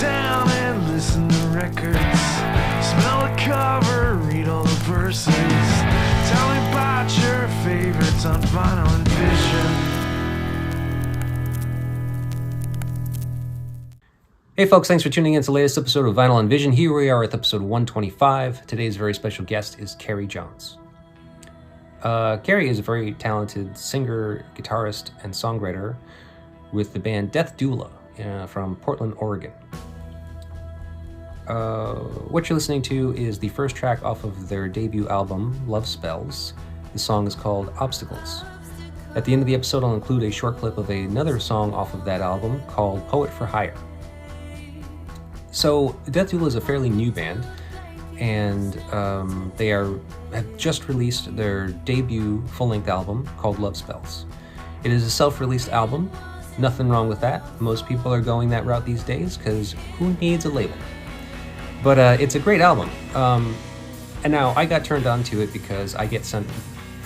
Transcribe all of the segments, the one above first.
down and listen to records. Smell the cover, read all the verses. Tell me about your favorites on vinyl and vision. Hey folks, thanks for tuning in to the latest episode of Vinyl and Vision. Here we are with episode 125. Today's very special guest is Kerry Jones. Kerry is a very talented singer, guitarist, and songwriter with the band Death Doula from Portland, Oregon. What you're listening to is the first track off of their debut album, Love Spells. The song is called Obstacles. At the end of the episode, I'll include a short clip of another song off of that album called Poet for Hire. So, Death Doula is a fairly new band, and they have just released their debut full-length album called Love Spells. It is a self-released album. Nothing wrong with that. Most people are going that route these days because who needs a label? But it's a great album. And now I got turned on to it because I get sent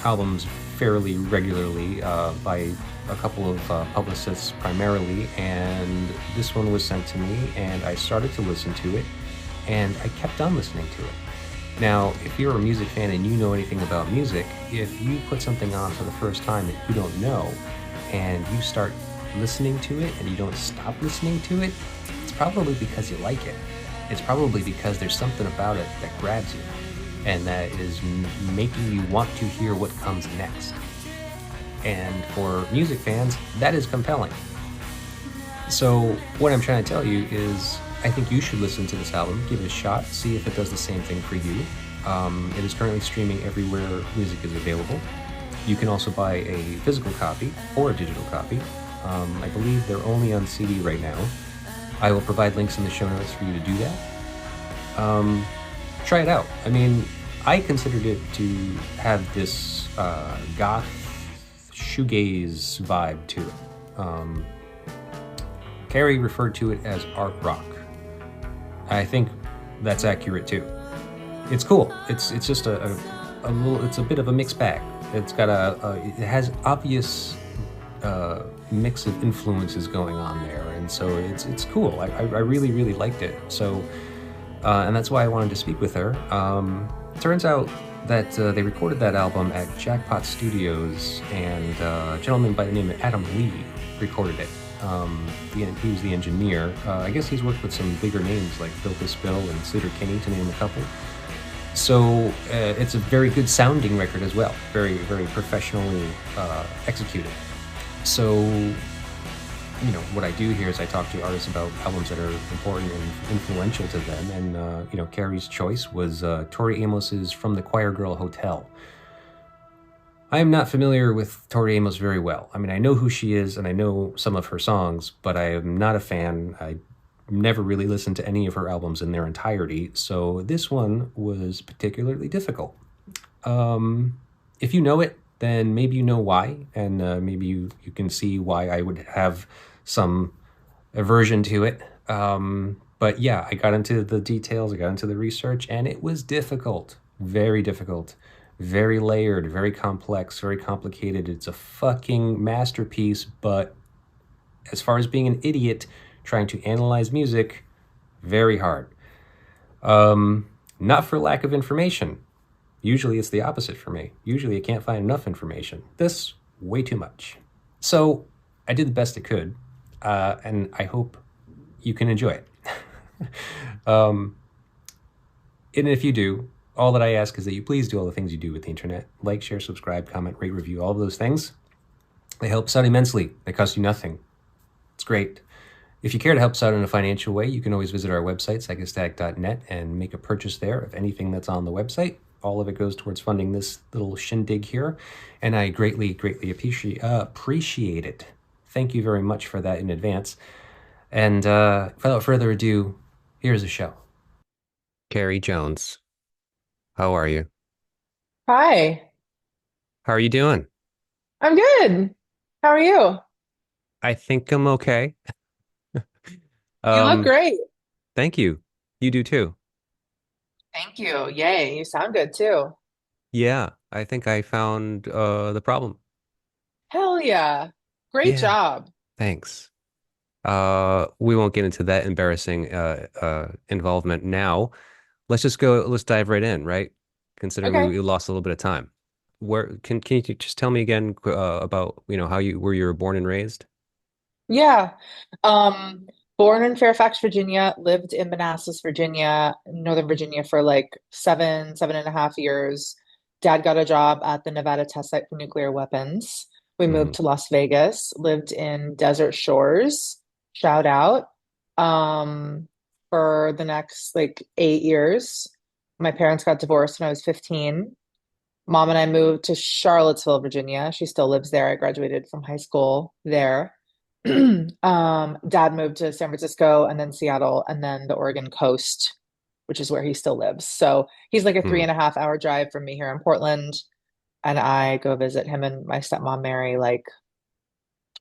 albums fairly regularly by a couple of publicists primarily, and this one was sent to me and I started to listen to it and I kept on listening to it. Now, if you're a music fan and you know anything about music, if you put something on for the first time that you don't know and you start listening to it and you don't stop listening to it, it's probably because you like it. It's probably because there's something about it that grabs you and that is making you want to hear what comes next. And for music fans, that is compelling. So what I'm trying to tell you is I think you should listen to this album, give it a shot, see if it does the same thing for you. It is currently streaming everywhere music is available. You can also buy a physical copy or a digital copy. I believe they're only on CD right now. I will provide links in the show notes for you to do that. Try it out. I mean, I considered it to have this goth shoegaze vibe to it. Kerry referred to it as art rock. I think that's accurate too. It's cool. It's just a little. It's a bit of a mixed bag. It's got it has obvious mix of influences going on there, and so it's cool. I really liked it. So and that's why I wanted to speak with her. Turns out that they recorded that album at Jackpot Studios, and a gentleman by the name of Adam Lee recorded it. He was the engineer. I guess he's worked with some bigger names like Phil Bill and Slater Kinney, to name a couple. So it's a very good sounding record as well, very professionally executed. So, you know, what I do here is I talk to artists about albums that are important and influential to them, and you know, Kerry's choice was Tori Amos's From the Choirgirl Hotel. I am not familiar with Tori Amos very well. I mean, I know who she is and I know some of her songs, but I am not a fan. I never really listened to any of her albums in their entirety, so this one was particularly difficult. If you know it, then maybe you know why, and maybe you can see why I would have some aversion to it. But yeah, I got into the details, I got into the research, and it was difficult, very layered, very complex, very complicated. It's a fucking masterpiece, but as far as being an idiot trying to analyze music, very hard. Not for lack of information. Usually it's the opposite for me. Usually I can't find enough information. This, way too much. So I did the best I could, and I hope you can enjoy it. And if you do, all that I ask is that you please do all the things you do with the internet. Like, share, subscribe, comment, rate, review, all of those things. They help us out immensely. They cost you nothing. It's great. If you care to help us out in a financial way, you can always visit our website, psychostatic.net, and make a purchase there of anything that's on the website. All of it goes towards funding this little shindig here, and I greatly appreciate it. Thank you very much for that in advance. And without further ado, here's the show. Kerry Jones, how are you? Hi, How are you doing? I'm good. How are you? I think I'm okay. You look great. Thank you. You do too. Thank you. Yay, you sound good too. Yeah, I think I found the problem. Hell yeah. Great Yeah, job. thanks. We won't get into that embarrassing involvement now. Let's just go, let's dive right in, right? Considering Okay. we lost a little bit of time. Where can you just tell me again about, how you were born and raised? Yeah. Um, Born in Fairfax, Virginia, lived in Manassas, Virginia, Northern Virginia for like 7.5 years. Dad got a job at the Nevada test site for nuclear weapons. We Hmm. moved to Las Vegas, lived in Desert Shores, shout out, um, for the next like 8 years. My parents got divorced when I was 15. Mom and I moved to Charlottesville, Virginia. She still lives there. I graduated from high school there. Dad moved to San Francisco and then Seattle and then the Oregon coast, which is where he still lives. So he's like a three Hmm. and a half hour drive from me here in Portland. And I go visit him and my stepmom Mary like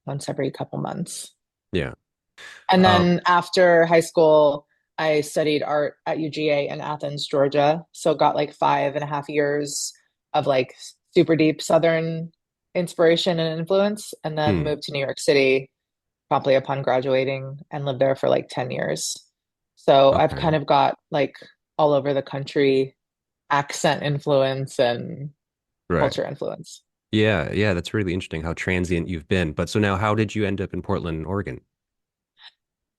once every couple months. Yeah. And Um, then after high school, I studied art at UGA in Athens, Georgia. So got like 5.5 years of like super deep Southern inspiration and influence, and then hmm. moved to New York City promptly upon graduating and lived there for like 10 years. So I've Okay. kind of got like all over the country accent influence and Right. culture influence. Yeah, yeah, that's really interesting how transient you've been. But so now how did you end up in Portland, Oregon?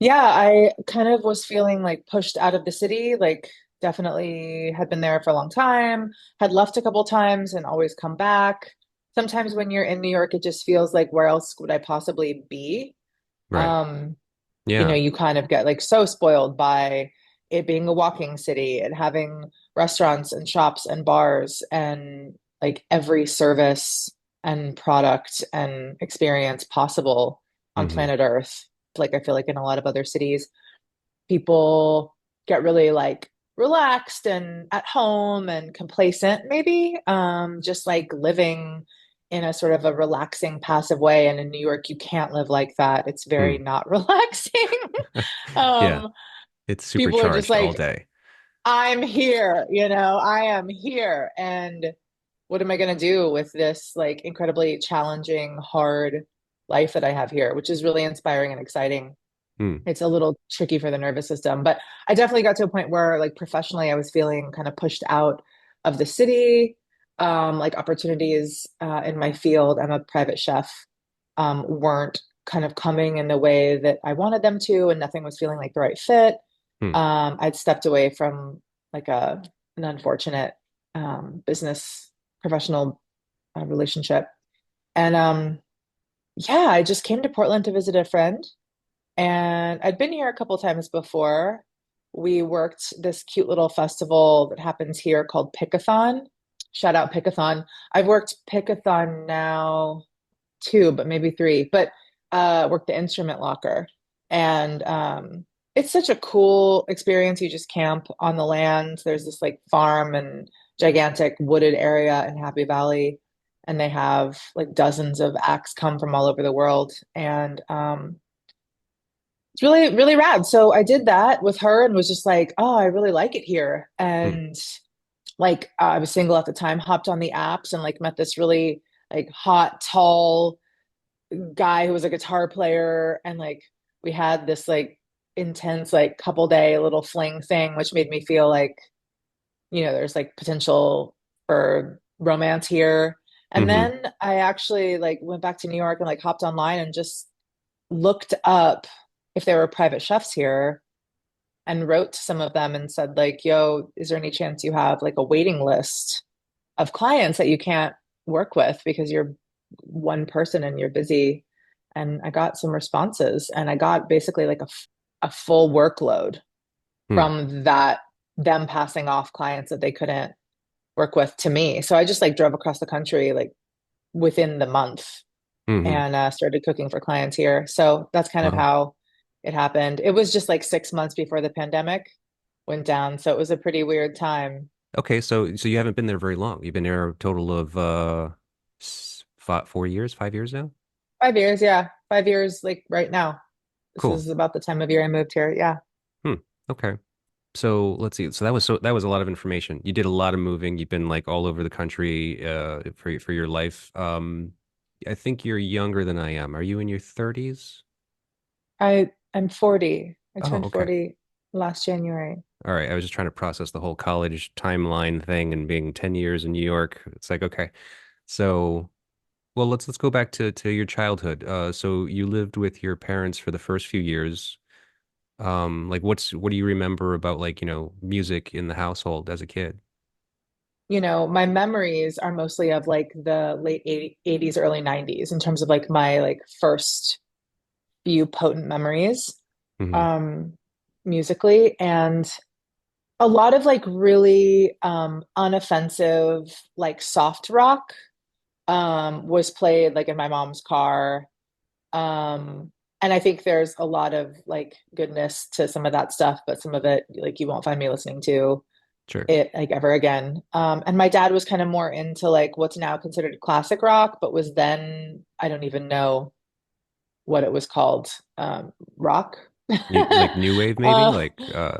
Yeah, I kind of was feeling like pushed out of the city, like definitely had been there for a long time, had left a couple times and always come back. Sometimes when you're in New York, it just feels like where else would I possibly be? Right. Um, Yeah. you kind of get like so spoiled by it being a walking city and having restaurants and shops and bars and like every service and product and experience possible on Hmm. planet Earth. Like I feel like in a lot of other cities, people get really like relaxed and at home and complacent, maybe, just like living in a sort of a relaxing, passive way. And in New York, you can't live like that. It's very Hmm. not relaxing. Yeah, um, it's People are just supercharged all like, day. I'm here, I am here. And what am I going to do with this like incredibly challenging, hard life that I have here, which is really inspiring and exciting. Hmm. It's a little tricky for the nervous system, but I definitely got to a point where like professionally I was feeling kind of pushed out of the city. Like opportunities in my field, I'm a private chef, weren't kind of coming in the way that I wanted them to, and nothing was feeling like the right fit. Hmm. I'd stepped away from like an unfortunate business professional relationship, and yeah, I just came to Portland to visit a friend, and I'd been here a couple times before. We worked this cute little festival that happens here called Pickathon. Shout out Pickathon. I've worked Pickathon now two, but maybe three, but worked the instrument locker. And it's such a cool experience. You just camp on the land. There's this like farm and gigantic wooded area in Happy Valley. And they have like dozens of acts come from all over the world. And it's really, really rad. So I did that with her and was just like, oh, I really like it here. Hmm. And like I was single at the time, hopped on the apps and like met this really like hot, tall guy who was a guitar player. And like we had this like intense, like couple day little fling thing, which made me feel like, there's like potential for romance here. And Hmm. then I actually like went back to New York and like hopped online and just looked up if there were private chefs here and wrote to some of them and said like, yo, is there any chance you have like a waiting list of clients that you can't work with because you're one person and you're busy? And I got some responses and I got basically like a full workload Hmm. from that, them passing off clients that they couldn't work with to me. So I just like drove across the country like within the month Hmm. and started cooking for clients here. So that's kind of Wow. how it happened. It was just like 6 months before the pandemic went down. So it was a pretty weird time. Okay, so you haven't been there very long. You've been there a total of 4 years, 5 years now? 5 years, yeah. 5 years, like right now. This Cool. is about the time of year I moved here. Yeah. Hmm. Okay. So let's see. So that was a lot of information. You did a lot of moving. You've been like all over the country for your life. I think you're younger than I am. Are you in your 30s? I'm 40. I Oh, turned okay. 40 last January. All right. I was just trying to process the whole college timeline thing and being 10 years in New York. It's like, okay. So, well, let's go back to your childhood. So you lived with your parents for the first few years. Like what do you remember about like, music in the household as a kid? My memories are mostly of like the late 80s, early 90s in terms of like my like first few potent memories Hmm. um musically, and a lot of like really unoffensive like soft rock was played like in my mom's car. Um and I think there's a lot of like goodness to some of that stuff, but some of it like you won't find me listening to Sure. it like ever again. And my dad was kind of more into like what's now considered classic rock, but was then, I don't even know what it was called, rock. Like new wave maybe? Uh, Like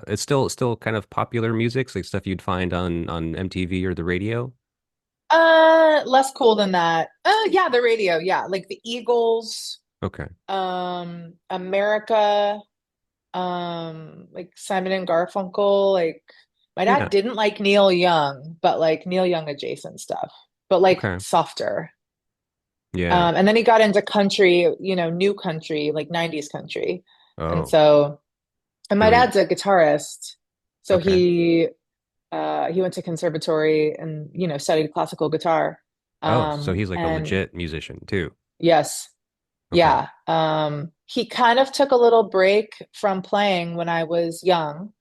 it's still kind of popular music, like stuff you'd find on MTV or the radio. Less cool than that. Yeah, the radio, yeah, like the Eagles, Okay. America, like Simon and Garfunkel. Like my dad Yeah. didn't like Neil Young, but like Neil Young adjacent stuff, but like Okay. softer. Yeah. And then he got into country, new country, like 90s country. And Oh. so, and I my mean, dad's a guitarist. So okay. he went to conservatory and, studied classical guitar. Oh, so he's like a And legit musician too. yes, Okay. yeah. He kind of took a little break from playing when I was young.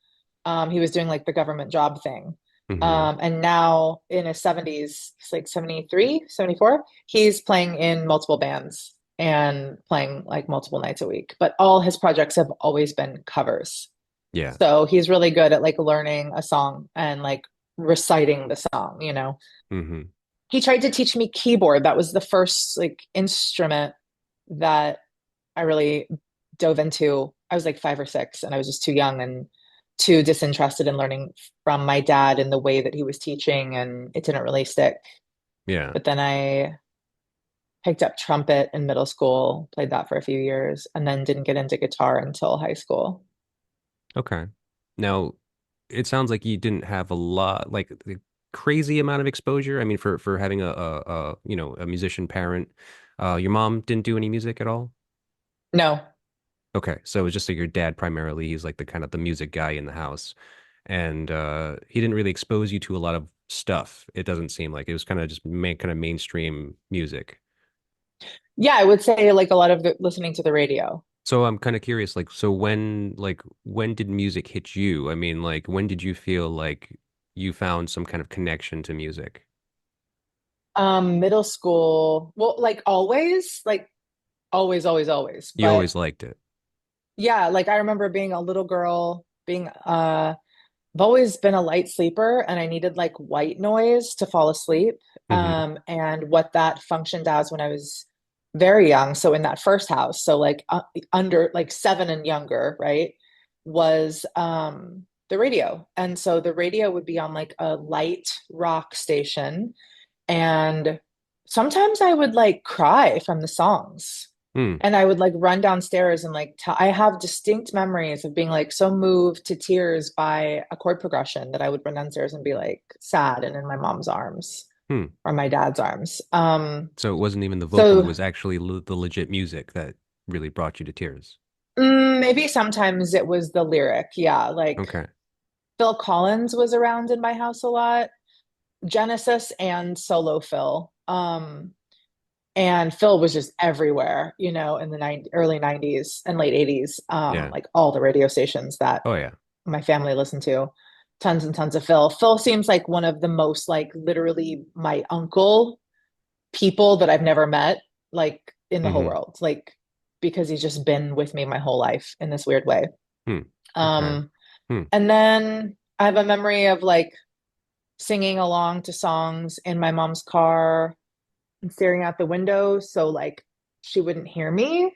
He was doing like the government job thing. Hmm. And now in his 70s, he's like 73, 74. He's playing in multiple bands and playing like multiple nights a week. But all his projects have always been covers. Yeah. So he's really good at like learning a song and like reciting the song. Hmm. He tried to teach me keyboard. That was the first like instrument that I really dove into. I was like 5 or 6, and I was just too young and too disinterested in learning from my dad in the way that he was teaching, and it didn't really stick. Yeah. But then I picked up trumpet in middle school, played that for a few years, and then didn't get into guitar until high school. Okay. Now, it sounds like you didn't have a lot, like the crazy amount of exposure. I mean, for having a musician parent, your mom didn't do any music at all? No. Okay, so it was just like your dad primarily. He's like the kind of the music guy in the house, and he didn't really expose you to a lot of stuff. It doesn't seem like it was kind of just kind of mainstream music. Yeah, I would say like a lot of listening to the radio. So I'm kind of curious, so when did music hit you? I mean, like when did you feel like you found some kind of connection to music? Middle school, well, like always, always, always. You But always liked it. yeah, like I remember being a little girl, being I've always been a light sleeper and I needed like white noise to fall asleep. Hmm. And what that functioned as when I was very young, so in that first house, so like under like 7 and younger, right, was the radio. And so the radio would be on like a light rock station, and sometimes I would like cry from the songs. Hmm. And I would like run downstairs and like I have distinct memories of being like so moved to tears by a chord progression that I would run downstairs and be like sad and in my mom's arms Hmm. or my dad's arms. So it wasn't even the vocal, it So was actually the legit music that really brought you to tears. maybe sometimes it was the lyric. Yeah, like Okay. Phil Collins was around in my house a lot, Genesis and solo Phil. And Phil was just everywhere, in the early 90s and late 80s, Yeah. like all the radio stations that Oh yeah. my family listened to, tons and tons of Phil. Phil seems like one of the most like literally my uncle people that I've never met, like in the whole Hmm. world, like because he's just been with me my whole life in this weird way. Hmm. Okay. Um, Hmm. and then I have a memory of like singing along to songs in my mom's car and staring out the window so like she wouldn't hear me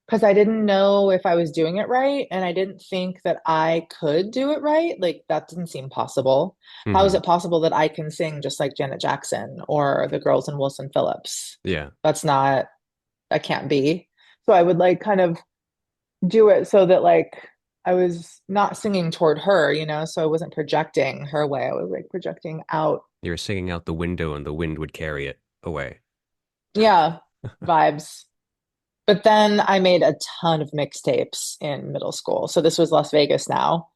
because I didn't know if I was doing it right and I didn't think that I could do it right. Like that didn't seem possible. How is Hmm. it possible that I can sing just like Janet Jackson or the girls in Wilson Phillips? Yeah. That's not, that can't be. So I would like kind of do it so that like I was not singing toward her, so I wasn't projecting her way. I was like projecting out. You're singing out the window and the wind would carry it away. Yeah, vibes. But then I made a ton of mixtapes in middle school. So this was Las Vegas now.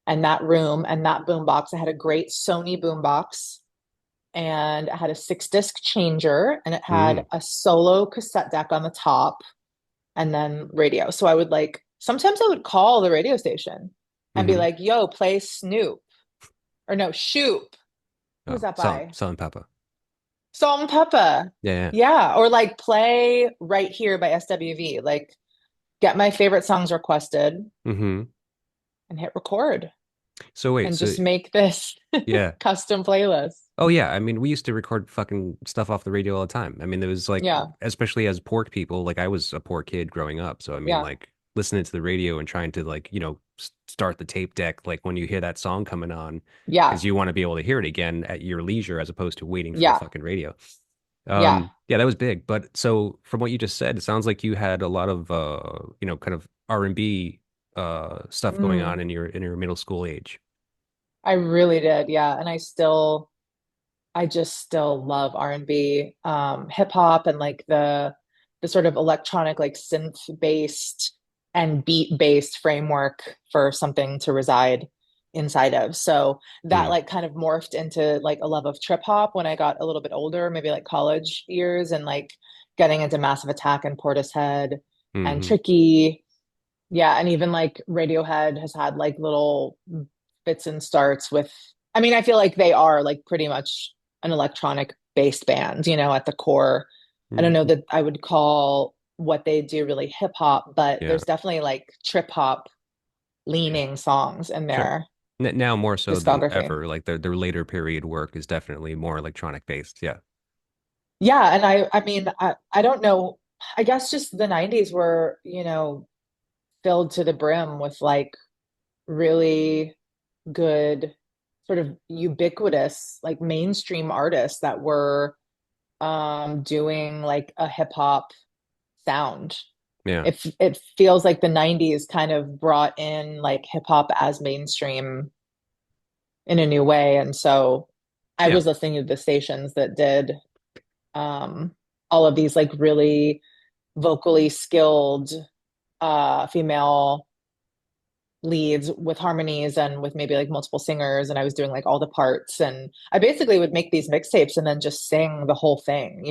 And that room and that boombox, I had a great Sony boombox and it had a 6 disc changer and it Mm, had a solo cassette deck on the top and then radio. So I would like sometimes I would call the radio station and be hmm. like, yo, play Snoop or no, Shoop. Who was Oh, that by? Salt and Pepper. Salt and Pepper. Yeah. Yeah. Or like play Right Here by SWV. Like get my favorite songs requested Yeah. Hmm. and hit record So wait, and so just make this yeah. custom playlist. Oh yeah, I mean, we used to record fucking stuff off the radio all the time. I mean, there was like, Yeah. especially as poor people, like I was a poor kid growing up, so I mean, Yeah. like listening to the radio and trying to like, start the tape deck, like when you hear that song coming on, because Yeah. you want to be able to hear it again at your leisure as opposed to waiting for the Yeah. fucking radio. Yeah. Yeah, that was big. But so from what you just said, it sounds like you had a lot of kind of R&B stuff going Mm, on in your middle school age. I really did. Yeah. And I just still love R&B, hip hop and like the sort of electronic, like synth based and beat based framework for something to reside inside of. So that Mm, like kind of morphed into like a love of trip hop when I got a little bit older, maybe like college years and like getting into Massive Attack and Portishead and hmm. Tricky. Yeah, and even like Radiohead has had like little fits and starts with, I mean, I feel like they are like pretty much an electronic based band, at the core. I don't know Hmm. that I would call what they do really hip hop, but Yeah, there's definitely like trip hop leaning songs in sure. their Now more so than discography. ever, like their later period work is definitely more electronic based. Yeah. Yeah, and I mean, I don't know. I guess just the 90s were, filled to the brim with like really good sort of ubiquitous like mainstream artists that were doing like a hip hop sound. Yeah. It feels like the 90s kind of brought in like hip hop as mainstream in a new way. And so I Yeah. was listening to the stations that did um all of these like really vocally skilled female leads with harmonies and with maybe like multiple singers and I was doing like all the parts and I basically would make these mixtapes and then just sing the whole thing.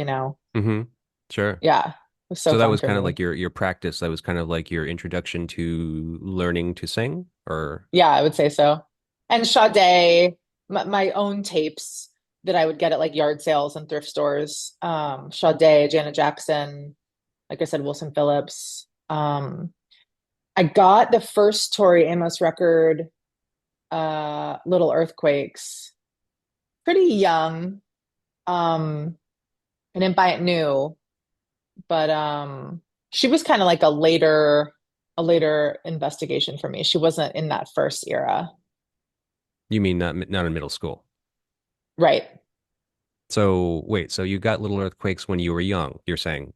Hmm. Sure. Yeah, it was so So that fun was for kind of me. like your practice. That was kind of like your introduction to learning to sing, or Yeah, I would say so. And Sade, my own tapes that I would get at like yard sales and thrift stores. Sade, Janet Jackson, like I said, Wilson Phillips. I got the first Tori Amos record, Little Earthquakes, pretty young. Um, I didn't buy it new, but she was kind of like a later investigation for me. She wasn't in that first era. you mean not in middle school? Right. So wait, so you got little earthquakes when you were young, you're saying?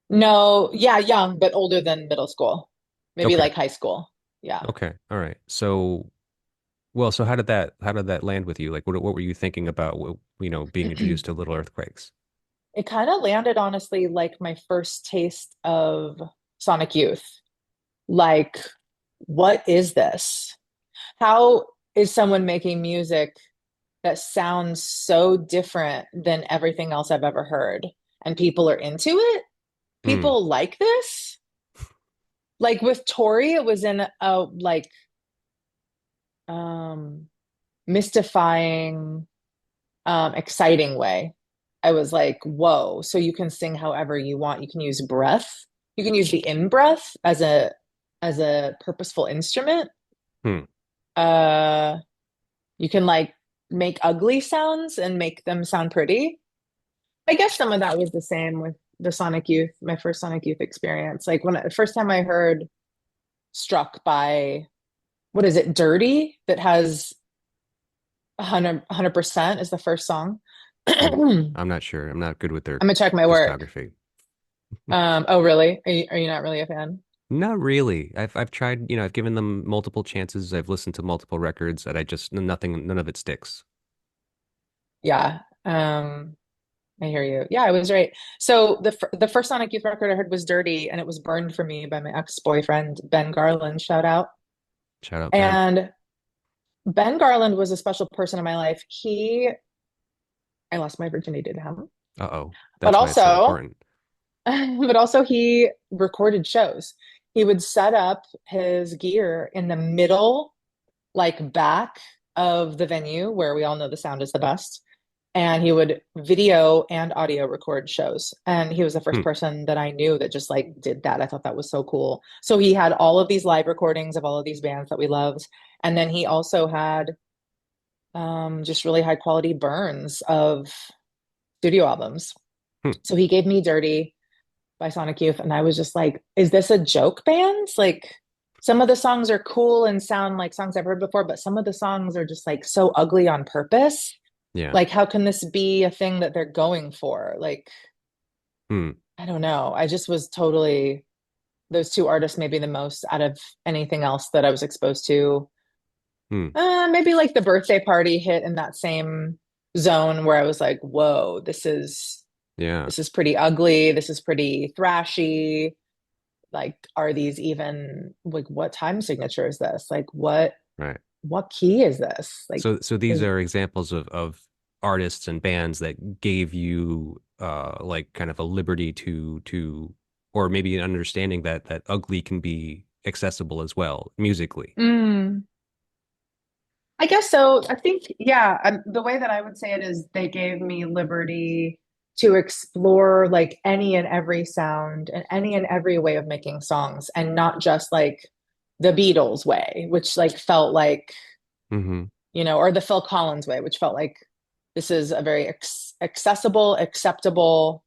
No, yeah, young, but older than middle school. Maybe Okay. like high school. Yeah. Okay. All right. So well, so how did that land with you? Like what were you thinking about, being introduced to little earthquakes? It kind of landed honestly like my first taste of Sonic Youth. Like, what is this? How is someone making music that sounds so different than everything else I've ever heard? And people are into it? Hmm. People like this? Like with Tori, it was in a like um mystifying, exciting way. I was like, whoa, so you can sing however you want. You can use breath. You can use the in-breath as a purposeful instrument. Hmm. Uh you can like make ugly sounds and make them sound pretty. I guess some of that was the same with the Sonic Youth, my first Sonic Youth experience. Like the first time I heard Struck by what is it, Dirty, that has 100% is the first song. Hmm. I'm I'm not sure. I'm not good with their gonna check my work. discography. Oh really? Are you not really a fan? Not really. I've tried, I've given them multiple chances. I've listened to multiple records, and I just none of it sticks. Yeah. I hear you. Yeah, I was right. So the first Sonic Youth record I heard was Dirty, and it was burned for me by my ex-boyfriend, Ben Garland, shout out. Shout out, Ben. And Ben Garland was a special person in my life. I lost my virginity to him, Uh-oh. but That's why it's so also, important. but also he recorded shows. He would set up his gear in the middle, like back of the venue where we all know the sound is the best. And he would video and audio record shows. And he was the first Hmm. person that I knew that just like did that. I thought that was so cool. So he had all of these live recordings of all of these bands that we loved. And then he also had just really high quality burns of studio albums. Hmm. So he gave me Dirty by Sonic Youth, and I was just like, is this a joke band? Like, some of the songs are cool and sound like songs I've heard before, but some of the songs are just like so ugly on purpose. Yeah. Like, how can this be a thing that they're going for? Like, Hmm. I don't know. I just was totally, those two artists, maybe the most out of anything else that I was exposed to. Hmm. Maybe like the birthday party hit in that same zone where I was like, whoa, Yeah. this is pretty ugly. This is pretty thrashy. Like, are these even like what time signature is this? Like Right. what key is this? Like So these is are examples of artists and bands that gave you like kind of a liberty to or maybe an understanding that ugly can be accessible as well musically. mm, I guess so. I think, yeah, the way that I would say it is they gave me liberty to explore like any and every sound and any and every way of making songs and not just like the Beatles way, which like felt like, Hmm. or the Phil Collins way, which felt like this is a very accessible, acceptable,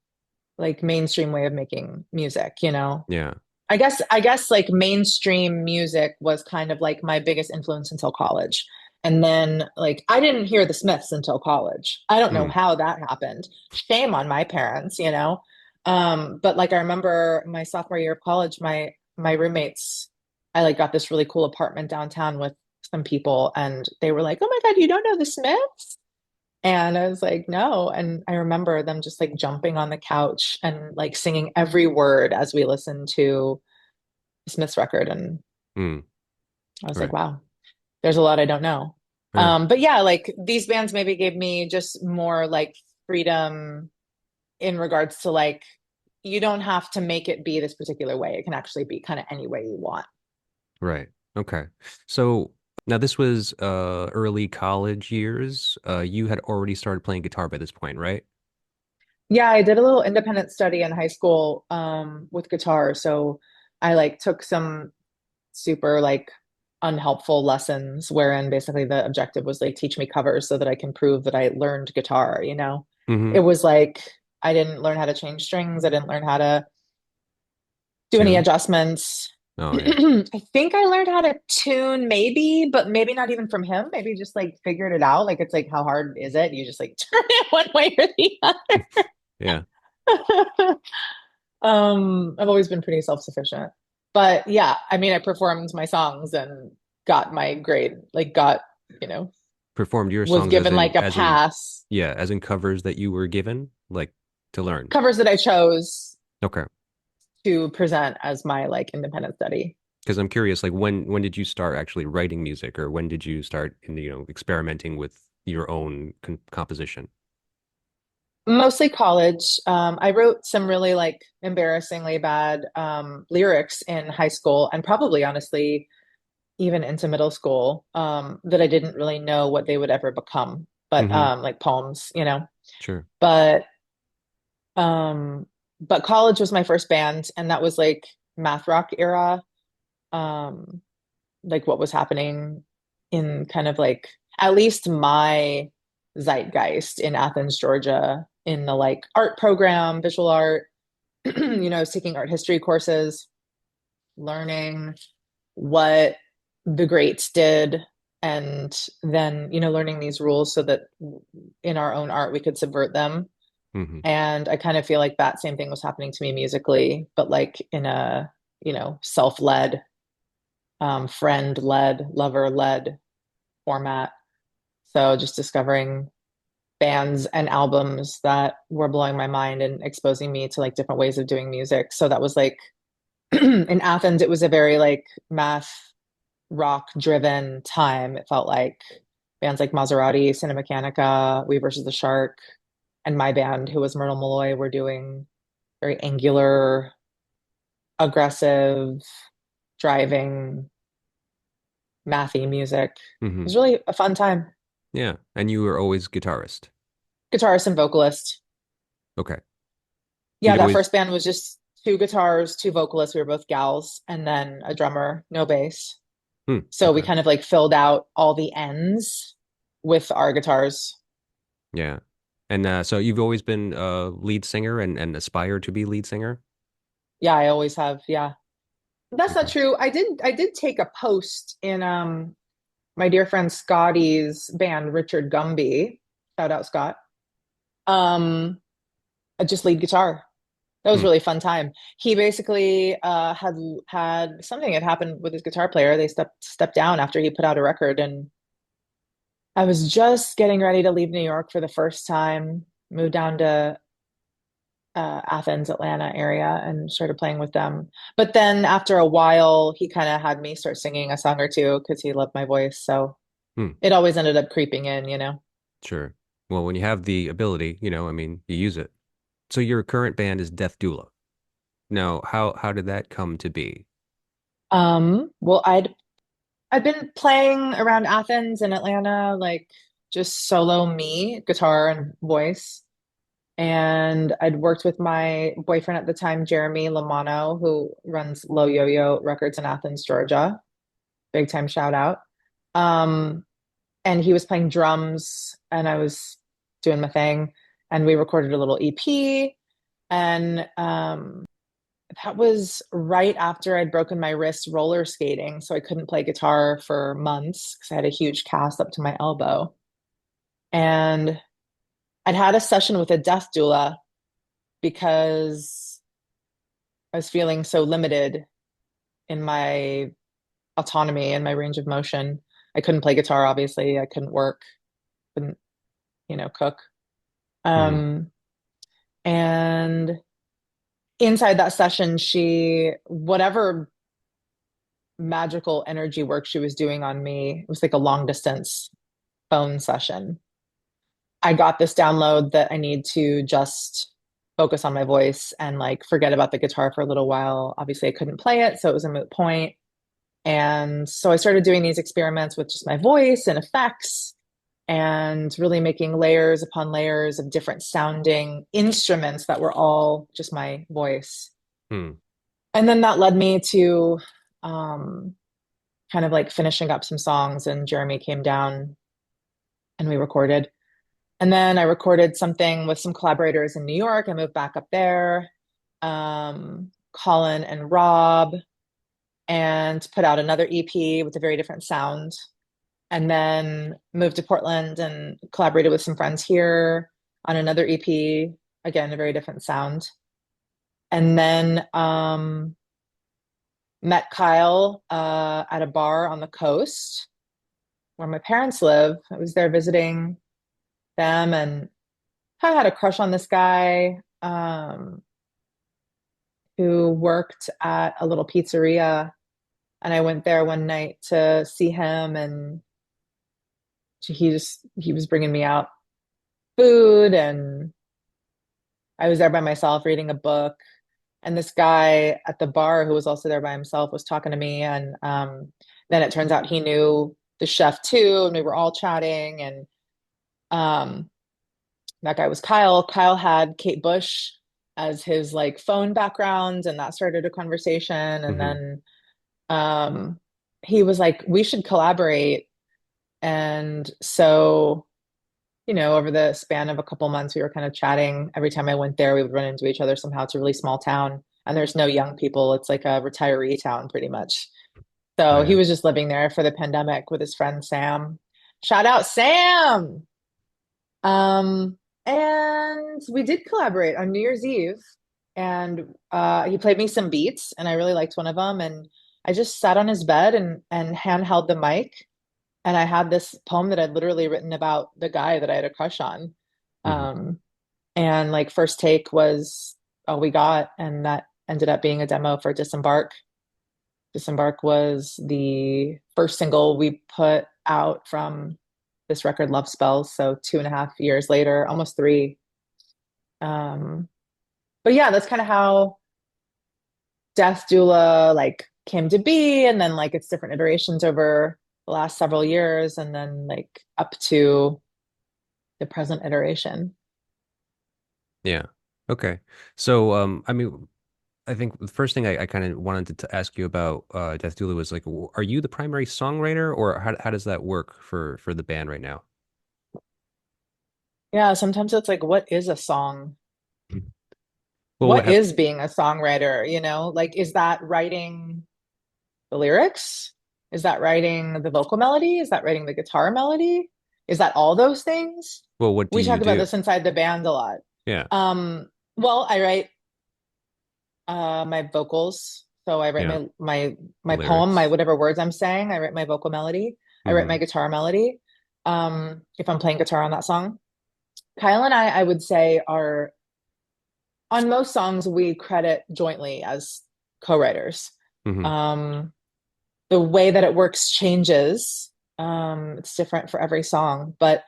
like mainstream way of making music. Yeah. I guess like mainstream music was kind of like my biggest influence until college. And then like I didn't hear the Smiths until college. I don't know Hmm. how that happened. Shame on my parents. But like I remember my sophomore year of college, my roommates, I like got this really cool apartment downtown with some people and they were like, "Oh my God, you don't know the Smiths?" And I was like, no. And I remember them just like jumping on the couch and like singing every word as we listened to Smith's record. And Hmm. I was like, Right. wow, there's a lot I don't know. Yeah. But yeah, like these bands maybe gave me just more like freedom in regards to like, you don't have to make it be this particular way. It can actually be kind of any way you want. Right. Okay. So now this was early college years. You had already started playing guitar by this point, right? Yeah, I did a little independent study in high school with guitar. So I like took some super like unhelpful lessons wherein basically the objective was like teach me covers so that I can prove that I learned guitar. It Hmm. was like I didn't learn how to change strings. I didn't learn how to do any Tune. adjustments. Oh yeah. I think I learned how to tune maybe, but maybe not even from him. Maybe just like figured it out. Like it's like how hard is it? You just like turn it one way or the Yeah. other. I've always been pretty self-sufficient. But yeah, I mean, I performed my songs and got my grade, like you know, Performed your was songs given like a pass. yeah, as in covers that you were given like to learn. Covers that I chose Okay. to present as my like independent study. Because I'm curious, like when did you start actually writing music, or when did you start experimenting with your own composition? Mostly college. I wrote some really like embarrassingly bad lyrics in high school and probably honestly even into middle school that I didn't really know what they would ever become, but Hmm. like poems. Sure. But Um, but college was my first band, and that was like math rock era, um, like what was happening in kind of like at least my zeitgeist in Athens, Georgia, in the like art program, visual art. I was taking art history courses, learning what the greats did, and then, learning these rules so that in our own art we could subvert them. Hmm. And I kind of feel like that same thing was happening to me musically, but like in a self-led, friend-led, lover-led format. So just discovering bands and albums that were blowing my mind and exposing me to like different ways of doing music. So that was like in Athens, it was a very like math rock driven time. It felt like bands like Maserati, Cinemechanica, We versus the Shark, and my band, who was Myrtle Malloy, were doing very angular, aggressive, driving, mathy music. It Hmm. was really a fun time. Yeah. And you were always guitarist. Guitarist and vocalist. Okay. Yeah, You'd that always, first band was just two guitars, two vocalists. We were both gals, and then a drummer, no bass. So we okay. kind of like filled out all the ends with our guitars. Yeah. And so you've always been a lead singer and aspired to be lead singer? Yeah, I always have. Yeah. That's not Okay. true. I did take a post in my dear friend Scotty's band, Richard Gumby. Shout out Scott. Um, just lead guitar. That was Hmm. really fun time. He basically had something had happened with his guitar player. They stepped down after he put out a record, and I was just getting ready to leave New York for the first time, moved down to Athens, Atlanta area, and started playing with them. But then after a while, he kind of had me start singing a song or two because he loved my voice. So Hmm. it always ended up creeping in. Sure. Well, when you have the ability, I mean, you use it. So your current band is Death Doula. Now, how did that come to be? Well, I'd been playing around Athens and Atlanta, like just solo me, guitar and voice. And I'd worked with my boyfriend at the time, Jeremy Lamano, who runs Low Yo-Yo Records in Athens, Georgia. Big time shout out. Um, and he was playing drums and I was doing my thing. And we recorded a little EP. And that was right after I'd broken my wrist roller skating. So I couldn't play guitar for months because I had a huge cast up to my elbow. And I'd had a session with a death doula because I was feeling so limited in my autonomy and my range of motion. I couldn't play guitar, obviously. I couldn't work, couldn't, cook. Hmm. Um, and inside that session, whatever magical energy work she was doing on me, it was like a long distance phone session. I got this download that I need to just focus on my voice and like forget about the guitar for a little while. Obviously, I couldn't play it, so it was a moot point. And so I started doing these experiments with just my voice and effects and really making layers upon layers of different sounding instruments that were all just my voice. Hmm. And then that led me to um, kind of like finishing up some songs, and Jeremy came down and we recorded. And then I recorded something with some collaborators in New York. I moved back up there, Colin and Rob, and put out another EP with a very different sound. And then moved to Portland and collaborated with some friends here on another EP, again, a very different sound. And then met Kyle at a bar on the coast where my parents live. I was there visiting them and I had a crush on this guy who worked at a little pizzeria. And I went there one night to see him, and he was bringing me out food, and I was there by myself reading a book. And this guy at the bar who was also there by himself was talking to me. And then it turns out he knew the chef too, and we were all chatting. And um, that guy was Kyle. Kyle had Kate Bush as his like phone background, and that started a conversation. And Hmm. then um, he was like, "We should collaborate." And so, over the span of a couple months, we were kind of chatting. Every time I went there, we would run into each other somehow. It's a really small town, and there's no young people. It's like a retiree town, pretty much. Oh So he yeah. was just living there for the pandemic with his friend Sam. Shout out Sam! And we did collaborate on New Year's Eve, and he played me some beats, and I really liked one of them. And I just sat on his bed and handheld the mic, and I had this poem that I'd literally written about the guy that I had a crush on. Hmm. Um, and like first take was all we got, and that ended up being a demo for Disembark. Disembark was the first single we put out from this record, Love Spells. So 2.5 years later, almost three. Um, but yeah, that's kind of how Death Doula like came to be, and then like its different iterations over the last several years, and then like up to the present iteration. Yeah. Okay. So, I mean, I think the first thing I kind of wanted to ask you about Death Doula was like, are you the primary songwriter, or how does that work for the band right now? Yeah, sometimes it's like, what is a song? Well, What is being a songwriter? Like, is that writing the lyrics? Is that writing the vocal melody? Is that writing the guitar melody? Is that all those things? what do We you talk about do? this inside the band a lot. Yeah. Well, I write my vocals. So I write Yeah. my poem, my Lyrics. whatever words I'm saying. I write my vocal melody. I write my Hmm. guitar melody. If I'm playing guitar on that song. Kyle and I would say, are on most songs we credit jointly as co-writers. Hmm. Um, the way that it works changes. It's different for every song, but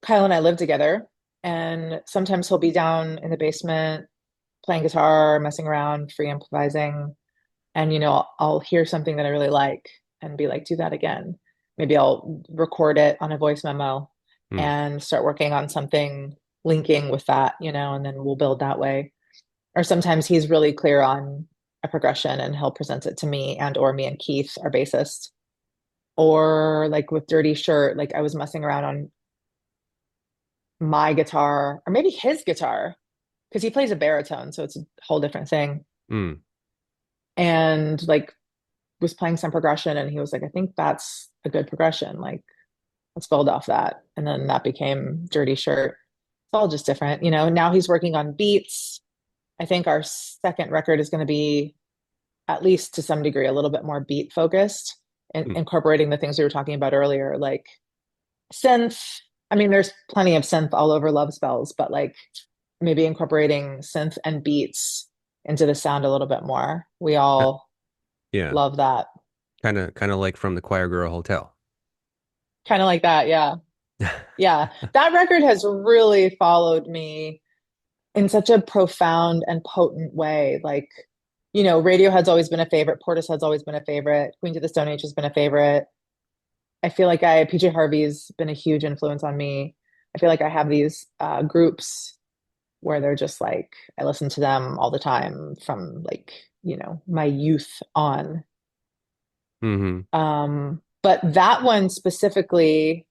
Kyle and I live together, and sometimes he'll be down in the basement playing guitar, messing around, free improvising, and I'll hear something that I really like and be like, do that again. Maybe I'll record it on a voice memo Mm. and start working on something linking with that, and then we'll build that way. Or sometimes he's really clear on a progression and he'll present it to me, and or me and Keith, our bassist. Or like with Dirty Shirt, like I was messing around on my guitar or maybe his guitar because he plays a baritone, so it's a whole different thing. Mm. And like was playing some progression, and he was like, I think that's a good progression. Like, let's build off that. And then that became Dirty Shirt. It's all just different. Now he's working on beats. I think our second record is going to be, at least to some degree, a little bit more beat focused and Mm. incorporating the things we were talking about earlier, like synth. I mean, there's plenty of synth all over Love Spells, but like maybe incorporating synth and beats into the sound a little bit more. We Uh, all Yeah. love that. Kind of like from the Choir Girl Hotel. Kind of like that. Yeah. Yeah. That record has really followed me in such a profound and potent way. Like, Radiohead's always been a favorite. Portishead's always been a favorite. Queen to the Stone Age has been a favorite. I feel like PJ Harvey's been a huge influence on me. I feel like I have these groups where they're just like, I listen to them all the time from like, my youth on. Hmm. But that one specifically,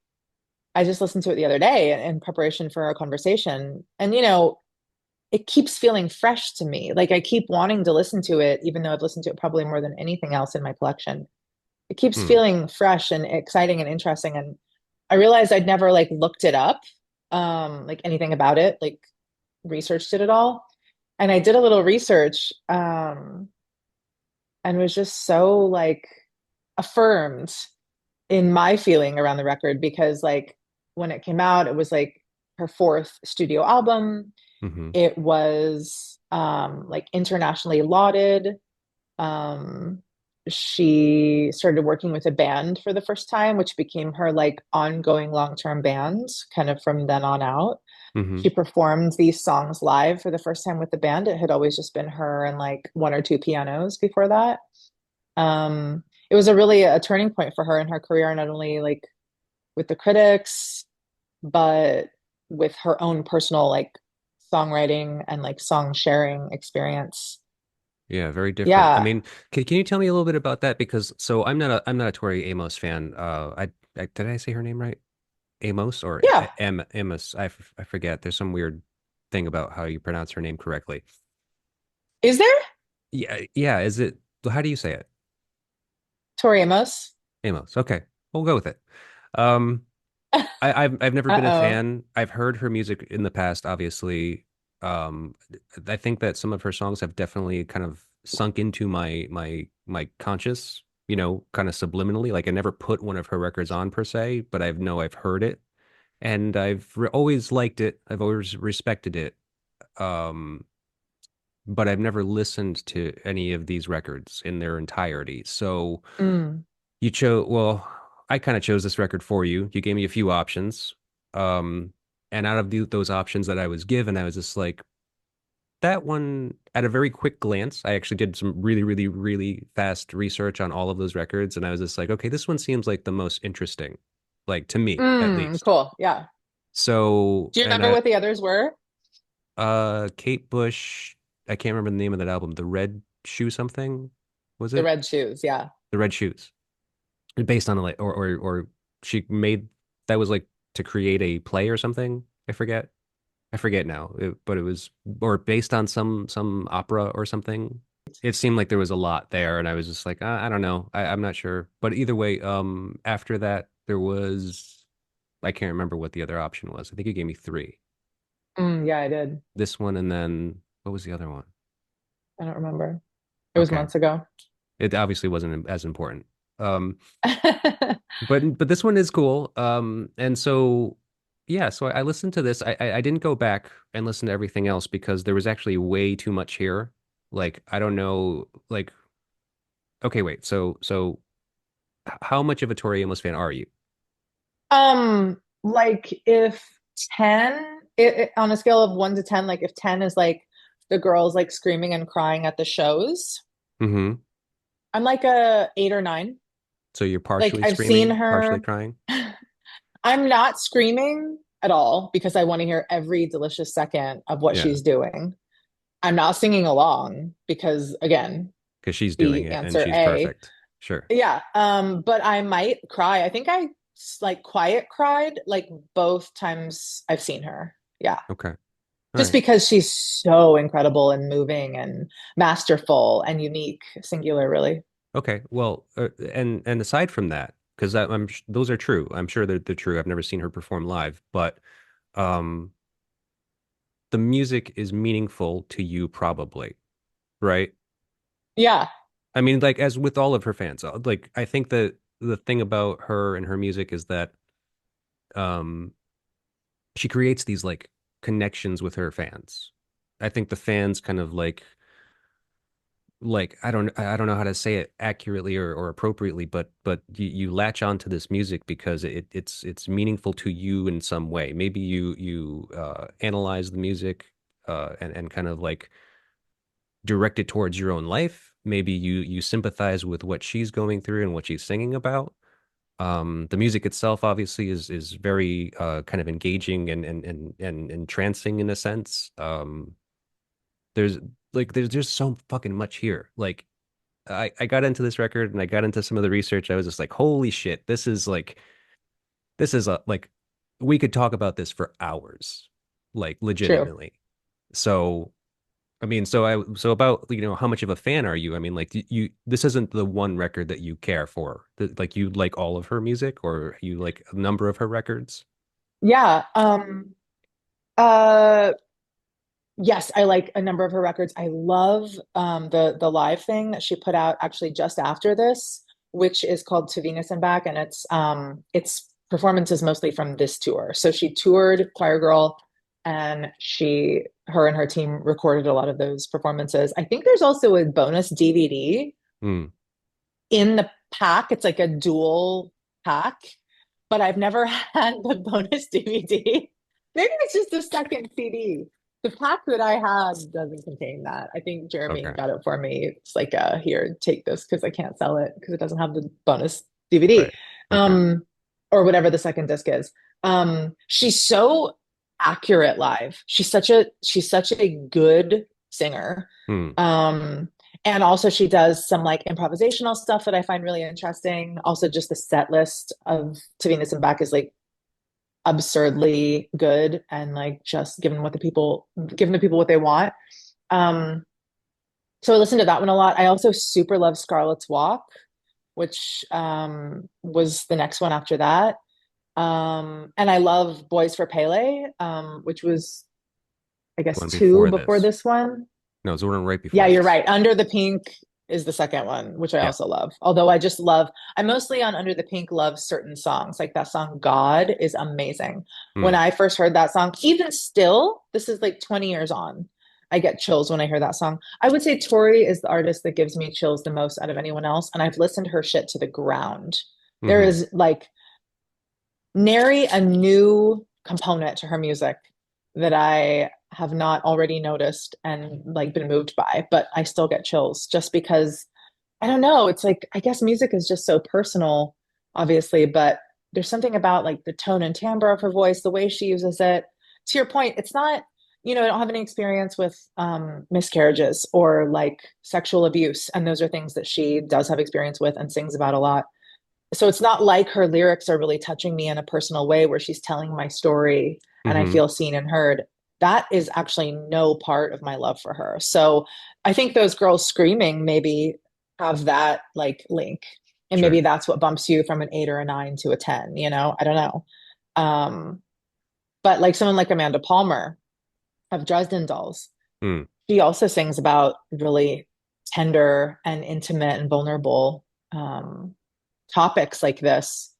I just listened to it the other day in preparation for our conversation. And, it keeps feeling fresh to me. Like I keep wanting to listen to it, even though I've listened to it probably more than anything else in my collection. It keeps Mm. feeling fresh and exciting and interesting. And I realized I'd never like looked it up, like anything about it, like researched it at all. And I did a little research, and was just so like affirmed in my feeling around the record, because like when it came out, it was like her fourth studio album. Hmm. It was like internationally lauded. Um, she started working with a band for the first time, which became her like ongoing long-term band kind of from then on out. Hmm. She performed these songs live for the first time with the band. It had always just been her and like one or two pianos before that. It was a really a turning point for her in her career, not only like with the critics, but with her own personal like songwriting and like song sharing experience. Yeah, very different. I Yeah. mean, can you tell me a little bit about that? Because so I'm not a Tori Amos fan. I did I say her name right? Amos or Yeah. Amos? I forget. There's some weird thing about how you pronounce her name correctly. Is there? Yeah, yeah. Is it? How do you say it? Tori Amos? Amos. Okay, we'll go with it. Um, I've never been a Uh-oh. fan. I've heard her music in the past, obviously. Um, I think that some of her songs have definitely kind of sunk into my conscious, kind of subliminally. Like I never put one of her records on per se, but I've heard it, and always liked it. I've always respected it. Um, but I've never listened to any of these records in their entirety. So Mm. well, I kind of chose this record for you. You gave me a few options. Um, and out of those options that I was given, I was just like, that one, at a very quick glance, I actually did some really, really, really fast research on all of those records. And I was just like, okay, this one seems like the most interesting, like to me at Mm, least. cool. Yeah. So, Do you and remember what the others were? Kate Bush, I can't remember the name of that album. The Red Shoe something, was The it? Red Shoes. Yeah. The Red Shoes. Based on a like, or she made that was like to create a play or something. I forget now, but it was or based on some opera or something. It seemed like there was a lot there, and I was just like, I don't know, I'm not sure. But either way, after that there was I can't remember what the other option was. I think you gave me three. Mm, yeah, I did. This one, and then what was the other one? I don't remember. It was Okay, months ago. it obviously wasn't as important. Um, but this one is cool. And so yeah, so I listened to this. I didn't go back and listen to everything else because there was actually way too much here. Like I don't know, like okay, wait. So how much of a Tori Amos fan are you? Like if 10, on a scale of 1 to 10, like if 10 is like the girls like screaming and crying at the shows, Hmm. I'm like a 8 or 9. So you're Like partially I've seen screaming, partially her. crying. I'm not screaming at all because I want to hear every delicious second of what Yeah, she's doing. I'm not singing along because again, because she's doing the it and answer she's A. perfect. Sure. Yeah, but I might cry. I think I like quiet cried like both times I've seen her. Yeah. Okay. All Just right. because she's so incredible and moving and masterful and unique, singular, really. Okay. Well, and aside from that, because those are true. I'm sure they're true. I've never seen her perform live, but um the music is meaningful to you probably, right? Yeah. I mean, like as with all of her fans, like I think that the thing about her and her music is that um she creates these like connections with her fans. I think the fans kind of like I don't know how to say it accurately or appropriately, but you latch onto this music because it's meaningful to you in some way. Maybe you analyze the music and kind of like direct it towards your own life. Maybe you sympathize with what she's going through and what she's singing about. The music itself obviously is very kind of engaging and entrancing in a sense. There's there's just so fucking much here. Like I got into this record and I got into some of the research. I was just like, holy shit, this is a like we could talk about this for hours, like True. legitimately. So I mean, so about how much of a fan are you? I mean, like this isn't the one record that you care for. Like you like all of her music or you like a number of her records? Yeah. Uh yes, I like a number of her records. I love the live thing that she put out actually just after this, which is called To Venus and Back, and it's performances mostly from this tour. So she toured Choir Girl and her and her team recorded a lot of those performances. I think there's also a bonus DVD Hmm. in the pack. It's like a dual pack, but I've never had the bonus DVD. Maybe it's just the second CD. The pack that I have doesn't contain that. I think Jeremy Okay. got it for me. It's like, here, take this because I can't sell it because it doesn't have the bonus DVD. Right. Okay. Um, or whatever the second disc is. She's so accurate live. She's such a good singer. Hmm. Um, and also she does some like improvisational stuff that I find really interesting. Also, just the set list of To Venus and Back is like absurdly good and like just giving the people what they want. Um, so I listen to that one a lot. I also super love Scarlet's Walk, which was the next one after that. And I love Boys for Pele, which was I The guess one two before before this. this one. No, it's the one right Yeah, before you're this. right. Under the Pink is the second one, which I Yeah. also love. Although I mostly on Under the Pink love certain songs. Like that song God is amazing. When Mm, I first heard that song, even still, this is like 20 years on, I get chills when I hear that song. I would say Tori is the artist that gives me chills the most out of anyone else. And I've listened to her shit to the ground. There hmm. is like nary a new component to her music that I have not already noticed and like been moved by, but I still get chills just because I don't know. It's like, I guess music is just so personal, obviously, but there's something about like the tone and timbre of her voice, the way she uses it. To your point, it's not, I don't have any experience with miscarriages or like sexual abuse. And those are things that she does have experience with and sings about a lot. So it's not like her lyrics are really touching me in a personal way where she's telling my story and I Hmm. feel seen and heard. That is actually no part of my love for her. So I think those girls screaming maybe have that like link. And maybe Sure. that's what bumps you from an 8 or a 9 to a 10, I don't know. Um, but like someone like Amanda Palmer of Dresden Dolls, Mm, she also sings about really tender and intimate and vulnerable topics like this.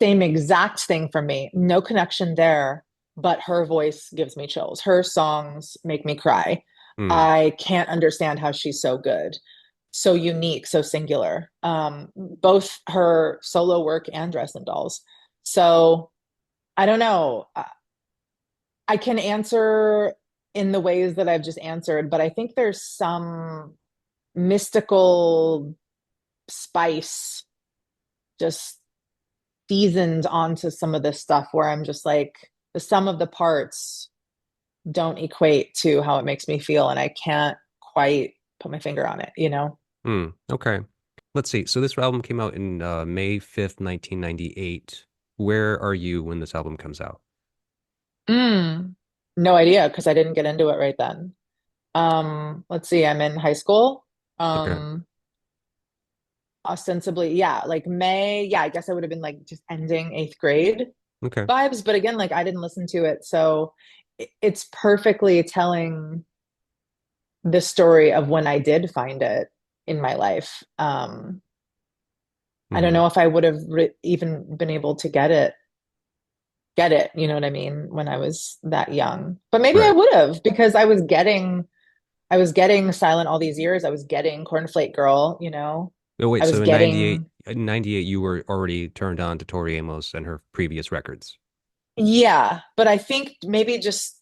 Same exact thing for me. No connection there, but her voice gives me chills. Her songs make me cry. mm. I can't understand how she's so good, so unique, so singular. Both her solo work and Dresden Dolls. So I don't know. I can answer in the ways that I've just answered, but I think there's some mystical spice just seasoned onto some of this stuff where I'm just like, the sum of the parts don't equate to how it makes me feel. And I can't quite put my finger on it? Mm, okay. Let's see. So this album came out in May 5th, 1998. Where are you when this album comes out? Mm, no idea because I didn't get into it right then. Let's see, I'm in high school. Okay. Um, ostensibly, yeah, like May. Yeah, I guess I would have been like just ending eighth grade Okay. vibes. But again, like I didn't listen to it. So it's perfectly telling the story of when I did find it in my life. I don't Hmm. know if I would have even been able to get it, you know what I mean, when I was that young. But maybe I Right. would have because I was getting Silent all these years. I was getting Cornflake Girl, Oh, wait. I was So getting, in 98, you were already turned on to Tori Amos and her previous records. yeah, but I think maybe just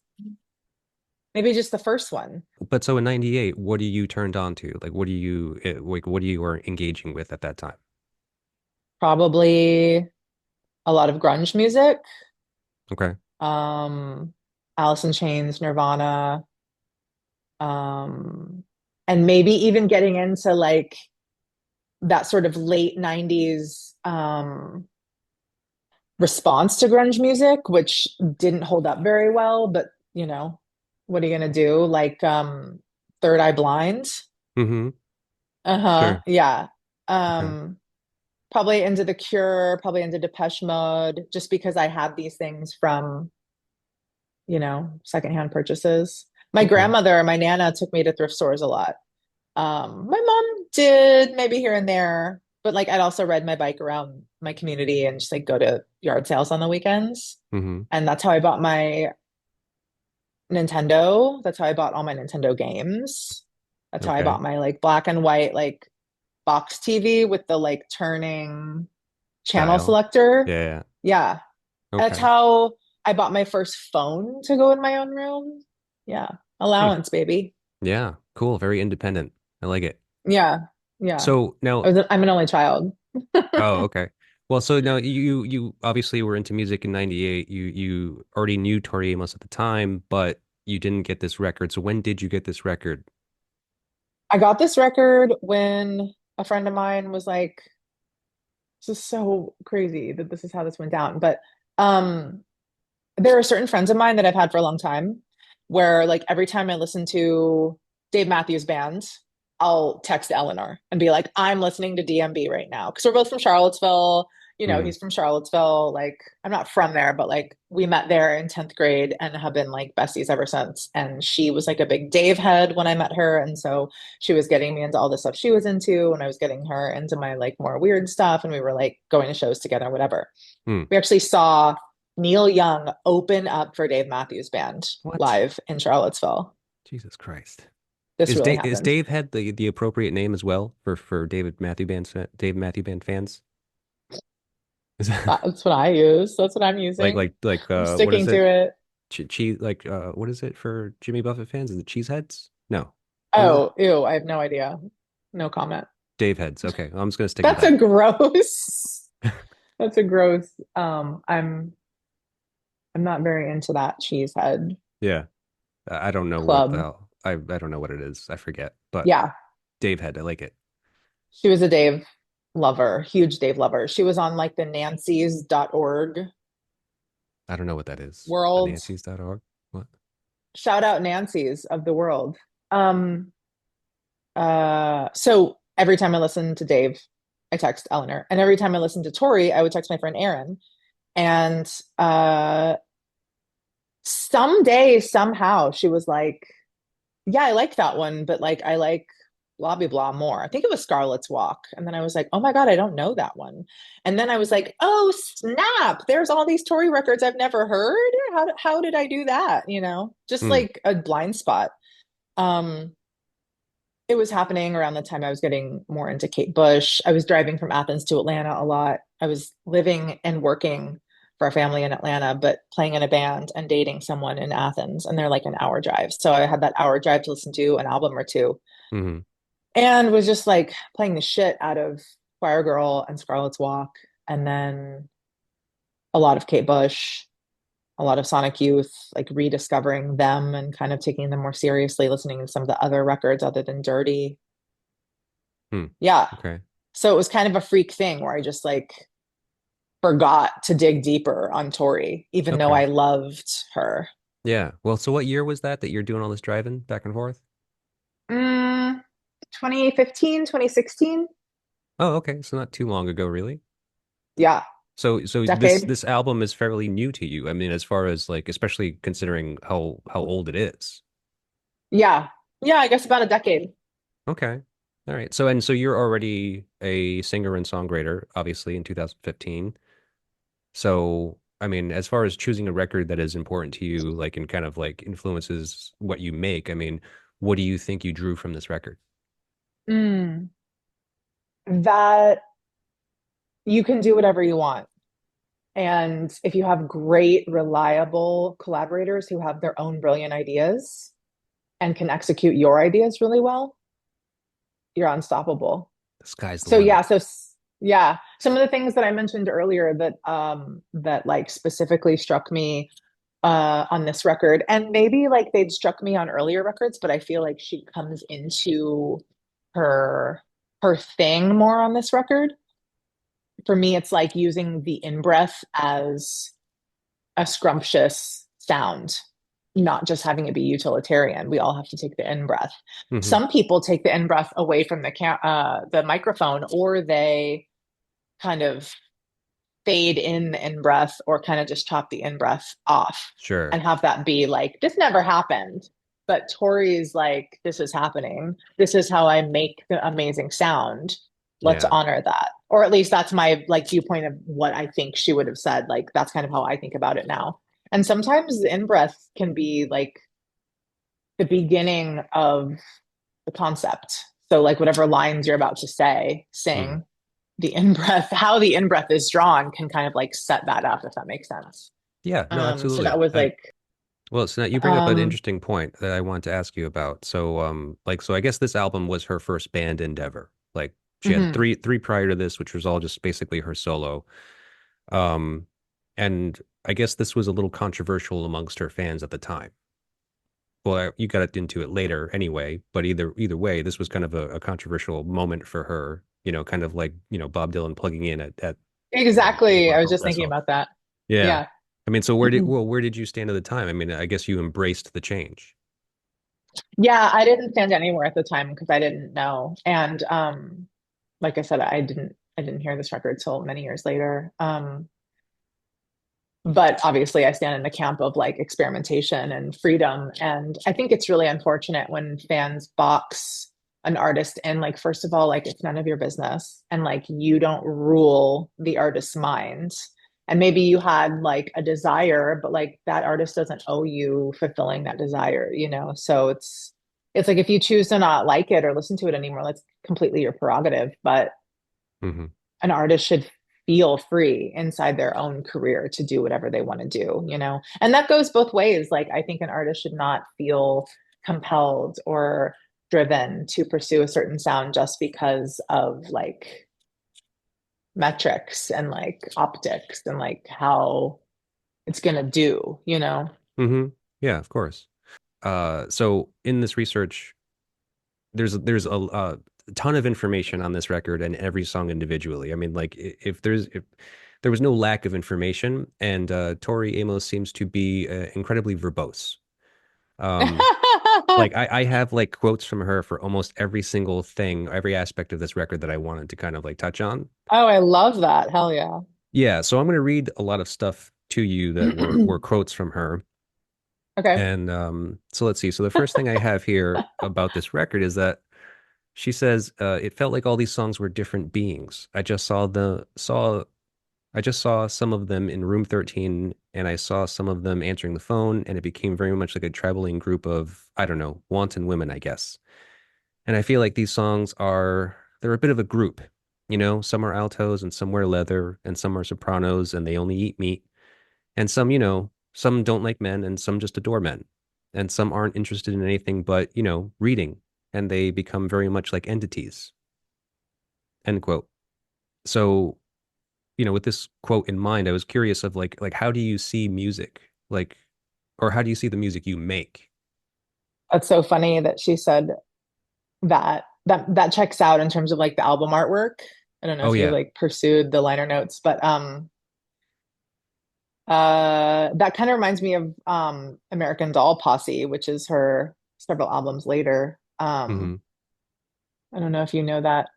the first one. But so in 98, what are you turned on to? Like, what are you were engaging with at that time? Probably a lot of grunge music. Okay. Um Alice in Chains, Nirvana, um and maybe even getting into like that sort of late 90s response to grunge music, which didn't hold up very well, but what are you gonna do? Like Third Eye Blind. Mm-hmm. Uh-huh. Sure. Yeah. Okay. Probably into The Cure, probably into Depeche Mode, just because I had these things from, secondhand purchases. My Okay. grandmother, my nana took me to thrift stores a lot. My mom did maybe here and there, but like I'd also ride my bike around my community and just like go to yard sales on the weekends. Mm-hmm. And that's how I bought my Nintendo. That's how I bought all my Nintendo games. That's how I Okay. bought my like black and white like box TV with the like turning channel Dial. selector. Yeah. Yeah. That's Okay. how I bought my first phone to go in my own room. Yeah. Hmm. Allowance, baby. Yeah. Cool. Very independent. I like it. Yeah. Yeah. So now, I'm an only child. oh, okay. Well, so now you obviously were into music in 98. You already knew Tori Amos at the time, but you didn't get this record. So when did you get this record? I got this record when a friend of mine was like, this is so crazy that this is how this went down. But um there are certain friends of mine that I've had for a long time where like every time I listen to Dave Matthews Band, I'll text Eleanor and be like, I'm listening to DMB right now. Because we're both from Charlottesville. Mm. he's from Charlottesville. Like, I'm not from there, but like we met there in 10th grade and have been like besties ever since. And she was like a big Dave head when I met her. And so she was getting me into all the stuff she was into, and I was getting her into my like more weird stuff. And we were like going to shows together, whatever. Mm. We actually saw Neil Young open up for Dave Matthews Band What? live in Charlottesville. Jesus Christ. This really Is happened. Dave had the appropriate name as well for Dave Matthew Band fans? Is that That's what I use. That's what I'm using. I'm what is sticking to it? it. Cheese what is it for Jimmy Buffett fans? Is it Cheeseheads? No. What is it? Oh, ew, I have no idea. No comment. Dave Heads. Okay, I'm just gonna stick with That's that. a gross. That's a gross. I'm not very into that cheesehead Yeah. I don't know what the club. hell. I don't know what it is. I forget. But Yeah, Dave Head, I like it. she was a Dave lover, huge Dave lover. She was on like the Nancy's.org I don't know what that is. world. Nancy's.org. What? Shout out Nancy's of the world. Um, so every time I listen to Dave, I text Eleanor. And every time I listen to Tori, I would text my friend Erin. And someday, somehow, she was like, yeah, I like that one, but like I like blah blah blah more. I think it was Scarlet's Walk. And then I was like, oh my God, I don't know that one. And then I was like, oh snap, there's all these Tory records I've never heard. How did I do that? Just Hmm. like a blind spot. Um, it was happening around the time I was getting more into Kate Bush. I was driving from Athens to Atlanta a lot. I was living and working for a family in Atlanta, but playing in a band and dating someone in Athens. And they're like an hour drive. So I had that hour drive to listen to an album or two, Hmm. and was just like playing the shit out of Choir Girl and Scarlet's Walk. And then a lot of Kate Bush, a lot of Sonic Youth, like rediscovering them and kind of taking them more seriously, listening to some of the other records other than Dirty. Hmm. Yeah. Okay. So it was kind of a freak thing where I just like forgot to dig deeper on Tori, even though Okay. I loved her. Yeah. Well, so what year was that you're doing all this driving back and forth? Mm, 2015, 2016. Oh, okay. So not too long ago, really. Yeah, So decade. this album is fairly new to you. I mean, as far as like, especially considering how old it is. Yeah. Yeah, I guess about a decade. Okay. All right. So you're already a singer and songwriter, obviously, in 2015. So, I mean, as far as choosing a record that is important to you, like, and kind of like influences what you make, I mean, what do you think you drew from this record? Mm, that you can do whatever you want. And if you have great, reliable collaborators who have their own brilliant ideas and can execute your ideas really well, you're unstoppable. The sky's the So yeah, limit. yeah, some of the things that I mentioned earlier that like specifically struck me on this record, and maybe like they'd struck me on earlier records, but I feel like she comes into her her thing more on this record. For me, it's like using the in-breath as a scrumptious sound, not just having it be utilitarian. We all have to take the in-breath. Hmm. Some people take the in-breath away from the microphone, or they kind of fade in the in-breath, or kind of just chop the in-breath off Sure. and have that be like, this never happened. But Tori's like, this is happening. This is how I make the amazing sound. Let's Yeah. honor that. Or at least that's my like viewpoint of what I think she would have said. Like that's kind of how I think about it now. And sometimes the in-breath can be like the beginning of the concept. So like whatever lines you're about to Mm. sing, the in-breath, how the in-breath is drawn can kind of like set that up, if that makes sense. Yeah, no, So absolutely. that was like, Well, so now you bring up an um, interesting point that I want to ask you about. So, so I guess this album was her first band endeavor. Like she had mhm. three prior to this, which was all just basically her solo. Um, and I guess this was a little controversial amongst her fans at the time. Well, you got into it later anyway, but either way, this was kind of a controversial moment for her. Kind of like Bob Dylan plugging in at Exactly. I was just thinking Russell. about that. Yeah. Yeah. I mean, so where did you stand at the time? I mean, I guess you embraced the change. Yeah, I didn't stand anywhere at the time because I didn't know. And like I said, I didn't I didn't hear this record till many years later. But obviously I stand in the camp of like experimentation and freedom. And I think it's really unfortunate when fans box an artist in, like, first of all, like it's none of your business. And like you don't rule the artist's mind. And maybe you had like a desire, but like that artist doesn't owe you fulfilling that desire, you know? So it's like if you choose to not like it or listen to it anymore, that's completely your prerogative. But Hmm. an artist should feel free inside their own career to do whatever they want to do, you know? And that goes both ways. Like, I think an artist should not feel compelled or driven to pursue a certain sound just because of like metrics and like optics and like how it's going to do, you know? Hmm. Yeah, of course. So in this research, there's a ton of information on this record and every song individually. I mean, like if there was no lack of information, and Tori Amos seems to be incredibly verbose. Um, like I have like quotes from her for almost every single thing, every aspect of this record that I wanted to kind of like touch on. Oh, I love that. Hell yeah. Yeah, so I'm going to read a lot of stuff to you that were quotes from her. Okay. And so let's see. So the first thing I have here about this record is that she says, it felt like all these songs were different beings. I just saw some of them in room 13, and I saw some of them answering the phone, and it became very much like a traveling group of, I don't know, wanton women, I guess. And I feel like these songs they're a bit of a group. You know, some are altos and some wear leather and some are sopranos and they only eat meat. And some, some don't like men and some just adore men. And some aren't interested in anything but, reading. And they become very much like entities. End quote. So, with this quote in mind, I was curious of like how do you see music? Like, or how do you see the music you make? That's so funny that she said that checks out in terms of like the album artwork. I don't know Oh if you yeah. like pursued the liner notes, but that kind of reminds me of American Doll Posse, which is her several albums later. Hmm. I don't know if you know that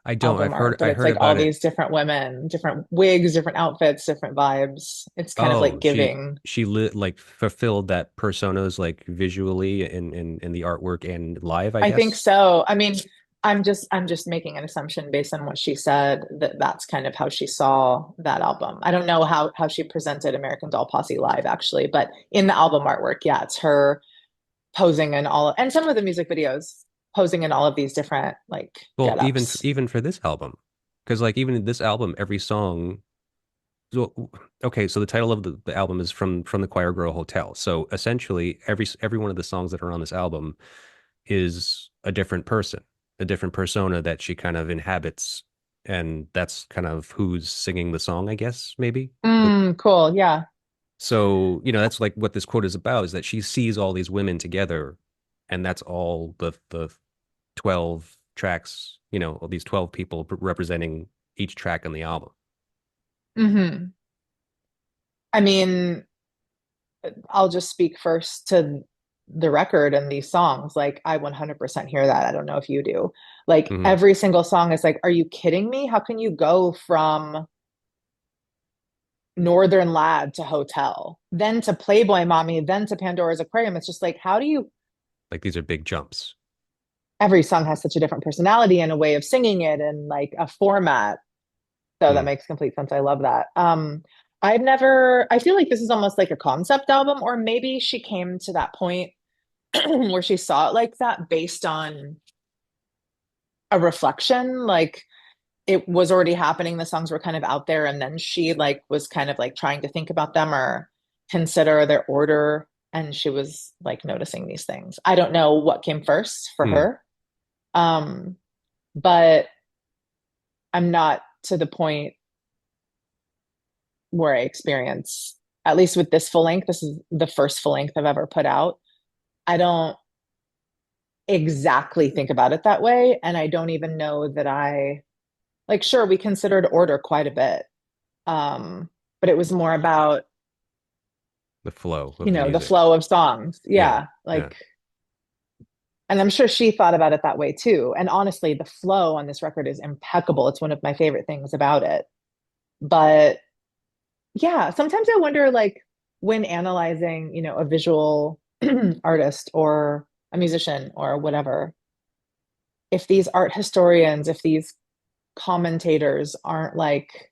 I don't. album art, but I it's heard like all about it. these different women, different wigs, different outfits, different vibes. It's kind of like Oh, giving. she lit like fulfilled that personas like visually in the artwork and live, I I think guess. so. I mean, I'm just making an assumption based on what she said that that's kind of how she saw that album. I don't know how she presented American Doll Posse live actually, but in the album artwork, yeah, it's her posing in all and some of the music videos posing in all of these different like Well, get-ups. even for this album, because like even in this album, every song. So, okay, so the title of the album is from the Choir Girl Hotel. So essentially, every one of the songs that are on this album is a different person, a different persona that she kind of inhabits, and that's kind of who's singing the song, I guess, maybe. Cool. Yeah. So, that's like what this quote is about, is that she sees all these women together, and that's all the 12 tracks, all these 12 people representing each track on the album. hmm I mean, I'll just speak first to the record and these songs. Like, I 100% hear that. I don't know if you do. Like, Hmm. every single song is like, are you kidding me? How can you go from Northern Lad to Hotel, then to Playboy Mommy, then to Pandora's Aquarium? It's just like, how do you? Like these are big jumps. Every song has such a different personality and a way of singing it and like a format. So that Hmm. makes complete sense. I love that. I feel like this is almost like a concept album, or maybe she came to that point where she saw it like that based on a reflection. Like it was already happening, the songs were kind of out there, and then she like was kind of like trying to think about them or consider their order, and she was like noticing these things. I don't know what came first for Hmm. her. Um, but I'm not to the point where I experience, at least with this full length, this is the first full length I've ever put out. I don't exactly think about it that way. And I don't even know that like, sure, we considered order quite a bit. But it was more about, The flow of the the music. flow of songs. Yeah. Yeah. Yeah. Like, And I'm sure she thought about it that way too. And honestly, the flow on this record is impeccable. It's one of my favorite things about it. But yeah, sometimes I wonder, like, when analyzing, a visual artist or a musician or whatever, if these art historians, if these commentators aren't like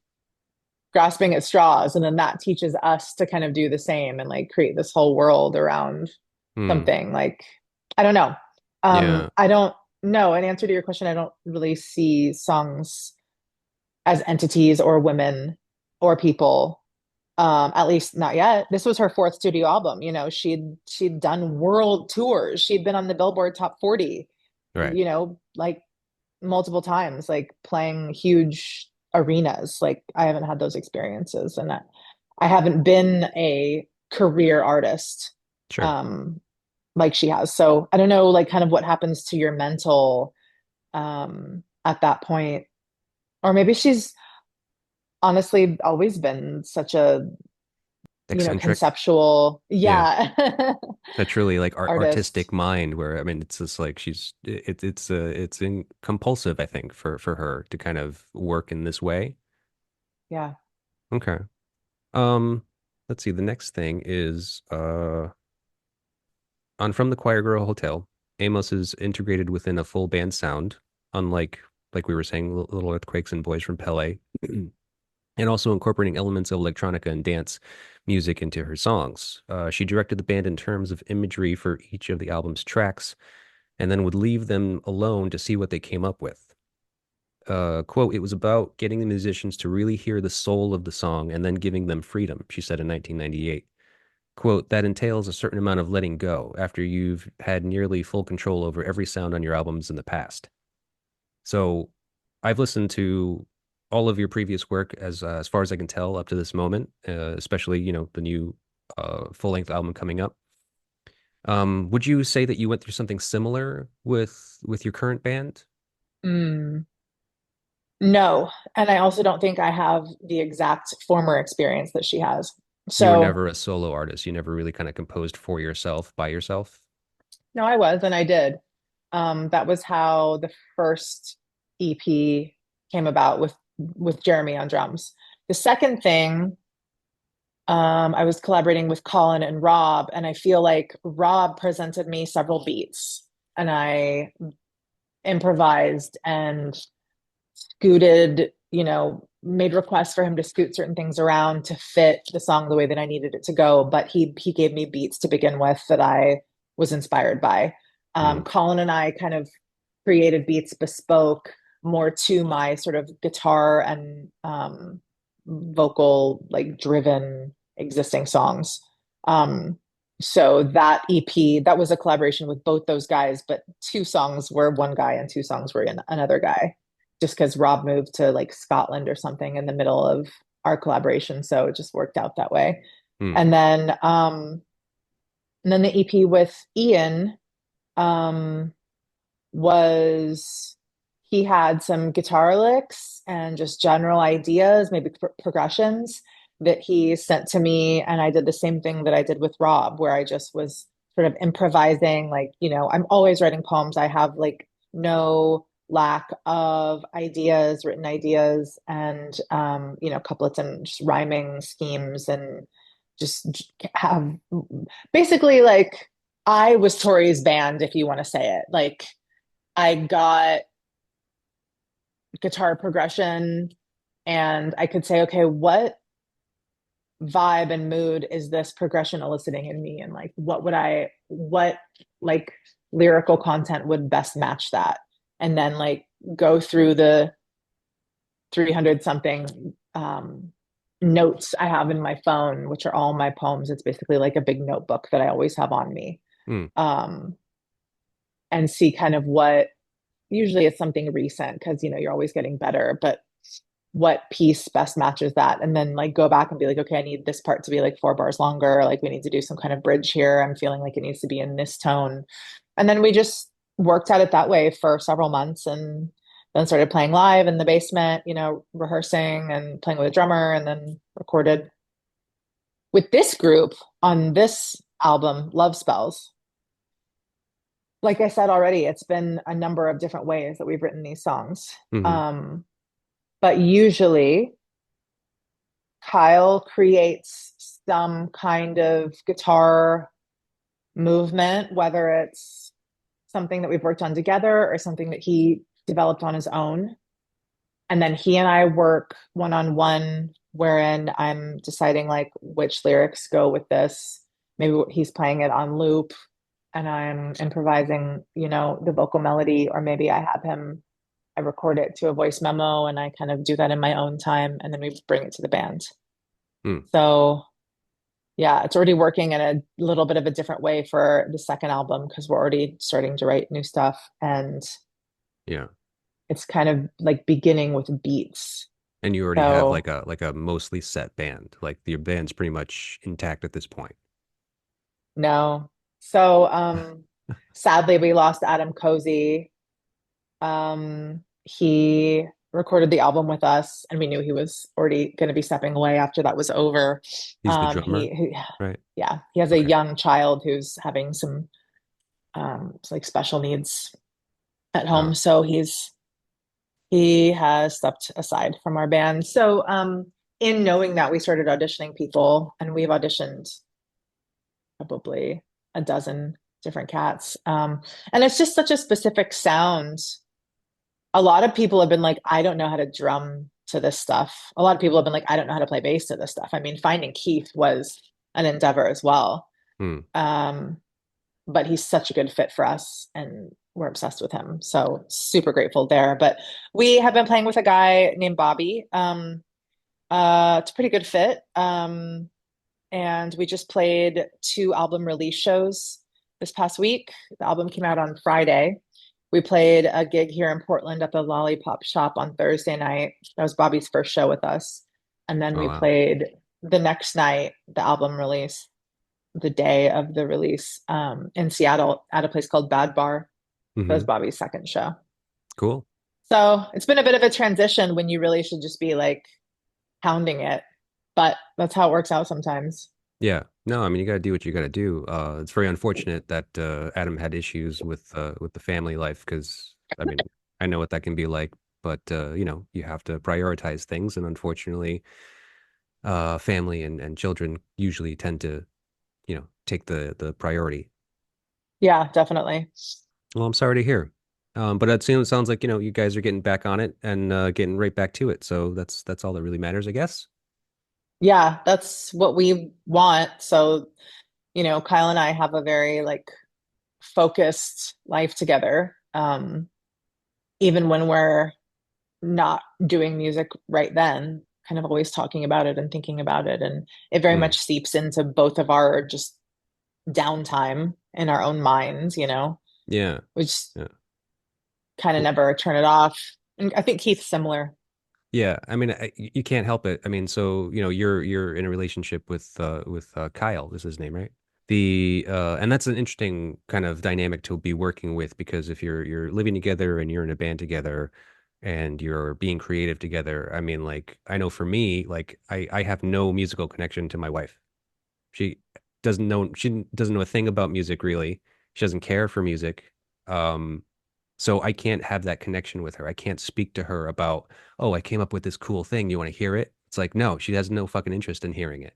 grasping at straws, and then that teaches us to kind of do the same and like create this whole world around Hmm. something. Like, I don't know. Yeah. I don't know. In answer to your question, I don't really see songs as entities or women or people. At least not yet. This was her fourth studio album. She'd done world tours. She'd been on the Billboard Top 40, Right. like multiple times, like playing huge arenas. Like I haven't had those experiences, and I haven't been a career artist Sure. um like she has. So I don't know, like kind of what happens to your mental at that point. Or maybe she's honestly always been such a, Eccentric. conceptual, Yeah. yeah, A truly like artist. artistic mind where I mean it's just like it's in compulsive, I think, for her to kind of work in this way. Yeah. Okay. Um, let's see. The next thing is on From the Choir Girl Hotel. Amos is integrated within a full band sound, unlike like we were saying, Little Earthquakes and Boys from Pele, and also incorporating elements of electronica and dance music into her songs. She directed the band in terms of imagery for each of the album's tracks, and then would leave them alone to see what they came up with. Quote, it was about getting the musicians to really hear the soul of the song and then giving them freedom, she said in 1998. Quote, that entails a certain amount of letting go after you've had nearly full control over every sound on your albums in the past. So I've listened to all of your previous work as far as I can tell up to this moment, especially, the new full-length album coming up. Would you say that you went through something similar with your current band? Mm, no. And I also don't think I have the exact former experience that she has. You were So, never a solo artist. You never really kind of composed for yourself by yourself. no, I was, and I did. That was how the first EP came about with Jeremy on drums. The second thing, I was collaborating with Colin and Rob, and I feel like Rob presented me several beats, and I improvised and scooted, made requests for him to scoot certain things around to fit the song the way that I needed it to go. But he gave me beats to begin with that I was inspired by. Mm, Colin and I kind of created beats bespoke more to my sort of guitar and vocal like driven existing songs. So that EP, that was a collaboration with both those guys, but two songs were one guy and two songs were another guy, just because Rob moved to like Scotland or something in the middle of our collaboration. So it just worked out that way. mm, And then the EP with Ian um was he had some guitar licks and just general ideas, maybe progressions that he sent to me. And I did the same thing that I did with Rob, where I just was sort of improvising. Like, I'm always writing poems. I have like no lack of ideas, written ideas, and, couplets and just rhyming schemes and just have basically like I was Tori's band, if you want to say it. Like, I got guitar progression and I could say, okay, what vibe and mood is this progression eliciting in me? And like, what like lyrical content would best match that? And then like go through the 300 something notes I have in my phone, which are all my poems. It's basically like a big notebook that I always have on me. mm. Um, and see kind of what usually it's something recent because you're always getting better, but what piece best matches that, and then like go back and be like, okay, I need this part to be like 4 bars longer, like we need to do some kind of bridge here, I'm feeling like it needs to be in this tone. And then we just worked at it that way for several months, and then started playing live in the basement, rehearsing and playing with a drummer, and then recorded with this group on this album, Love Spells. like I said already, it's been a number of different ways that we've written these songs. Hmm. Um, but usually Kyle creates some kind of guitar movement, whether it's something that we've worked on together or something that he developed on his own. And then he and I work one on one, wherein I'm deciding like which lyrics go with this. Maybe he's playing it on loop and I'm improvising, the vocal melody, or maybe I record it to a voice memo and I kind of do that in my own time and then we bring it to the band. Hmm. So yeah, it's already working in a little bit of a different way for the second album because we're already starting to write new stuff and Yeah. it's kind of like beginning with beats. And you already have So like a mostly set band. Like your band's pretty much intact at this point. no. So sadly we lost Adam Cozy. He recorded the album with us and we knew he was already going to be stepping away after that was over. He's the drummer, He right? yeah, he has a Okay. young child who's having some like special needs at home. Oh, So he has stepped aside from our band. So in knowing that we started auditioning people and we've auditioned probably a dozen different cats. And it's just such a specific sound. A lot of people have been like, I don't know how to drum to this stuff. A lot of people have been like, I don't know how to play bass to this stuff. I mean, finding Keith was an endeavor as well. hmm. Um, but he's such a good fit for us and we're obsessed with him. So super grateful there. But we have been playing with a guy named Bobby. It's a pretty good fit. And we just played two album release shows this past week. The album came out on Friday. We played a gig here in Portland at the Lollipop Shop on Thursday night. That was Bobby's first show with us. And then Oh we wow. played the next night, the album release, the day of the release, in Seattle at a place called Bad Bar. That was Hmm. Bobby's second show. Cool. So it's been a bit of a transition when you really should just be like pounding it. But that's how it works out sometimes. Yeah. No, I mean you got to do what you got to do. It's very unfortunate that Adam had issues with the family life because I mean I know what that can be like, but you have to prioritize things, and unfortunately, family and children usually tend to take the priority. Yeah, definitely. Well, I'm sorry to hear. But sounds like you guys are getting back on it and getting right back to it. So that's all that really matters, I guess. Yeah, that's what we want. So, Kyle and I have a very like focused life together. Even when we're not doing music right then, kind of always talking about it and thinking about it. And it very Hmm. much seeps into both of our just downtime in our own minds, Yeah. which Yeah. kind of Well, never turn it off. And I think Keith's similar. yeah. I mean, you can't help it. I mean, so you're in a relationship with Kyle is his name, right? The and that's an interesting kind of dynamic to be working with because if you're living together and you're in a band together and you're being creative together, I mean, like I know for me, like I have no musical connection to my wife. She she doesn't know a thing about music really. She doesn't care for music. Um, so I can't have that connection with her. I can't speak to her about, oh, I came up with this cool thing. You want to hear it? It's like, no, she has no fucking interest in hearing it.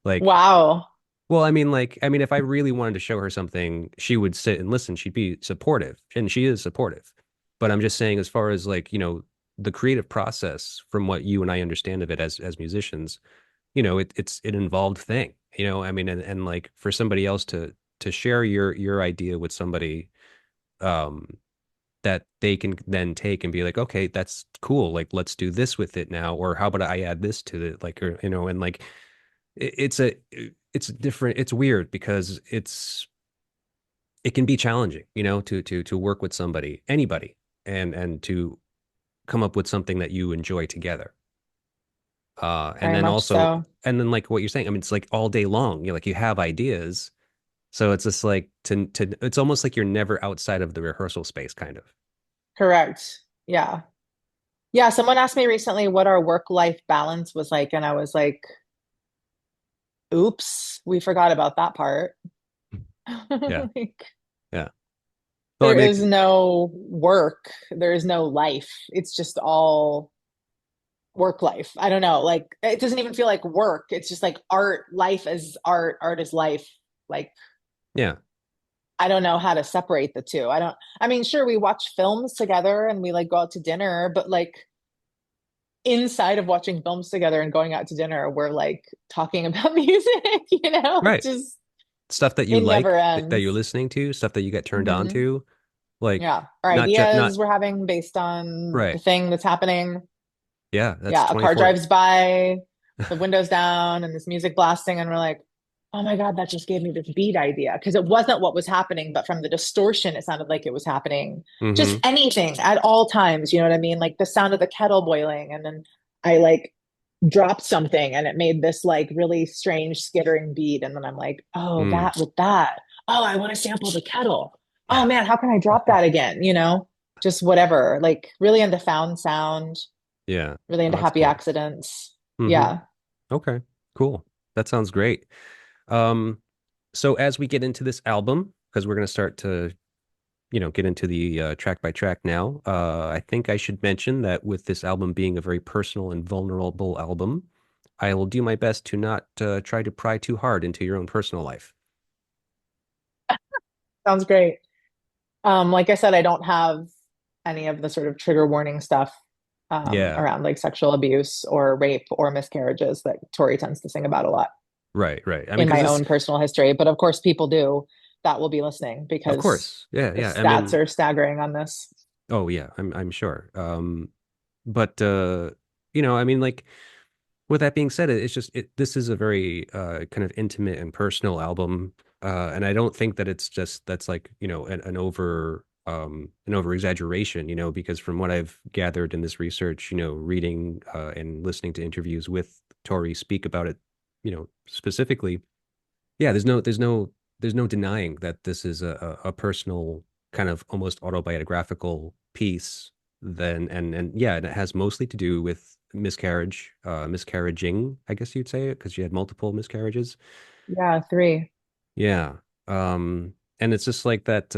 Like, Wow. well, I mean, if I really wanted to show her something, she would sit and listen. She'd be supportive, and she is supportive. But I'm just saying, as far as like, the creative process, from what you and I understand of it as musicians, it's an involved thing. I mean, and like for somebody else to share your idea with somebody, um, that they can then take and be like, okay, that's cool. Like, let's do this with it now, or how about I add this to it, like, or and like, it's different. It's weird because it can be challenging, to work with somebody, anybody, and to come up with something that you enjoy together. And Very then much also, so. and then like what you're saying, I mean, it's like all day long. Like you have ideas, so it's just like it's almost like you're never outside of the rehearsal space, kind of. Correct. Yeah. Yeah, someone asked me recently what our work-life balance was like, and I was like, oops, we forgot about that part. Yeah, Like, yeah. Well, I There mean, is no work. There is no life. It's just all work life. I don't know. Like it doesn't even feel like work. It's just like art, life is art, art is life. Like yeah, I don't know how to separate the two. I mean, sure, we watch films together and we like go out to dinner, but like inside of watching films together and going out to dinner, we're like talking about music, it right. just Stuff that you it never like, that you're ends. listening to, stuff that you get turned on Hmm. to, like Yeah. Our not just ideas not we're having based on the right. thing that's happening. Yeah, that's Yeah, a car 24. drives by, the windows down, and this music blasting, and we're like, oh my God, that just gave me this beat idea. Because it wasn't what was happening, but from the distortion, it sounded like it was happening. Just Mm-hmm. anything at all times, you know what I mean? Like the sound of the kettle boiling, and then I like dropped something and it made this like really strange skittering beat. And then I'm like, oh, Mm. that with that. Oh, I want to sample the kettle. Oh man, how can I drop that again? Just whatever. Like really into found sound, Yeah. really Oh, into that's happy cool. accidents. Mm-hmm. Yeah. Okay, cool. That sounds great. Um, so as we get into this album, because we're going to start to, get into the track by track now, I think I should mention that with this album being a very personal and vulnerable album, I will do my best to not try to pry too hard into your own personal life. Sounds great. Like I said, I don't have any of the sort of trigger warning stuff Yeah, around like sexual abuse or rape or miscarriages that Tori tends to sing about a lot right, right. I mean, in because my this, own personal history. But of course, people do that will be listening of because course, yeah, the yeah. I stats mean, are staggering on this. oh yeah, I'm sure. But I mean, like, with that being said, it's just this is a very kind of intimate and personal album, and I don't think that it's just that's like an over exaggeration, because from what I've gathered in this research, reading and listening to interviews with Tori speak about it, specifically, yeah, there's no denying that this is a personal kind of almost autobiographical piece. Then and yeah, and it has mostly to do with miscarriaging, I guess you'd say it, because she had multiple miscarriages. Yeah, three. Yeah. And it's just like that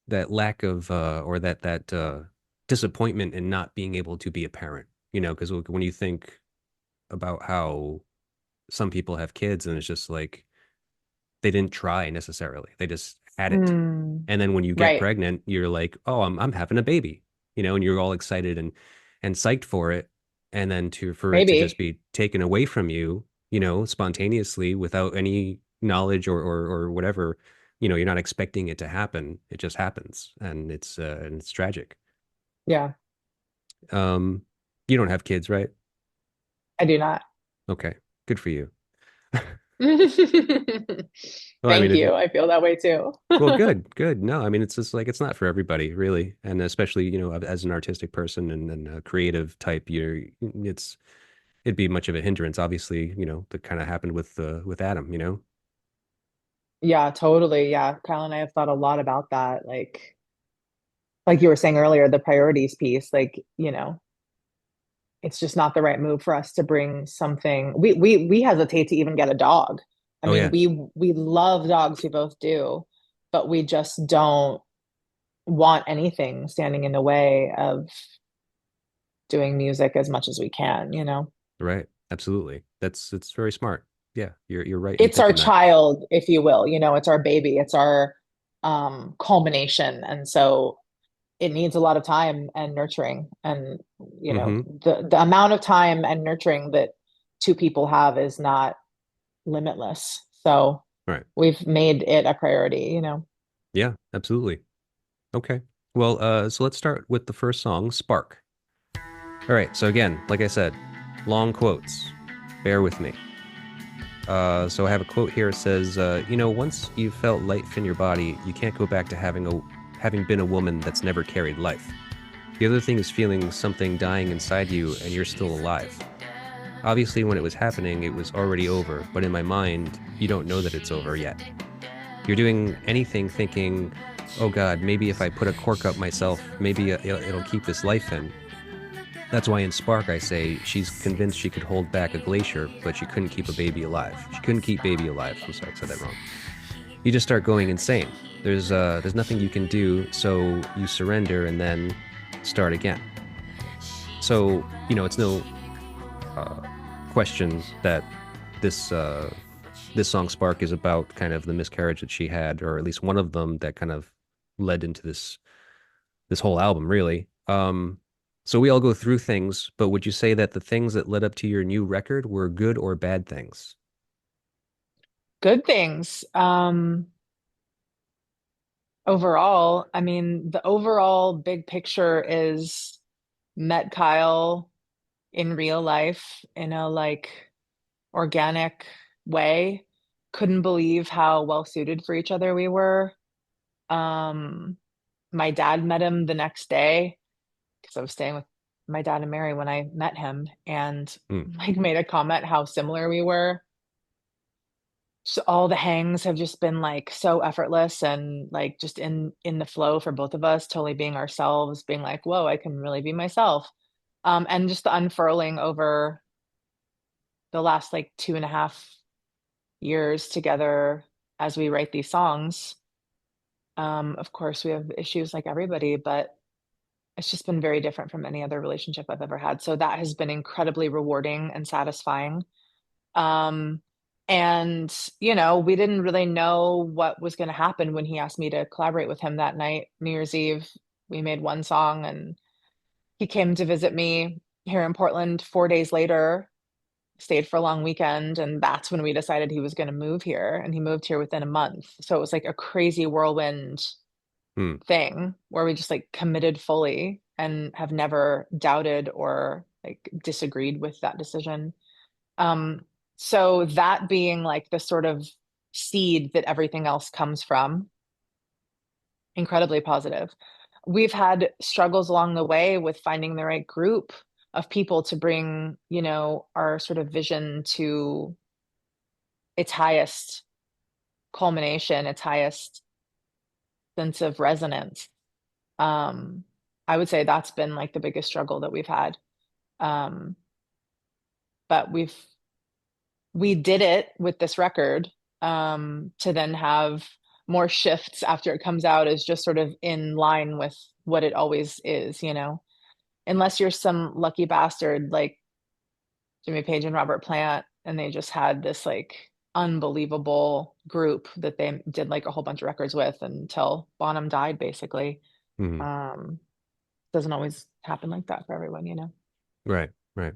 lack of or that disappointment in not being able to be a parent, because when you think about how some people have kids and it's just like they didn't try necessarily. They just had it. Mm, And then when you get right. pregnant, you're like, "Oh, I'm having a baby." And you're all excited and psyched for it. And then for it to just Maybe. be taken away from you, spontaneously without any knowledge or whatever, you're not expecting it to happen. It just happens and it's tragic. Yeah, Um you don't have kids, right? I do not. Okay. Good for you. Well, I mean, Thank if you you. I feel that way too. Well, good, good. No, I mean, it's just like it's not for everybody, really, and especially as an artistic person and a creative type, it'd be much of a hindrance, obviously, that kind of happened with Adam, Yeah, totally. Yeah. Kyle and I have thought a lot about that. Like you were saying earlier, the priorities piece, like, it's just not the right move for us to bring something. We hesitate to even get a dog. I Oh mean, yeah, we love dogs, we both do, but we just don't want anything standing in the way of doing music as much as we can. right, absolutely. It's very smart. Yeah, you're right in It's our thinking that. child, if you will, it's our baby, it's our culmination. And so it needs a lot of time and nurturing. And, Hmm. the amount of time and nurturing that two people have is not limitless. So Right. we've made it a priority. Yeah, absolutely. Okay. Well, so let's start with the first song, Spark. All right. So again, like I said, long quotes. Bear with me. So I have a quote here. It says, once you've felt life in your body, you can't go back to having been a woman that's never carried life. The other thing is feeling something dying inside you and you're still alive. Obviously, when it was happening, it was already over, but in my mind, you don't know that it's over yet. You're doing anything thinking, oh God, maybe if I put a cork up myself, maybe it'll keep this life in. That's why in Spark I say she's convinced she could hold back a glacier, but she couldn't keep a baby alive. She couldn't keep baby alive. I'm sorry, I said that wrong. you just start going insane. There's nothing you can do, so you surrender and then start again. So, it's no uh, question that this this song Spark is about kind of the miscarriage that she had, or at least one of them that kind of led into this whole album, really. So we all go through things, but would you say that the things that led up to your new record were good or bad things? Good things. Overall, I mean, the overall big picture is met Kyle in real life in a like organic way. Couldn't believe how well suited for each other we were. Um, my dad met him the next day because I was staying with my dad and Mary when I met him, and Hmm. like made a comment how similar we were. So all the hangs have just been like so effortless and like just in the flow for both of us, totally being ourselves, being like, whoa, I can really be myself. And just the unfurling over the last like 2.5 years together as we write these songs. Of course, we have issues like everybody, but it's just been very different from any other relationship I've ever had. So that has been incredibly rewarding and satisfying. Um, and, we didn't really know what was going to happen when he asked me to collaborate with him that night, New Year's Eve. We made one song and he came to visit me here in Portland 4 days later, stayed for a long weekend. And that's when we decided he was going to move here. And he moved here within a month. So it was like a crazy whirlwind Hmm. thing where we just like committed fully and have never doubted or like disagreed with that decision. Um, so that being like the sort of seed that everything else comes from, incredibly positive. We've had struggles along the way with finding the right group of people to bring, our sort of vision to its highest culmination, its highest sense of resonance. Um, I would say that's been like the biggest struggle that we've had. Um, but we did it with this record. To then have more shifts after it comes out is just sort of in line with what it always is. Unless you're some lucky bastard like Jimmy Page and Robert Plant, and they just had this like unbelievable group that they did like a whole bunch of records with until Bonham died, basically. Hmm. Um, doesn't always happen like that for everyone. Right, right.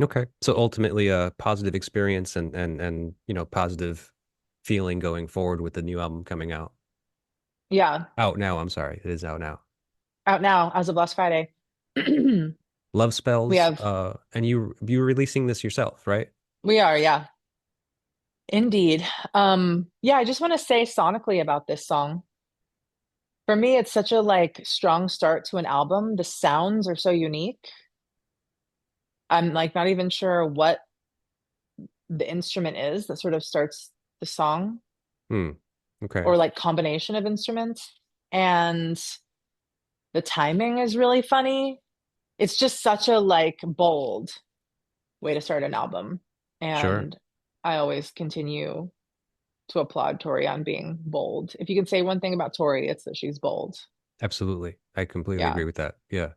Okay. So ultimately a positive experience and positive feeling going forward with the new album coming out. Yeah, Out now, I'm sorry. It is out now. out now as of last Friday. Love We Spells, have, and you're releasing this yourself, right? we are, yeah, indeed. Yeah, I just want to say sonically about this song. For me, it's such a like strong start to an album. The sounds are so unique. I'm like not even sure what the instrument is that sort of starts the song Hmm. Okay. or like combination of instruments. And the timing is really funny. It's just such a like bold way to start an album. Sure. And I always continue to applaud Tori on being bold. If you can say one thing about Tori, it's that she's bold. Absolutely. I completely Yeah. agree with that. Yeah.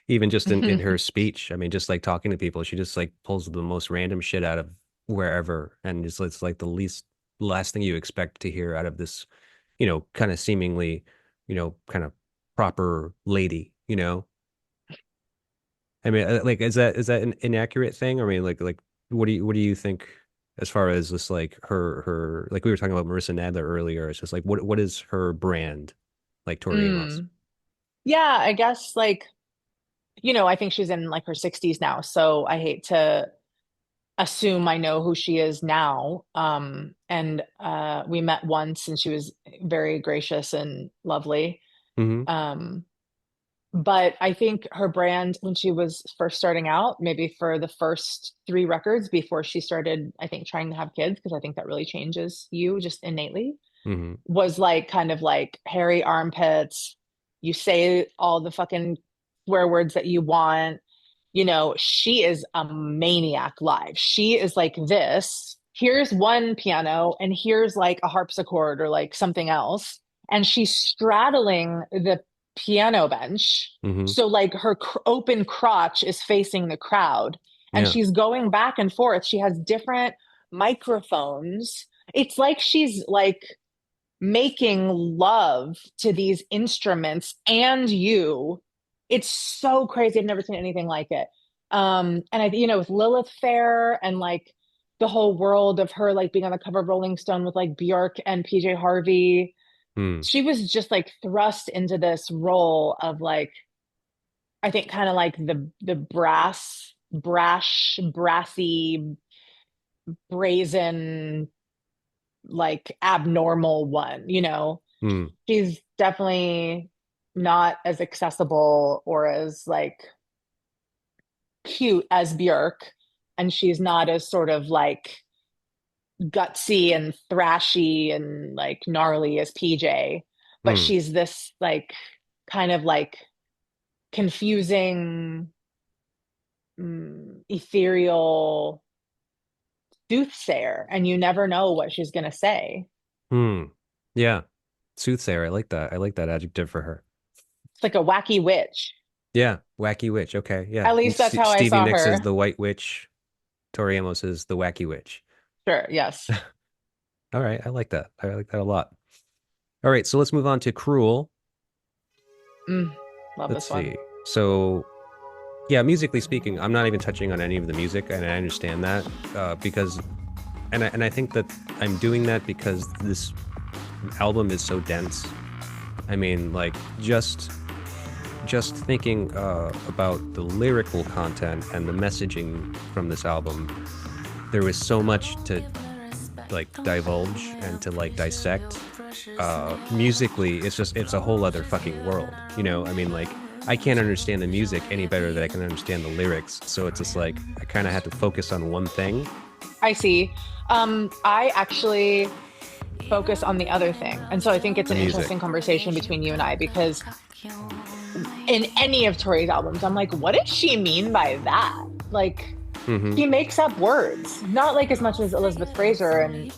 Even just in her speech, I mean, just like talking to people, she just like pulls the most random shit out of wherever. And it's like the last thing you expect to hear out of this, kind of seemingly, kind of proper lady, I mean, like, is that an inaccurate thing? I mean, like, what do you think as far as this, like her, like we were talking about Marissa Nadler earlier. It's just like, what is her brand, like Tori Amos? Mm. Yeah, I guess like, I think she's in like her 60s now, so I hate to assume I know who she is now. And we met once and she was very gracious and lovely. Hmm. Um, but I think her brand when she was first starting out, maybe for the first three records before she started, I think trying to have kids, because I think that really changes you just innately, Hmm. was like kind of like hairy armpits. You say all the fucking swear words that you want. She is a maniac live. She is like this here's one piano and here's like a harpsichord or like something else. And she's straddling the piano bench. Hmm. So like her open crotch is facing the crowd and Yeah. she's going back and forth. She has different microphones. It's like she's like making love to these instruments and you. It's so crazy. I've never seen anything like it. And with Lilith Fair and like the whole world of her like being on the cover of Rolling Stone with like Bjork and PJ Harvey, Hmm. she was just like thrust into this role of like, I think kind of like the brassy, brazen, like abnormal one, Hmm. she's definitely not as accessible or as like cute as Björk, and she's not as sort of like gutsy and thrashy and like gnarly as PJ, but Hmm. she's this like kind of like confusing, ethereal soothsayer, and you never know what she's gonna say. Hmm. Yeah. Soothsayer. I like that. I like that adjective for her. It's like a wacky witch. Yeah. Wacky witch. Okay. Yeah. At And least that's how I Stevie saw Nicks is her. the white witch. Tori Amos is the wacky witch. Sure, yes. All right. I like that. I like that a lot. All right. So let's move on to Cruel. Mm, love Let's this one. see. So, yeah, musically speaking, I'm not even touching on any of the music, and I understand that because, and I think that I'm doing that because this album is so dense. I mean, like just thinking about the lyrical content and the messaging from this album, there was so much to like divulge and to like dissect. Musically, it's a whole other fucking world. I mean, like I can't understand the music any better than I can understand the lyrics. So it's just like I kind of had to focus on one thing. I see. I actually focus on the other thing. And so I think it's The an music. interesting conversation between you and I because in any of Tori's albums, I'm like, what did she mean by that? Like, Hmm. she makes up words, not like as much as Elizabeth Fraser and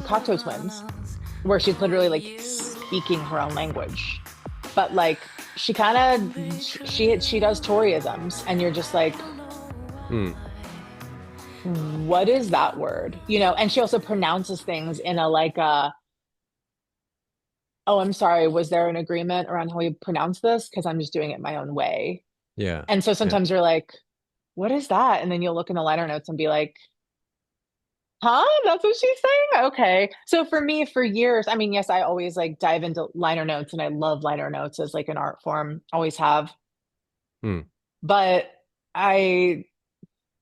Cocteau Twins, where she's literally like speaking her own language. But like, she kind of she does Toryisms, and you're just like, Mm. what is that word? And she also pronounces things in a like a, oh, I'm sorry, was there an agreement around how we pronounce this? Because I'm just doing it my own way. Yeah. And so Yeah. sometimes you're like, what is that? And then you'll look in the liner notes and be like, huh? That's what she's saying? Okay. So for me, for years, I mean, yes, I always like dive into liner notes and I love liner notes as like an art form, always have. Mm. But I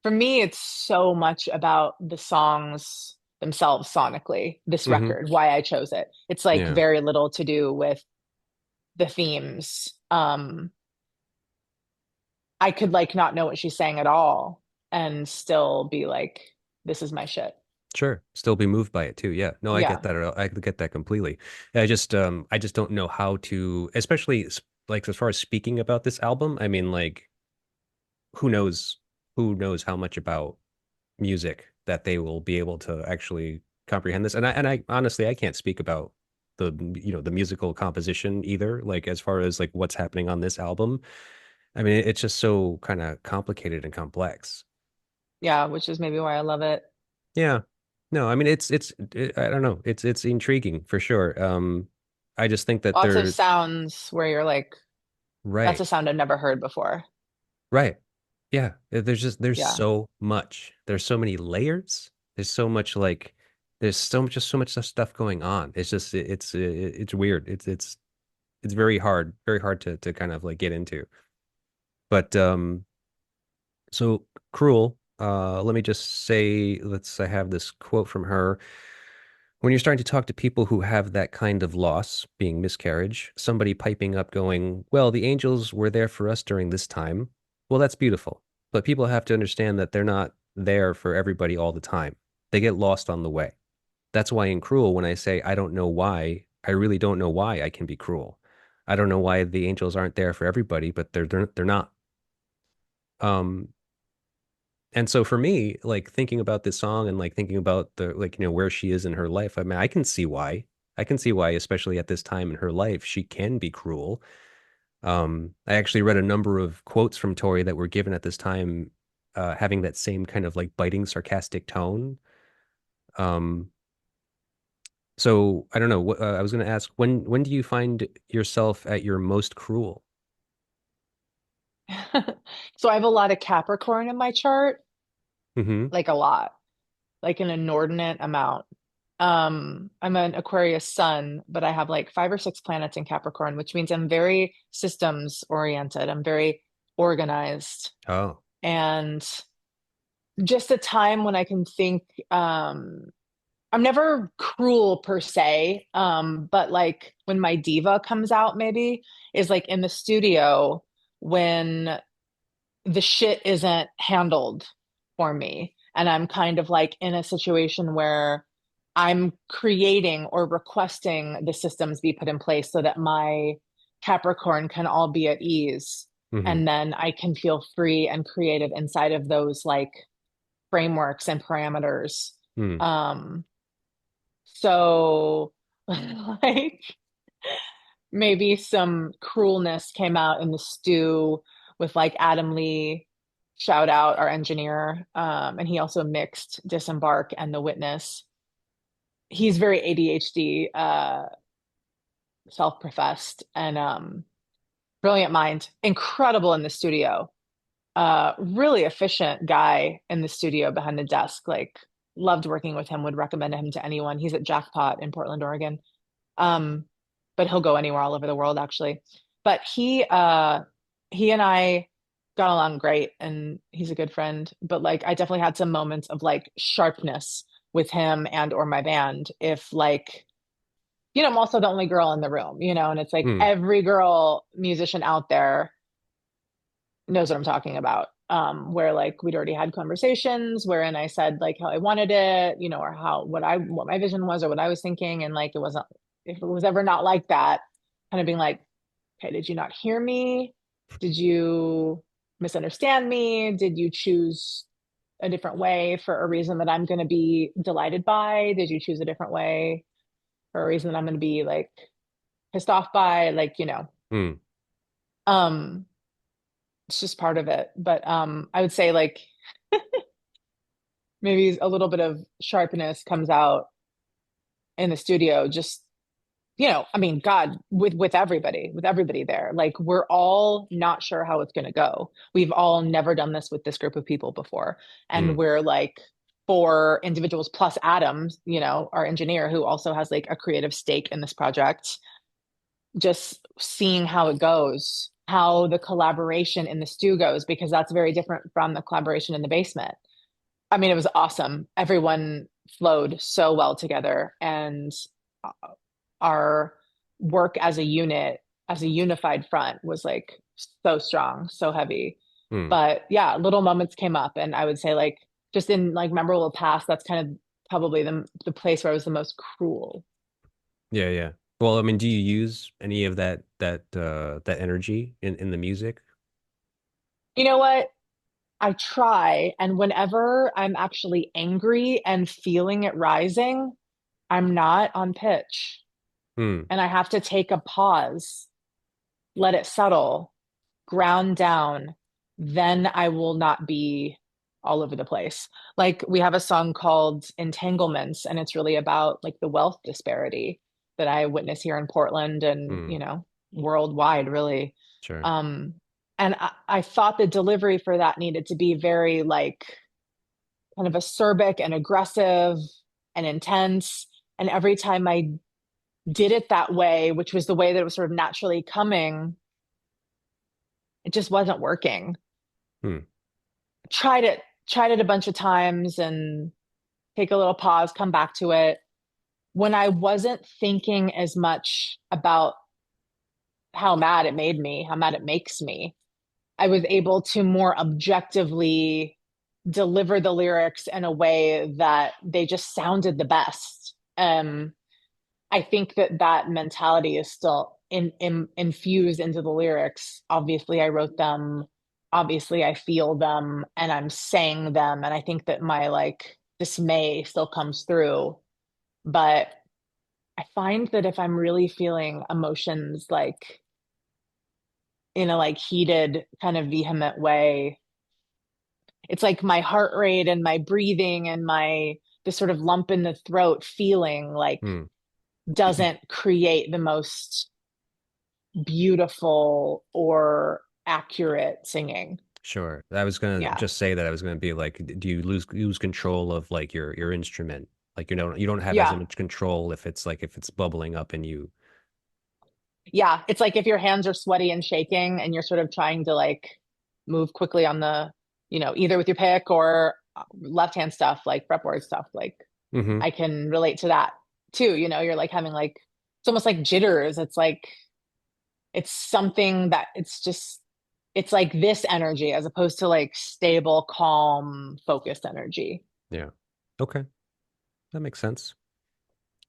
for me, it's so much about the songs themselves sonically, this Hmm. record, why I chose it. It's like Yeah. very little to do with the themes. I could like not know what she's saying at all and still be like, this is my shit. Sure. Still be moved by it too. Yeah. No, I get Yeah. that. I get that completely. I just don't know how to, especially like as far as speaking about this album. I mean, like, who knows, who knows how much about music that they will be able to actually comprehend this. And I honestly, I can't speak about the musical composition either. Like as far as like what's happening on this album. I mean, it's just so kind of complicated and complex. Yeah, which is maybe why I love it. Yeah. No, I mean I don't know. It's intriguing for sure. I just think that Lots of they're sounds where you're like, that's right. a sound I've never heard before. Right. Yeah. There's Yeah. so much. There's so many layers. There's so much like there's so much stuff going on. It's just it's weird. It's very hard to kind of like get into. But so Cruel, let me just say I have this quote from her. When you're starting to talk to people who have that kind of loss, being miscarriage, somebody piping up going, well, the angels were there for us during this time. Well, that's beautiful. But people have to understand that they're not there for everybody all the time. They get lost on the way. That's why in Cruel, when I say I don't know why, I really don't know why I can be cruel. I don't know why the angels aren't there for everybody, but they're not. Um, And so for me, like thinking about this song and like thinking about the like, where she is in her life, I mean, I can see why. I can see why, especially at this time in her life, she can be cruel. I actually read a number of quotes from Tori that were given at this time, having that same kind of like biting, sarcastic tone. Um, so I don't know. I was going to ask, when do you find yourself at your most cruel? So I have a lot of Capricorn in my chart, Hmm. like a lot, like an inordinate amount. I'm an Aquarius sun, but I have like 5 or 6 planets in Capricorn, which means I'm very systems oriented. I'm very organized Oh. and just a time when I can think, I'm never cruel per se, but like when my diva comes out, maybe is like in the studio when the shit isn't handled for me. And I'm kind of like in a situation where I'm creating or requesting the systems be put in place so that my Capricorn can all be at ease. Hmm. And then I can feel free and creative inside of those like frameworks and parameters. Hmm. Um, so like maybe some cruelness came out in the stew with like Adam Lee, shout out our engineer. And he also mixed Disembark and The Witness. He's very ADHD, self-professed, and brilliant mind, incredible in the studio. Really efficient guy in the studio behind the desk. Like loved working with him, would recommend him to anyone. He's at Jackpot in Portland, Oregon. Um, but he'll go anywhere all over the world actually. But he and I got along great and he's a good friend. But like I definitely had some moments of like sharpness with him and or my band. If like, I'm also the only girl in the room, and it's like Hmm. every girl musician out there knows what I'm talking about. Where like we'd already had conversations wherein I said like how I wanted it, or what my vision was or what I was thinking. And like it wasn't, if it was ever not like that, kind of being like, okay, did you not hear me? Did you misunderstand me? Did you choose a different way for a reason that I'm going to be delighted by? Did you choose a different way for a reason that I'm going to be like pissed off by? Hmm. Um, it's just part of it. But I would say like maybe a little bit of sharpness comes out in the studio. Just, I mean, God, with everybody there, like we're all not sure how it's going to go. We've all never done this with this group of people before. And Hmm. we're like 4 individuals plus Adam, our engineer who also has like a creative stake in this project, just seeing how it goes, how the collaboration in the stew goes, because that's very different from the collaboration in the basement. I mean, it was awesome. Everyone flowed so well together, and our work as a unit, as a unified front, was like so strong, so heavy. Hmm. But yeah, little moments came up, and I would say like just in like memorable past, that's kind of probably the place where I was the most cruel. Yeah, yeah. Well, I mean, do you use any of that energy in the music? You know what? I try, and whenever I'm actually angry and feeling it rising, I'm not on pitch. Hmm. And I have to take a pause, let it settle, ground down. Then I will not be all over the place. Like we have a song called Entanglements, and it's really about like the wealth disparity that I witness here in Portland and, Hmm. worldwide, really. Sure. Um, and I thought the delivery for that needed to be very like kind of acerbic and aggressive and intense. And every time I did it that way, which was the way that it was sort of naturally coming, it just wasn't working. Hmm. Tried it, tried it a bunch of times and take a little pause, come back to it. When I wasn't thinking as much about how mad it made me, how mad it makes me, I was able to more objectively deliver the lyrics in a way that they just sounded the best. I think that mentality is still infused into the lyrics. Obviously, I wrote them obviously I feel them and I'm saying them, and I think that my like dismay still comes through. But I find that if I'm really feeling emotions like in a like heated kind of vehement way, it's like my heart rate and my breathing and my this sort of lump in the throat feeling like Hmm. doesn't create the most beautiful or accurate singing. Sure. I was gonna Yeah. just say that. I was gonna be like, do you lose control of like your instrument? Like you don't have as Yeah. much control if it's like if it's bubbling up and you. Yeah. It's like if your hands are sweaty and shaking and you're sort of trying to like move quickly on the, either with your pick or left hand stuff, like fretboard stuff, like Hmm. I can relate to that too. You're like having like, it's almost like jitters. It's like, it's something that it's like this energy as opposed to like stable, calm, focused energy. Yeah. Okay, that makes sense.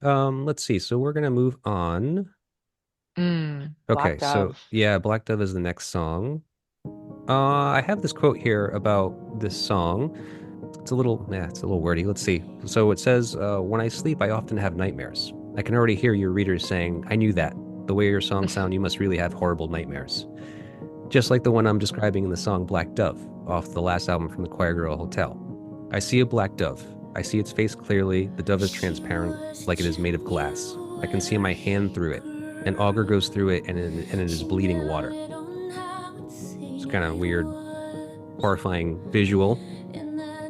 Let's see. So we're gonna move on. Okay, Black so Dove. yeah, Black Dove is the next song. I have this quote here about this song. It's a little wordy. Let's see. So it says, "When I sleep, I often have nightmares. I can already hear your readers saying, 'I knew that. The way your songs sound, you must really have horrible nightmares.' Just like the one I'm describing in the song Black Dove, off the last album from the Choirgirl Hotel. I see a black dove. I see its face clearly. The dove is transparent, like it is made of glass. I can see my hand through it. An auger goes through it, and it is bleeding water." It's kind of weird, horrifying visual.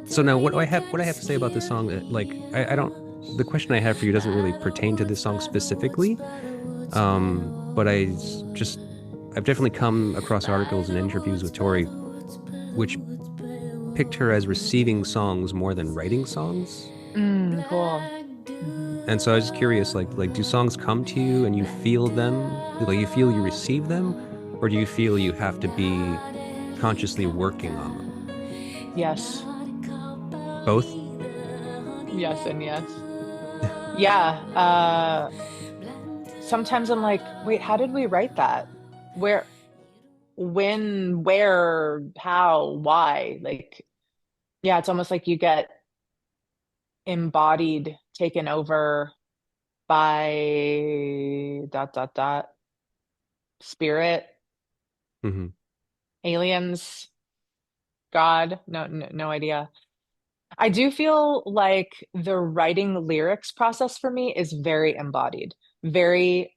So now, what I have to say about this song? Like, I don't. The question I have for you doesn't really pertain to this song specifically. But I've definitely come across articles and interviews with Tori, which picked her as receiving songs more than writing songs. Cool. Hmm. And so I was just curious, like, do songs come to you and you feel them, like you feel you receive them, or do you feel you have to be consciously working on them? Yes. Both? Yes and yes. Yeah. Sometimes I'm like, wait, how did we write that? Where, when, where, how, why? Like, yeah, it's almost like you get embodied, taken over by dot dot dot spirit, Hmm. aliens, God. No, no, no idea. I do feel like the writing lyrics process for me is very embodied, very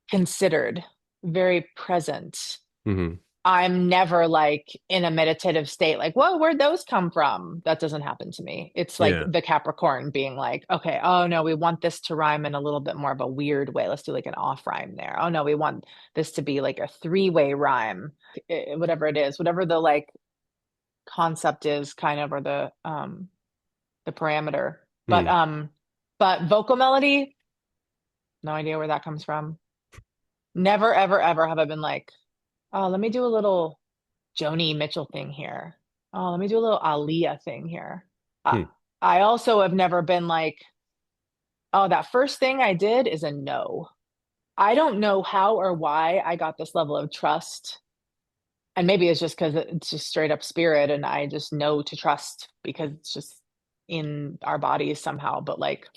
considered, very present. Hmm. I'm never like in a meditative state, like, whoa, where'd those come from? That doesn't happen to me. It's like Yeah. the Capricorn being like, okay, oh no, we want this to rhyme in a little bit more of a weird way. Let's do like an off rhyme there. Oh no, we want this to be like a three-way rhyme, whatever it is, whatever the like concept is, kind of, or the parameter. But Hmm. vocal melody, no idea where that comes from. Never, ever, ever have I been like, oh, let me do a little Joni Mitchell thing here. Oh, let me do a little Aaliyah thing here. I, Hmm. I also have never been like, oh, that first thing I did is a no. I don't know how or why I got this level of trust. And maybe it's just because it's just straight up spirit and I just know to trust because it's just in our bodies somehow. But like,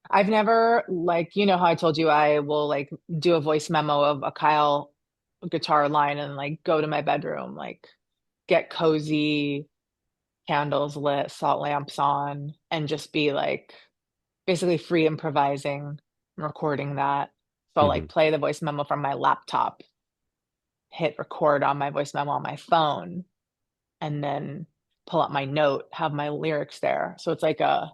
I've never, like, how I told you I will like do a voice memo of a Kyle guitar line and like go to my bedroom, like get cozy, candles lit, salt lamps on, and just be like basically free improvising, recording that. So I'll Hmm. like play the voice memo from my laptop, hit record on my voice memo on my phone, and then pull up my note, have my lyrics there. So it's like a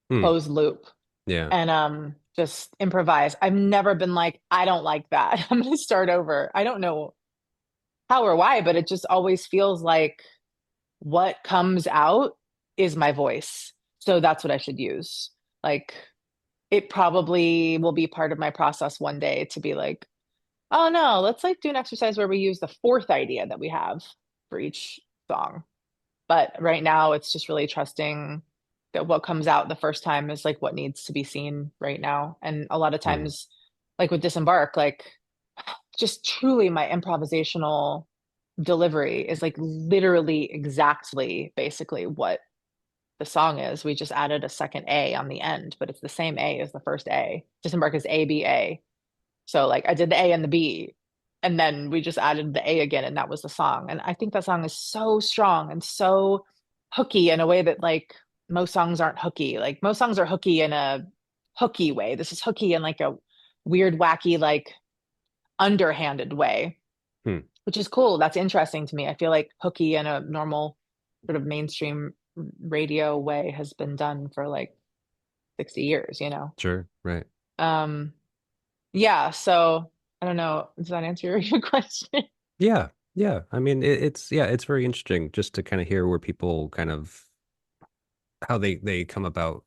Hmm. closed loop Yeah. and just improvise. I've never been like, I don't like that. I'm gonna start over. I don't know how or why, but it just always feels like what comes out is my voice. So that's what I should use. Like it probably will be part of my process one day to be like, oh no, let's like do an exercise where we use the fourth idea that we have for each song. But right now it's just really trusting that what comes out the first time is like what needs to be seen right now. And a lot of Hmm. times, like with Disembark, like just truly my improvisational delivery is like literally exactly basically what the song is. We just added a second A on the end, but it's the same A as the first A. Disembark is A, B, A. So like I did the A and the B, and then we just added the A again, and that was the song. And I think that song is so strong and so hooky in a way that like most songs aren't hooky. Like most songs are hooky in a hooky way. This is hooky in like a weird, wacky, like underhanded way, Hmm. which is cool. That's interesting to me. I feel like hooky in a normal sort of mainstream radio way has been done for like 60 years, you know? Sure. Right. Um, yeah, so I don't know. Does that answer your question? Yeah. Yeah. I mean, it's very interesting just to kind of hear where people kind of how they come about,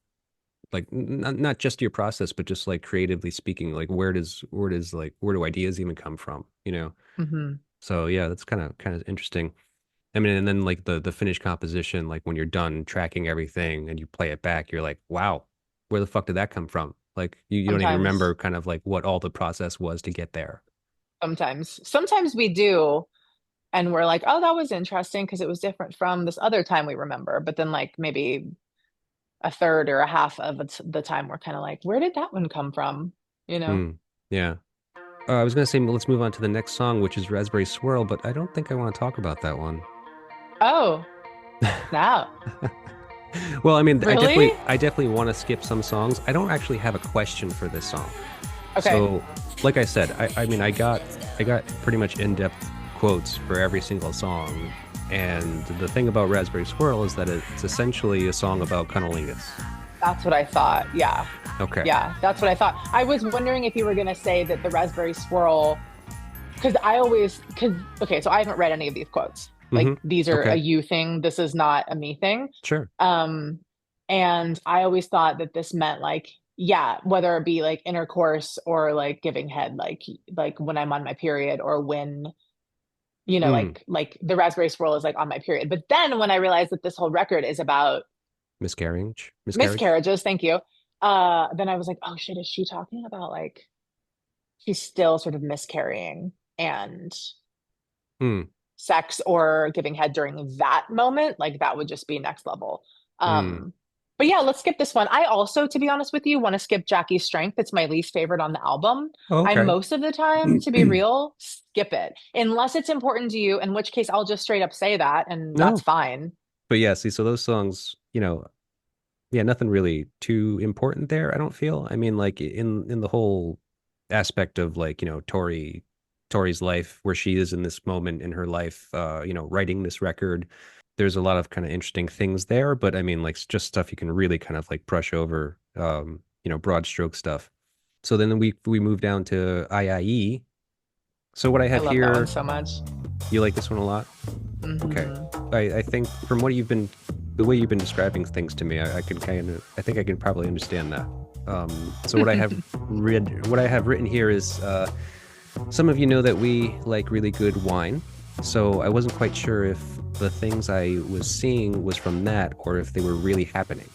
like not just your process, but just like creatively speaking, like where does like where do ideas even come from, you know? Hmm. So yeah, that's kind of interesting. I mean, and then like the finished composition, like when you're done tracking everything and you play it back, you're like, wow, where the fuck did that come from? Like you don't even Sometimes, remember kind of like what all the process was to get there. sometimes we do, and we're like, oh, that was interesting because it was different from this other time we remember. But then, like maybe a third or a half of the time, we're kind of like, where did that one come from? You know? Hmm. Yeah. I was gonna say let's move on to the next song, which is Raspberry Swirl, but I don't think I want to talk about that one. Oh, snap! Well, I mean, Really? I definitely want to skip some songs. I don't actually have a question for this song. Okay. So, like I said, I mean, I got pretty much in-depth quotes for every single song. And the thing about Raspberry Swirl is that it's essentially a song about cunnilingus. That's what I thought. Yeah. Okay. Yeah, that's what I thought. I was wondering if you were going to say that the Raspberry Swirl, okay, so I haven't read any of these quotes. Like Hmm. these are a Okay. you thing. This is not a me thing. Sure. Um, and I always thought that this meant like, yeah, whether it be like intercourse or like giving head, like when I'm on my period or when, you know, Mm. like the Raspberry Swirl is like on my period. But then when I realized that this whole record is about Miscarriage. Miscarriage. miscarriages, thank you. Then I was like, oh shit, is she talking about like she's still sort of miscarrying and Mm. sex or giving head during that moment? Like that would just be next level. Mm. But yeah, let's skip this one. I also, to be honest with you, want to skip Jackie's Strength. It's my least favorite on the album. Oh, I okay. most of the time, to be real, skip it. Unless it's important to you, in which case I'll just straight up say that, and that's No, fine. but yeah, see, so those songs, yeah, nothing really too important there, I don't feel. I mean, like in the whole aspect of like, Tori's life, where she is in this moment in her life, writing this record, there's a lot of kind of interesting things there, but I mean, like just stuff you can really kind of like brush over, broad stroke stuff. So then we move down to IIE. So what I I have love that one here, so much. you like this one a lot? Okay. Hmm. I think from the way you've been describing things to me, I think I can probably understand that. So what I have written here is, some of you know that we like really good wine. So I wasn't quite sure if the things I was seeing was from that or if they were really happening.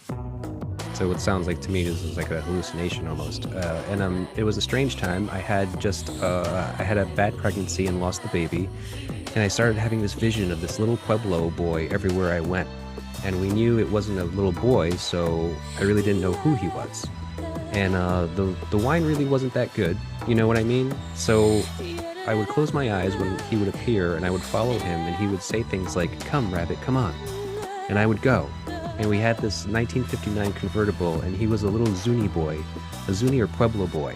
So it sounds like to me this is like a hallucination almost. And it was a strange time. I had a bad pregnancy and lost the baby, and I started having this vision of this little Pueblo boy everywhere I went. And we knew it wasn't a little boy, so I really didn't know who he was. And the wine really wasn't that good, you know what I mean? So I would close my eyes when he would appear, and I would follow him, and he would say things like, "Come, rabbit, come on." And I would go. And we had this 1959 convertible, and he was a little Zuni boy, a Zuni or Pueblo boy.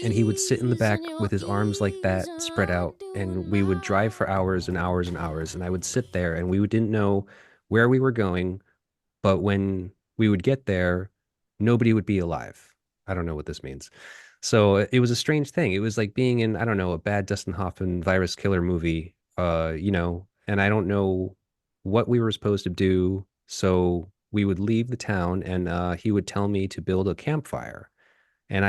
And he would sit in the back with his arms like that, spread out, and we would drive for hours and hours and hours. And I would sit there, and we didn't know where we were going, but when we would get there, nobody would be alive. I don't know what this means. So it was a strange thing. It was like being in, I don't know, a bad Dustin Hoffman virus killer movie, and I don't know what we were supposed to do. So we would leave the town, and he would tell me to build a campfire. And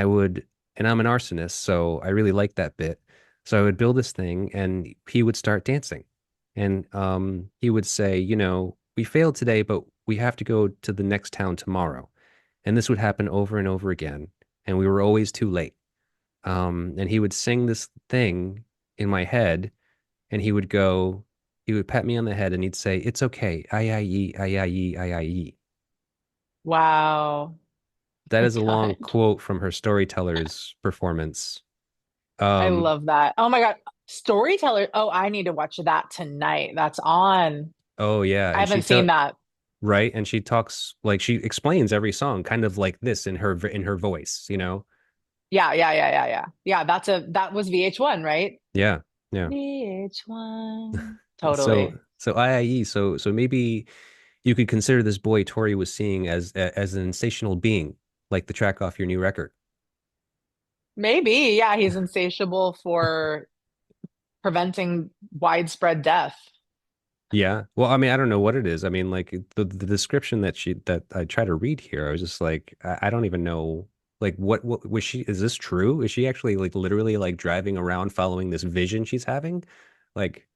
and I'm an arsonist, so I really liked that bit. So I would build this thing, and he would start dancing. And he would say, we failed today, but we have to go to the next town tomorrow. And this would happen over and over again. And we were always too late. And he would sing this thing in my head, and he would pat me on the head and he'd say, "It's okay. I. Wow. That My is a long God. quote from her Storyteller's performance. I Um, love that. Oh my God. Storyteller. Oh, I need to watch that tonight. That's on. oh yeah, I and haven't seen that. right, and she talks like she explains every song kind of like this in her voice, you know? Yeah, yeah, yeah, yeah, yeah. Yeah, that was VH1, right? Yeah, yeah. VH1. So Totally. so IIE, so maybe you could consider this boy Tori was seeing as an sensational being, like the track off your new record. Maybe. Yeah, he's insatiable for preventing widespread death. Yeah. Well, I mean, I don't know what it is. I mean, like the description that I try to read here, I was just like, I don't even know like what was she, is this true? Is she actually like literally like driving around following this vision she's having? Like,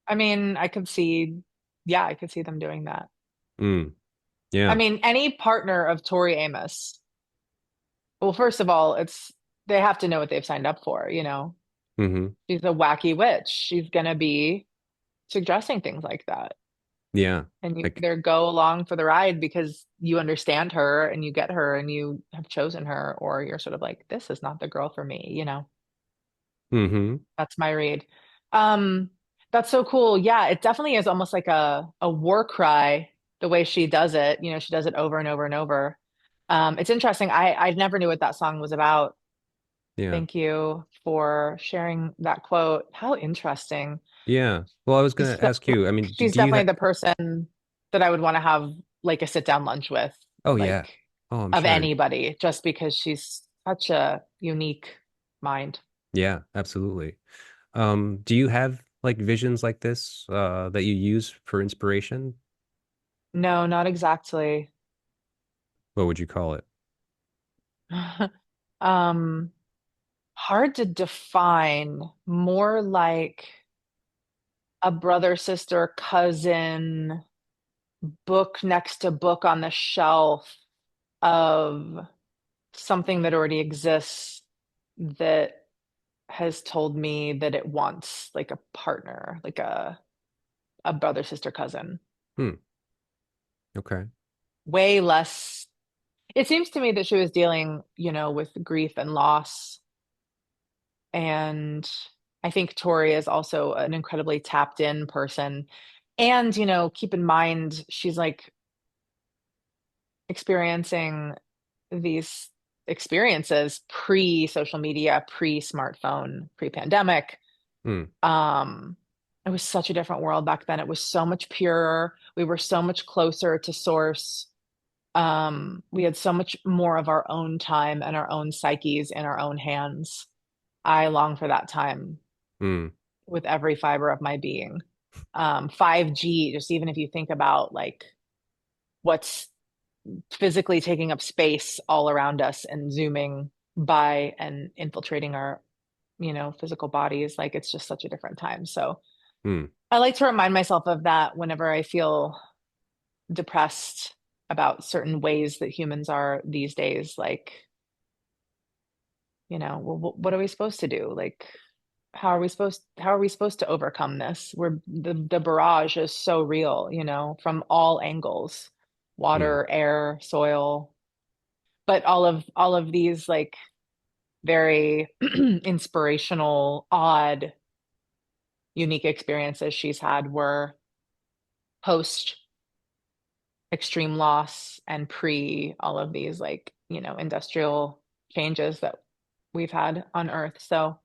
I mean, yeah, I could see them doing that. mm, I yeah. mean, any partner of Tori Amos, well, first of all, they have to know what they've signed up for, you know. Hmm. She's a wacky witch. She's gonna be suggesting things like that. Yeah. And you Like, either go along for the ride because you understand her and you get her and you have chosen her, or you're sort of like, this is not the girl for me, you know. hmm. That's my read. Um, that's so cool. Yeah, it definitely is almost like a war cry the way she does it. You know, she does it over and over and over. It's interesting. I never knew what that song was about. Yeah. Thank you for sharing that quote. How interesting. Yeah. Well, I was gonna So, ask you, I mean, she's do you definitely have, the person that I would want to have like a sit down lunch with, oh yeah. like Oh, I'm of sure. anybody, just because she's such a unique mind. Yeah, absolutely. Do you have like visions like this that you use for inspiration? No, not exactly. What would you call it? Um, hard to define, more like a brother, sister, cousin, book next to book on the shelf of something that already exists that has told me that it wants like a partner, like a brother, sister, cousin. Hmm. Okay. Way less. It seems to me that she was dealing, you know, with grief and loss. And I think Tori is also an incredibly tapped in person. And, you know, keep in mind, she's like experiencing these experiences pre social media, pre smartphone, pre pandemic. Hmm. Um, it was such a different world back then. It was so much purer. We were so much closer to source. We had so much more of our own time and our own psyches in our own hands. I long for that time Hmm. with every fiber of my being. 5G, just even if you think about like what's physically taking up space all around us and zooming by and infiltrating our, you know, physical bodies, like it's just such a different time. So Hmm. I like to remind myself of that whenever I feel depressed about certain ways that humans are these days. Like, you know, well, what are we supposed to do? Like, how are we supposed to overcome this? Where the barrage is so real, you know, from all angles, Hmm. water, air, soil, but all of these like very inspirational, odd, unique experiences she's had were post extreme loss and pre all of these like, you know, industrial changes that we've had on Earth. So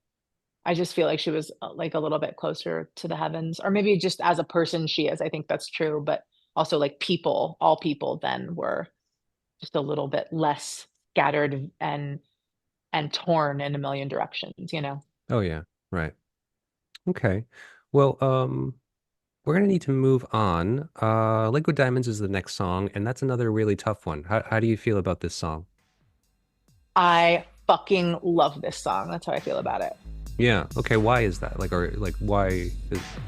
I just feel like she was like a little bit closer to the heavens, or maybe just as a person she is. I think that's true, but also like people, all people then were just a little bit less scattered and torn in a million directions, you know. Oh yeah. Right. Okay. Well, we're gonna need to move on. Liquid Diamonds is the next song, and that's another really tough one. How do you feel about this song? I fucking love this song. That's how I feel about it. Yeah. Okay. Why is that? Like, or like, do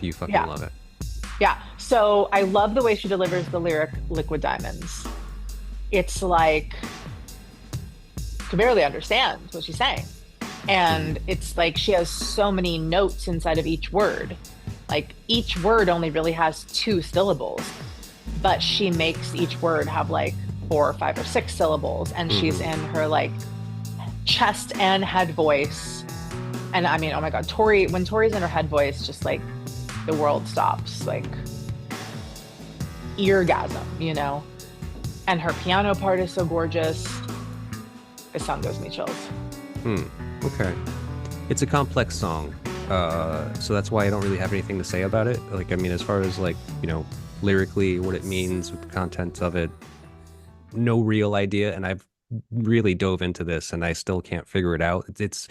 you fucking Yeah. love it? Yeah. So I love the way she delivers the lyric Liquid Diamonds. It's like you can barely understand what she's saying. Hmm. And it's like she has so many notes inside of each word. like each word only really has two syllables, but she makes each word have like four or five or six syllables, and she's Hmm. in her like chest and head voice. And I mean, oh my God, when Tori's in her head voice, just like the world stops, like eargasm, you know? And her piano part is so gorgeous. This song gives me chills. Hmm. Okay. It's a complex song. So that's why I don't really have anything to say about it. Like, I mean, as far as like, lyrically, what it means with the content of it, no real idea. And I've really dove into this and I still can't figure it out. It's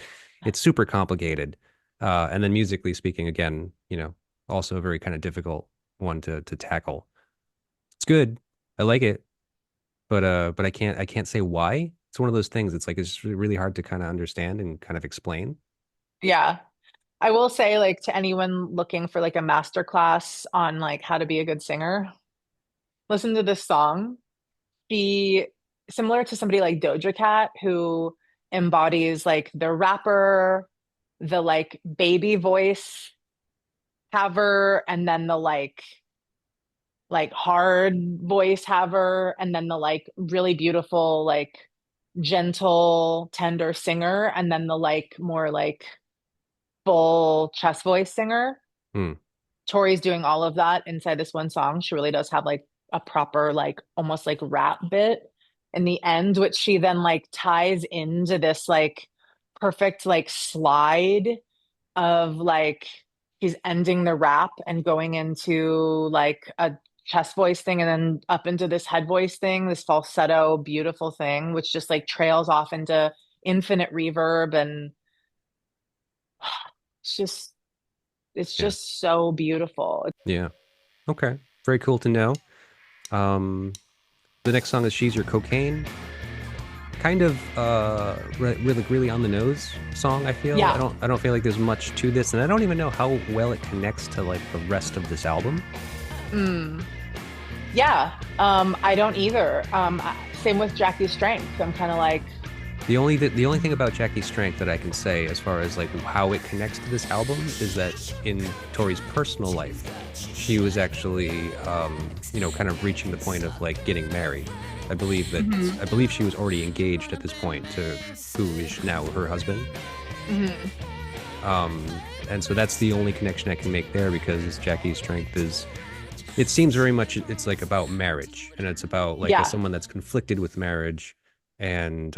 super complicated. And then musically speaking, again, also a very kind of difficult one to tackle. It's good. I like it, but I can't say why. It's one of those things. It's like it's really hard to kind of understand and kind of explain. Yeah. I will say, like, to anyone looking for like a master class on like how to be a good singer, listen to this song. She, similar to somebody like Doja Cat, who embodies like the rapper, the like baby voice haver, and then the like hard voice haver, and then the like really beautiful, like gentle, tender singer, and then the like more like full chest voice singer. Hmm. Tori's doing all of that inside this one song. She really does have like a proper, like almost like rap bit in the end, which she then like ties into this like perfect like slide of like he's ending the rap and going into like a chest voice thing and then up into this head voice thing, this falsetto, beautiful thing, which just like trails off into infinite reverb. And it's just, it's Yeah. just so beautiful. Yeah. Okay. Very cool to know. Um, the next song is "She's Your Cocaine." Kind of really on the nose song, I feel. I Yeah. don't I don't feel like there's much to this, and I don't even know how well it connects to like the rest of this album. Mm. Yeah. I don't either. Same with Jackie's Strength. I'm kind of like, The only thing about Jackie's Strength that I can say as far as like how it connects to this album is that in Tori's personal life, she was actually kind of reaching the point of like getting married. mhm, I believe she was already engaged at this point to who is now her husband. mhm. Um, and so that's the only connection I can make there because Jackie's Strength is it seems very much it's like about marriage and it's about like as Yeah. someone that's conflicted with marriage and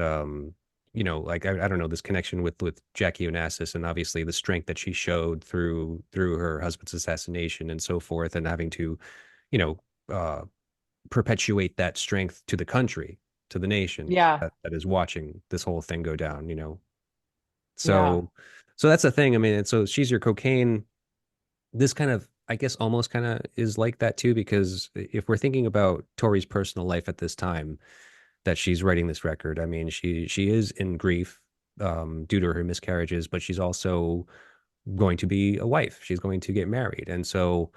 like I don't know this connection with Jackie Onassis and obviously the strength that she showed through her husband's assassination and so forth and having to you know uh perpetuate that strength to the country to the nation Yeah. that is watching this whole thing go down Yeah. so that's the thing I mean and so she's your cocaine this kind of I guess almost kind of is like that too because if we're thinking about Tori's personal life at this time that she's writing this record, I mean she is in grief due to her miscarriages, but she's also going to be a wife. She's going to get married, and so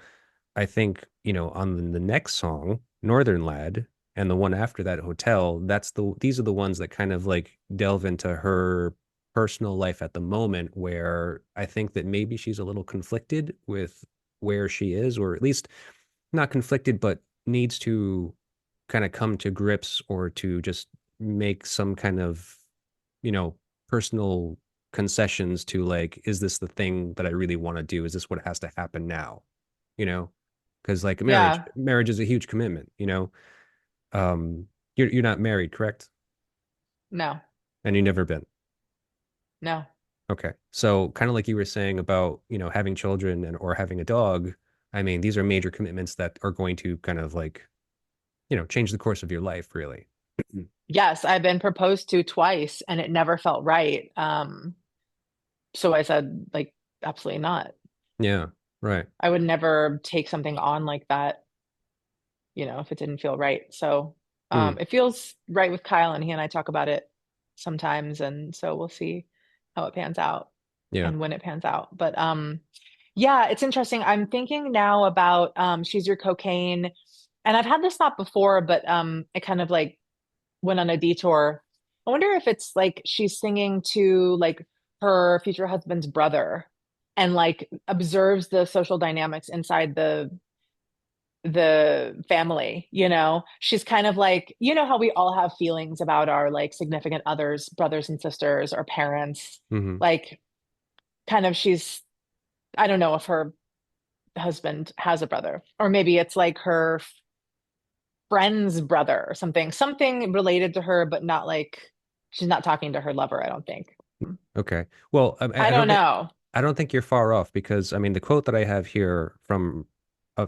I think on the next song, Northern Lad, and the one after that, Hotel. These are the ones that kind of like delve into her personal life at the moment, where I think that maybe she's a little conflicted with where she is, or at least not conflicted, but needs to kind of come to grips or to just make some kind of, you know, personal concessions to like, is this the thing that I really want to do? Is this what has to happen now? You know, because like Yeah. marriage is a huge commitment. Um, you're not married, correct? No. And you've never been. No. Okay. So kind of like you were saying about, having children and or having a dog, I mean, these are major commitments that are going to kind of like, change the course of your life, really. Yes, I've been proposed to twice and it never felt right. So I said, like, absolutely not. Yeah, right. I would never take something on like that, if it didn't feel right. So Hmm. it feels right with Kyle, and he and I talk about it sometimes, and so we'll see how it pans out Yeah. and when it pans out. But yeah, it's interesting. I'm thinking now about She's Your Cocaine, and I've had this thought before, but it kind of like went on a detour. I wonder if it's like she's singing to like her future husband's brother, and like observes the social dynamics inside the family, you know. She's kind of like, you know how we all have feelings about our like significant others, brothers and sisters or parents. Hmm. Like kind of she's, I don't know if her husband has a brother, or maybe it's like her friend's brother or something related to her, but not like she's not talking to her lover, I don't think. Okay. Well, I don't know. I don't think you're far off because I mean the quote that I have here from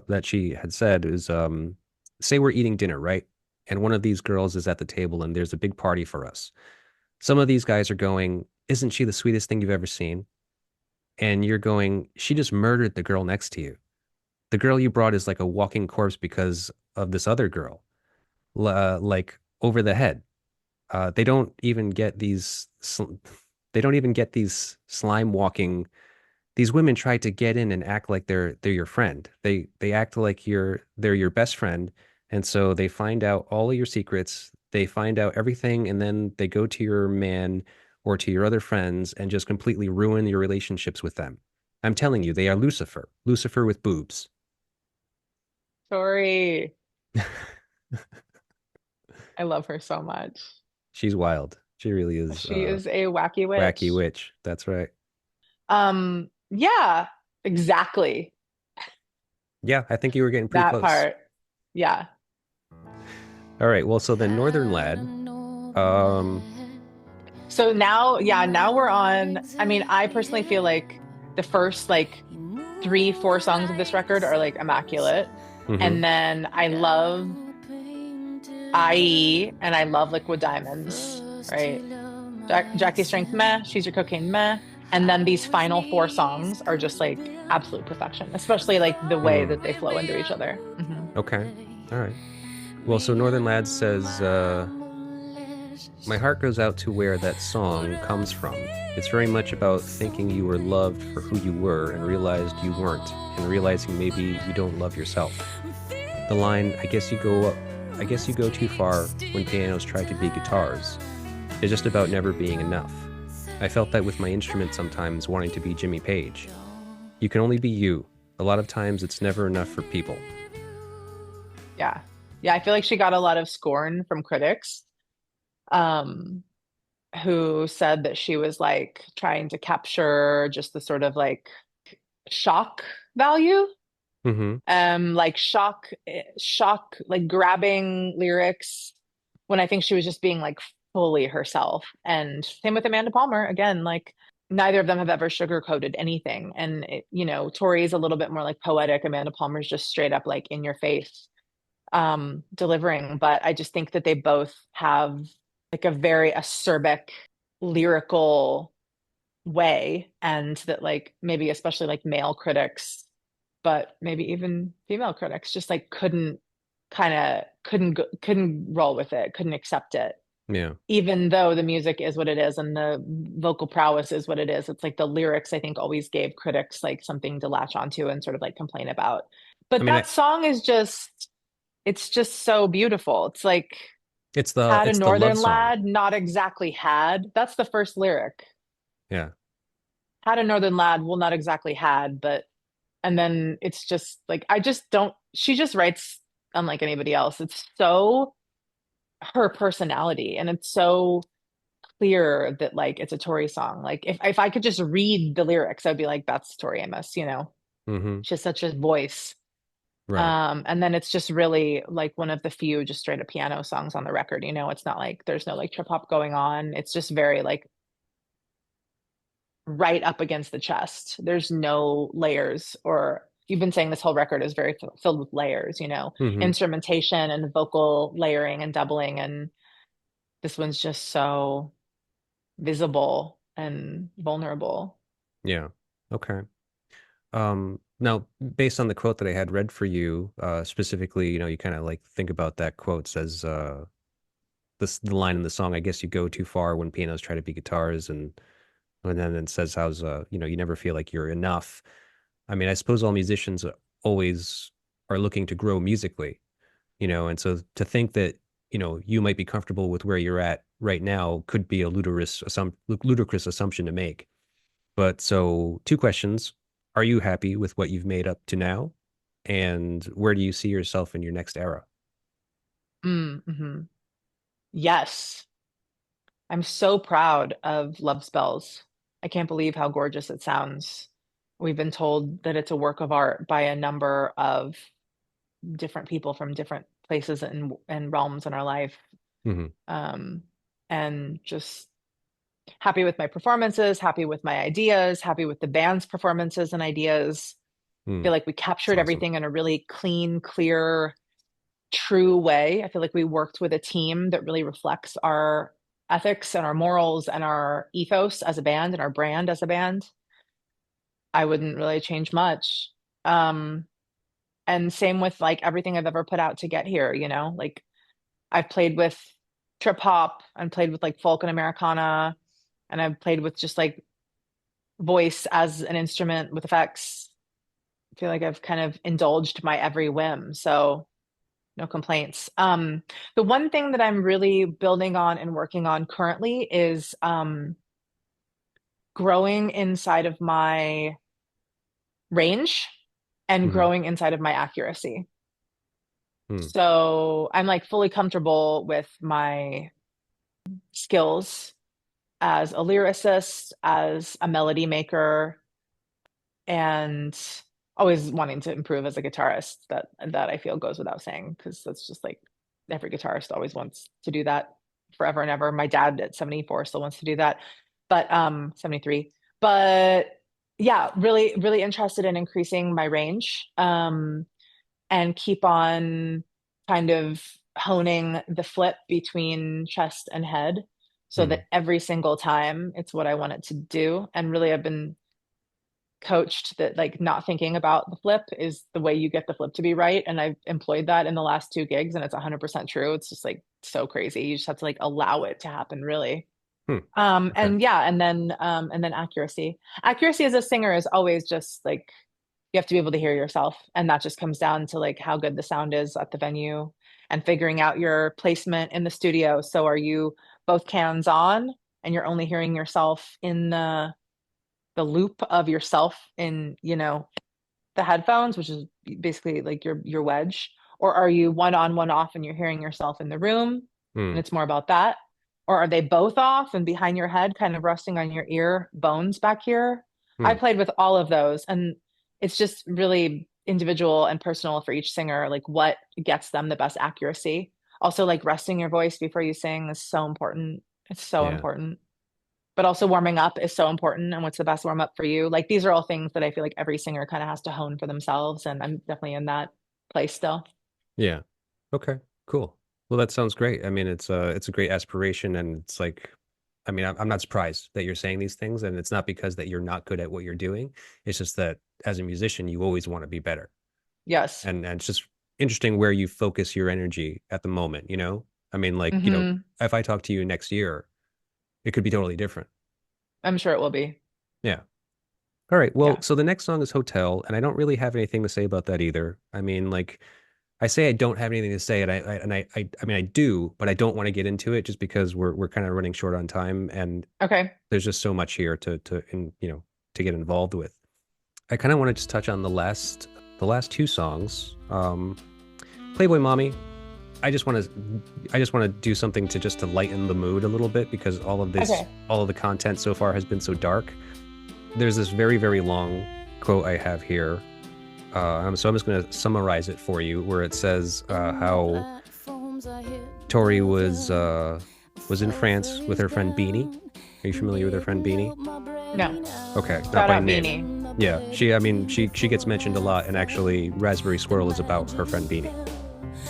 that she had said is say we're eating dinner, right? And one of these girls is at the table and there's a big party for us. Some of these guys are going, "Isn't she the sweetest thing you've ever seen?" And you're going, "She just murdered the girl next to you. The girl you brought is like a walking corpse because of this other girl." Like over the head. They don't even get they don't even get these slime walking. These women try to get in and act like they're your friend. They act like they're your best friend, and so they find out all of your secrets. They find out everything, and then they go to your man or to your other friends and just completely ruin your relationships with them. I'm telling you, they are Lucifer. Lucifer with boobs. Tori, I love her so much. She's wild. She really is She is a wacky wacky witch. witch. That's right. Yeah, exactly. Yeah, I think you were getting pretty That close. part. Yeah. All right. Well, so then Northern Lad. Um, So now, yeah, now we're on. I mean, I personally feel like the first like three, four songs of this record are like immaculate. mhm. And then I love IE and I love Liquid Diamonds, right? Jackie's Strength, meh. She's Your Cocaine, meh. And then these final four songs are just like absolute perfection, especially like the way Mm. that they flow into each other. Okay. All right. Well, so Northern Lad says, my heart goes out to where that song comes from. It's very much about thinking you were loved for who you were and realized you weren't, and realizing maybe you don't love yourself. The line, I guess you go too far when pianos try to be guitars, is just about never being enough. I felt that with my instrument sometimes wanting to be Jimmy Page. You can only be you. A lot of times it's never enough for people. Yeah. Yeah, I feel like she got a lot of scorn from critics, um, who said that she was like trying to capture just the sort of like shock value, Mm-hmm. like shock, like grabbing lyrics when I think she was just being like fully herself. And same with Amanda Palmer. Again, like neither of them have ever sugarcoated anything. And you know, Tori's a little bit more like poetic. Amanda Palmer's just straight up like in your face delivering. But I just think that they both have like a very acerbic lyrical way, and that like maybe especially like male critics, but maybe even female critics just like couldn't roll with it, couldn't accept it, Yeah. even though the music is what it is and the vocal prowess is what it is. It's like the lyrics I think always gave critics like something to latch onto and sort of like complain about. I But mean, that song is just, it's just so beautiful. It's like had a it's the love northern song. lad not exactly had, that's the first lyric. Yeah. Had a northern lad, well, not exactly had, but, and then it's just like I just don't, she just writes unlike anybody else. It's so her personality, and it's so clear that like it's a Tori song. Like if I could just read the lyrics, I'd be like, that's Tori Amos, you know. Mm-hmm. She has such a voice. Right. And then it's just really like one of the few just straight up piano songs on the record, you know. It's not like there's no like trip hop going on. It's just very like right up against the chest. There's no layers, or you've been saying this whole record is very filled with layers, you know, Mm-hmm. instrumentation and vocal layering and doubling. And this one's just so visible and vulnerable. Yeah. Okay. Now, based on the quote that I had read for you, specifically, you know, you kind of like think about that quote says, the line in the song, I guess you go too far when pianos try to be guitars, and then it says how's, you know, you never feel like you're enough. I mean, I suppose all musicians always are looking to grow musically, you know, and so to think that, you know, you might be comfortable with where you're at right now could be a ludicrous assumption to make. But so, two questions. Are you happy with what you've made up to now? And where do you see yourself in your next era? Mm-hmm. Yes. I'm so proud of Love Spells. I can't believe how gorgeous it sounds. We've been told that it's a work of art by a number of different people from different places and realms in our life. Hmm. Um, and just happy with my performances, happy with my ideas, happy with the band's performances and ideas. I Mm, feel like we it's captured awesome. everything in a really clean, clear, true way. I feel like we worked with a team that really reflects our ethics and our morals and our ethos as a band and our brand as a band. I wouldn't really change much. Um, and same with like everything I've ever put out to get here, you know, like I've played with trip hop and played with like folk and Americana, and I've played with just like voice as an instrument with effects. I feel like I've kind of indulged my every whim. So no complaints. The one thing that I'm really building on and working on currently is growing inside of my range and Hmm. growing inside of my accuracy. Hmm. So I'm like fully comfortable with my skills as a lyricist, as a melody maker, and always wanting to improve as a guitarist. That I feel goes without saying because that's just like every guitarist always wants to do that forever and ever. My dad at 74 still wants to do that, but 73. But yeah, really interested in increasing my range. And keep on kind of honing the flip between chest and head so Hmm. that every single time it's what I want it to do. And really, I've been coached that like not thinking about the flip is the way you get the flip to be right. And I've employed that in the last two gigs, and it's 100% true. It's just like so crazy. You just have to like allow it to happen, really. Hmm. Okay. And yeah, and then accuracy. Accuracy as a singer is always just like you have to be able to hear yourself, and that just comes down to like how good the sound is at the venue and figuring out your placement in the studio. So are you both cans on and you're only hearing yourself in the loop of yourself in, you know, the headphones, which is basically like your wedge, or are you one on, one off, and you're hearing yourself in the room, and Hmm. it's more about that? Or are they both off and behind your head, kind of resting on your ear bones back here? I Hmm. played with all of those, and it's just really individual and personal for each singer, like what gets them the best accuracy. Also, like resting your voice before you sing is so important. It's so Yeah. important, but also warming up is so important, and what's the best warm up for you. Like these are all things that I feel like every singer kind of has to hone for themselves, and I'm definitely in that place still. Yeah. Okay. Cool. Well, that sounds great. I mean, it's a great aspiration, and it's like, I mean, I'm not surprised that you're saying these things, and it's not because that you're not good at what you're doing. It's just that as a musician, you always want to be better, Yes. and it's just interesting where you focus your energy at the moment. I mean, like, Hmm. if I talk to you next year, it could be totally different. I'm sure it will be. Yeah. All right. Well, Yeah. so the next song is Hotel, and I don't really have anything to say about that either. I mean, like, I say I don't have anything to say, and I mean I do, but I don't want to get into it just because we're kind of running short on time, and Okay. there's just so much here to get involved with. I kind of want to just touch on the last two songs. Playboy Mommy. I just want to do something to lighten the mood a little bit because Okay. all of the content so far has been so dark. There's this very, very long quote I have here. So I'm just going to summarize it for you, where it says how Tori was in France with her friend Beanie. Are you familiar with her friend Beanie? No. Okay, not Shout by out name. Beanie. Yeah, I mean, she gets mentioned a lot, and actually, Raspberry Squirrel is about her friend Beanie.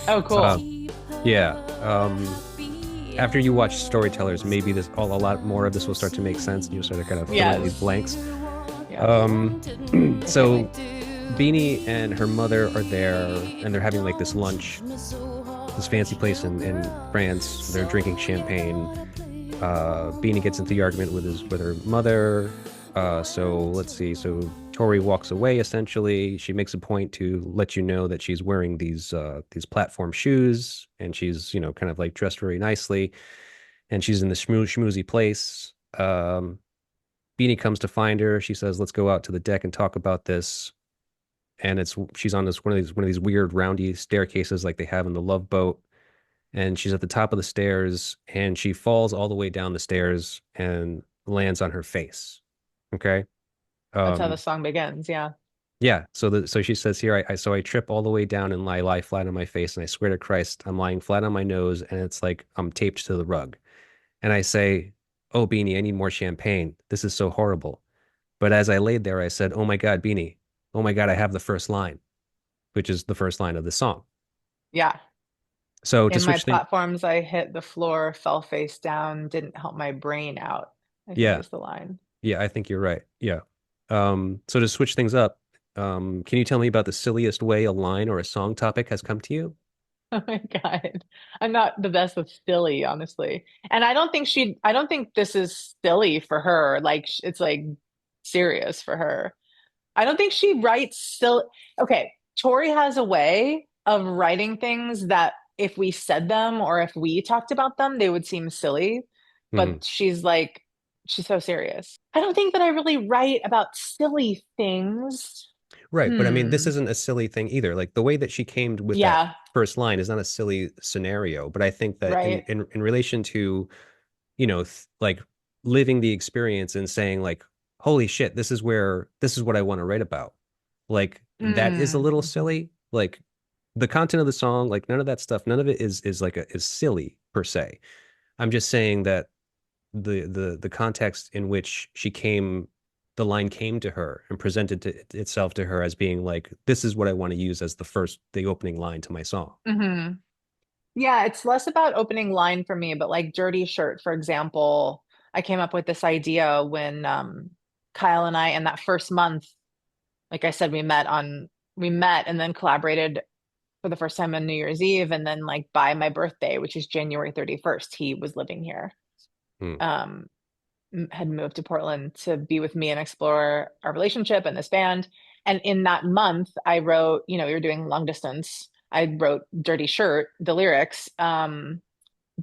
Oh, Uh, cool. yeah. After you watch Storytellers, maybe a lot more of this will start to make sense, and you'll start to kind of fill in these Yes. blanks. Yes. I can't So wait. Beanie and her mother are there, and they're having like this lunch, this fancy place in France. They're drinking champagne. Beanie gets into the argument with her mother. So let's see. So Tori walks away. Essentially, she makes a point to let you know that she's wearing these platform shoes, and she's kind of like dressed very nicely, and she's in the schmoozy place. Beanie comes to find her. She says, "Let's go out to the deck and talk about this." And she's on this one of these weird roundy staircases like they have in the Love Boat, and she's at the top of the stairs, and she falls all the way down the stairs and lands on her face. Okay. That's how the Um, song begins. Yeah. yeah. So she says here, I trip all the way down and lie flat on my face, and I swear to Christ, I'm lying flat on my nose, and it's like I'm taped to the rug. And I say, "Oh, Beanie, I need more champagne. This is so horrible." But as I laid there, I said, "Oh my God, Beanie. Oh my God, I have the first line," which is the first line of the song. Yeah. So to In my switch things, platforms, I hit the floor, fell face down, didn't help my brain out, I think yeah, is the line. yeah, I think you're right. Yeah. So to switch things up, can you tell me about the silliest way a line or a song topic has come to you? Oh my God. I'm not the best with silly, honestly. And I don't think this is silly for her. Like, it's like serious for her. I don't think she writes still. Okay, Tori has a way of writing things that if we said them or if we talked about them, they would seem silly. Hmm. But she's so serious. I don't think that I really write about silly things. Right, but I mean, this Hmm. isn't a silly thing either. Like the way that she came with that Yeah, first line is not a silly scenario, but I think that right. in relation to, like living the experience and saying like, "Holy shit, this is what I want to write about." Like that is a little Mm-hmm. silly. Like the content of the song, like none of that stuff, none of it is silly per se. I'm just saying that the context in which the line came to her and presented itself to her as being like, this is what I want to use as the opening line to my song. Hmm. Yeah, it's less about opening line for me, but like Dirty Shirt, for example, I came up with this idea when Kyle and I in that first month, like I said, we met and then collaborated for the first time on New Year's Eve. And then like by my birthday, which is January 31st, he was living here. Hmm. Um, had moved to Portland to be with me and explore our relationship and this band. And in that month, I wrote, we were doing long distance. I wrote Dirty Shirt, the lyrics,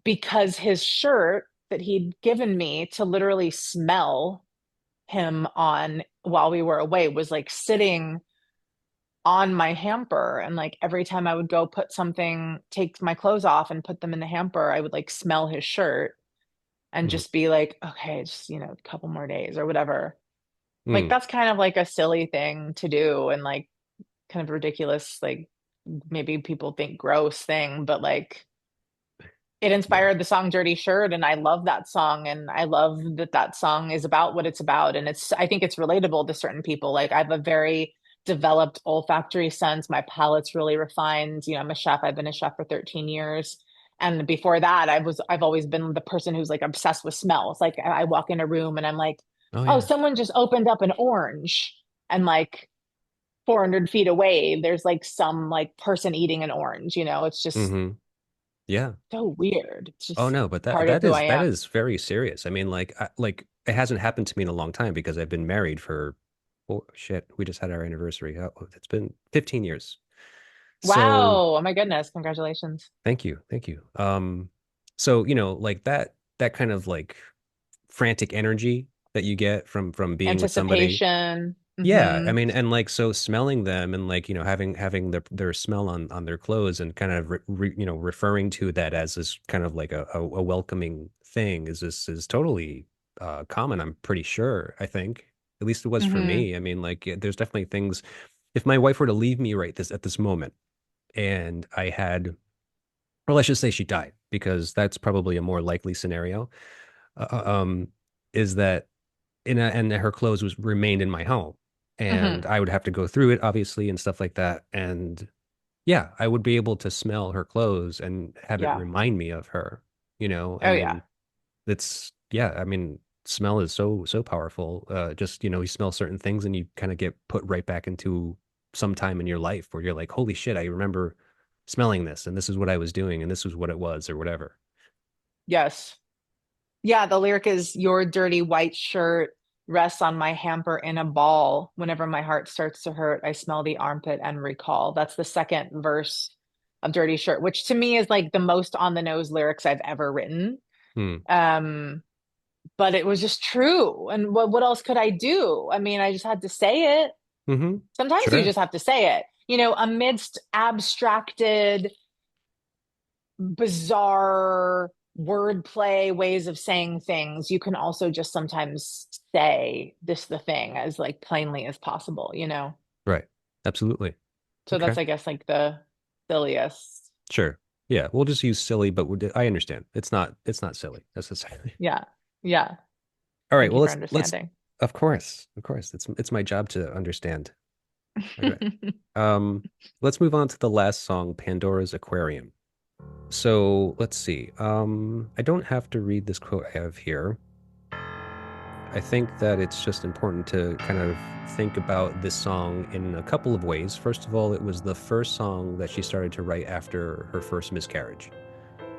because his shirt that he'd given me to literally smell him on while we were away was like sitting on my hamper. And like every time I would go take my clothes off and put them in the hamper, I would like smell his shirt and Hmm. just be like, okay, just, a couple more days or whatever. Like Hmm. that's kind of like a silly thing to do and like kind of ridiculous, like maybe people think gross thing, but like it Yeah. inspired the song Dirty Shirt. And I love that song. And I love that that song is about what it's about. And I think it's relatable to certain people. Like I have a very developed olfactory sense. My palate's really refined. I'm a chef. I've been a chef for 13 years. And before that, I've always been the person who's like obsessed with smells. Like I walk in a room and I'm like, Oh oh, yeah. someone just opened up an orange. And like 400 feet away, there's like some like person eating an orange. It's just Hmm. Yeah. so weird. It's Oh just no, but that part of that who I is that am. is very serious. I mean, like it hasn't happened to me in a long time because I've been married for, oh shit, we just had our anniversary. It's been 15 years. So Wow. Oh my goodness. Congratulations. thank you, thank you. So like that kind of like frantic energy that you get from being with somebody. Anticipation. Yeah, I Hmm. mean, and like so smelling them and like having their smell on their clothes and kind of referring to that as this kind of like a welcoming thing is totally common. I'm pretty sure. I think at least it was for Hmm. me. I mean, like yeah, there's definitely things. If my wife were to leave me right this at this moment, and I had, or let's just say she died, because that's probably a more likely scenario. Uh, uh, um, is that and her clothes was remained in my home, and Hmm. I would have to go through it obviously and stuff like that, and yeah, I would be able to smell her clothes and have it Yeah. remind me of her. I Oh yeah. mean, it's yeah, I mean, smell is so powerful. Just you smell certain things and you kind of get put right back into some time in your life where you're like, holy shit, I remember smelling this and this is what I was doing and this was what it was or whatever. Yes. Yeah. The lyric is your dirty white shirt rests on my hamper in a ball. Whenever my heart starts to hurt, I smell the armpit and recall. That's the second verse of Dirty Shirt, which to me is like the most on the nose lyrics I've ever written. Hmm. Um, but it was just true. And what else could I do? I mean, I just had to say it. Mm-hmm. Sometimes you Sure. just have to say it, amidst abstracted, bizarre wordplay ways of saying things. You can also just sometimes say this, the thing, as like plainly as possible. Right. Absolutely. So Okay. that's, I guess, like the silliest. Sure. Yeah, we'll just use silly, but I understand. It's not silly necessarily. Yeah. Yeah. All right. Thank you Well, for let's understanding. of course. Of course. It's my job to understand. Okay. Let's move on to the last song, Pandora's Aquarium. So, let's see. I don't have to read this quote I have here. I think that it's just important to kind of think about this song in a couple of ways. First of all, it was the first song that she started to write after her first miscarriage.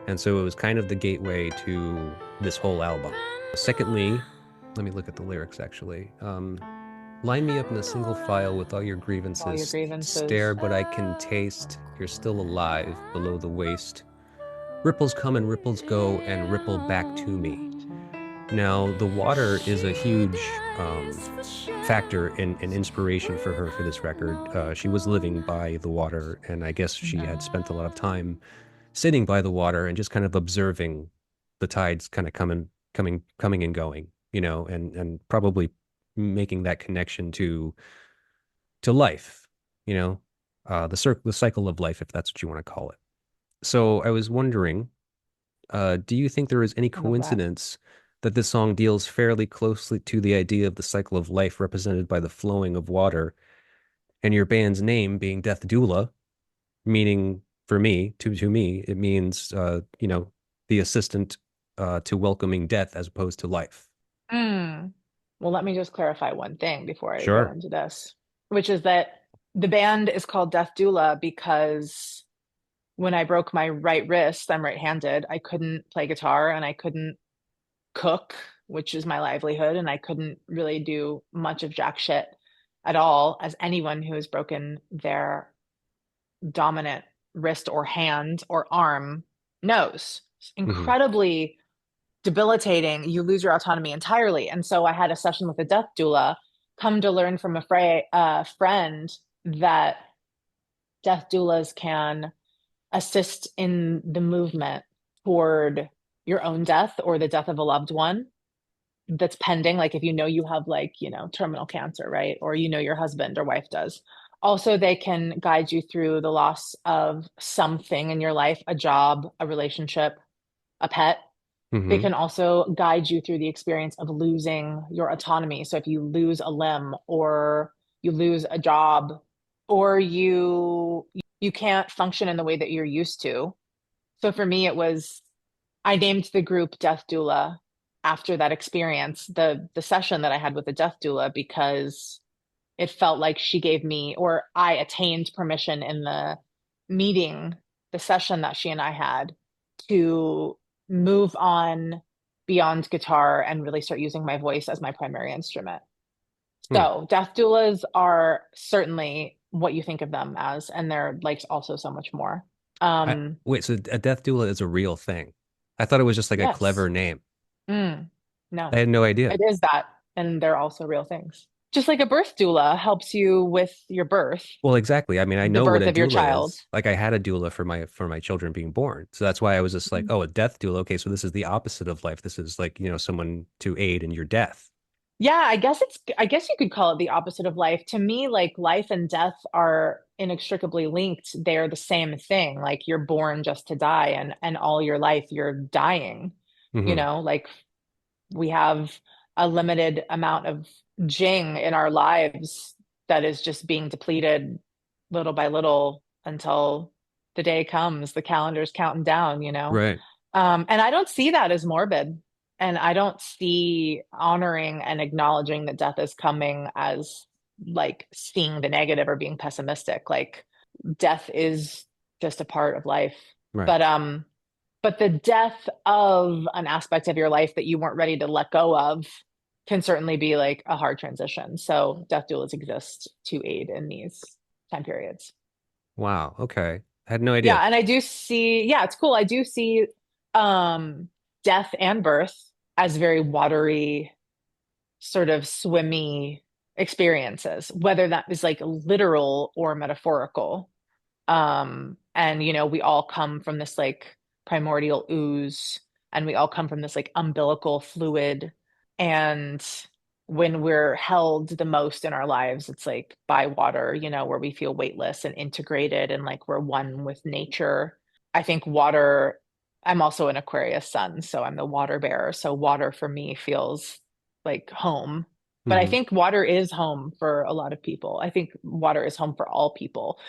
And so it was kind of the gateway to this whole album. Secondly, let me look at the lyrics actually. Line me up in a single file with all your All your grievances. grievances. Stare, but I can taste you're still alive below the waist. Ripples come and ripples go and ripple back to me. Now, the water is a huge factor in inspiration for her for this record. She was living by the water, and I guess she Mhm. had spent a lot of time sitting by the water and just kind of observing the tides kind of coming and going, and probably making that connection to life, the cycle of life, if that's what you want to call it. So I was wondering, do you think there is any I love that. coincidence that this song deals fairly closely to the idea of the cycle of life represented by the flowing of water, and your band's name being Death Doula, meaning for me, to me, it means the assistant to welcoming death as opposed to life. Mm. Well, let me just clarify one thing before I go Sure. into this, which is that the band is called Death Doula because when I broke my right wrist, I'm right-handed, I couldn't play guitar and I couldn't cook, which is my livelihood, and I couldn't really do much of jack shit at all, as anyone who has broken their dominant wrist or hand or arm knows. It's Hmm. incredibly debilitating. You lose your autonomy entirely. And so I had a session with a death doula, come to learn from a friend that death doulas can assist in the movement toward your own death or the death of a loved one that's pending. Like if you have like, terminal cancer, right? Or your husband or wife does. Also, they can guide you through the loss of something in your life, a job, a relationship, a pet. They Hmm. can also guide you through the experience of losing your autonomy. So if you lose a limb or you lose a job or you can't function in the way that you're used to. So for me, I named the group Death Doula after that experience, the session that I had with the Death Doula, because it felt like she gave me, or I attained permission in the meeting, the session that she and I had, to move on beyond guitar and really start using my voice as my primary instrument. Hmm. So, death doulas are certainly what you think of them as, and they're like also so much more. Um, Wait, so a death doula is a real thing? I thought it was just like a yes. clever name. Mm, I no, had no it idea. is that, and they're also real things. Just like a birth doula helps you with your birth, Well, exactly. I mean, I the know what birth a of your doula child. is. Like I had a doula for my children being born. So that's why I was just like, oh, a death doula. Okay, so this is the opposite of life. This is like, someone to aid in your death. Yeah, I guess you could call it the opposite of life. To me, like life and death are inextricably linked. They're the same thing. Like you're born just to die and all your life you're dying. Hmm. Like we have a limited amount of jing in our lives that is just being depleted little by little until the day comes, the calendar's counting down. Right. And I don't see that as morbid. And I don't see honoring and acknowledging that death is coming as like seeing the negative or being pessimistic. Like death is just a part of life. Right. But the death of an aspect of your life that you weren't ready to let go of can certainly be like a hard transition. So death doulas exist to aid in these time periods. Wow. Okay. I had no idea. Yeah, and I do see, yeah, it's cool. I do see um death and birth. as very watery, sort of swimmy experiences, whether that is like literal or metaphorical. And we all come from this like primordial ooze, and we all come from this like umbilical fluid. And when we're held the most in our lives, it's like by water, where we feel weightless and integrated and like we're one with nature. I think water, I'm also an Aquarius sun, so I'm the water bearer. So water for me feels like home. But I Hmm. think water is home for a lot of people. I think water is home for all people.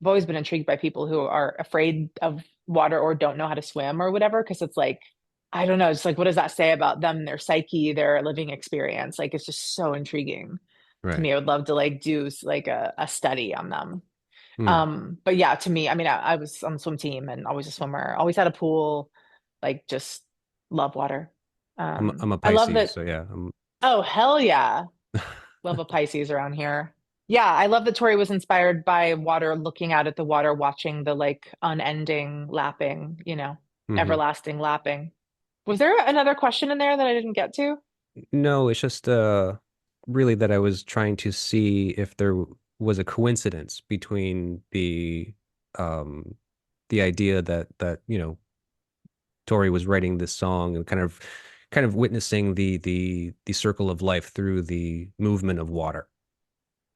I've always been intrigued by people who are afraid of water or don't know how to swim or whatever, because it's like, I don't know, it's like, what does that say about them, their psyche, their living experience? Like, it's just so intriguing to Right. me. I would love to like do like a study on them. Hmm. But yeah, to me, I mean, I was on the swim team and always a swimmer, always had a pool, like just love water. I'm a I love Pisces, that. so yeah. Oh, hell yeah. Love a Pisces around here. Yeah, I love that Tori was inspired by water, looking out at the water, watching the like unending lapping, Hmm. everlasting lapping. Was there another question in there that I didn't get to? No, it's just really that I was trying to see if there was a coincidence between um the idea that Tori was writing this song and kind of witnessing the circle of life through the movement of water.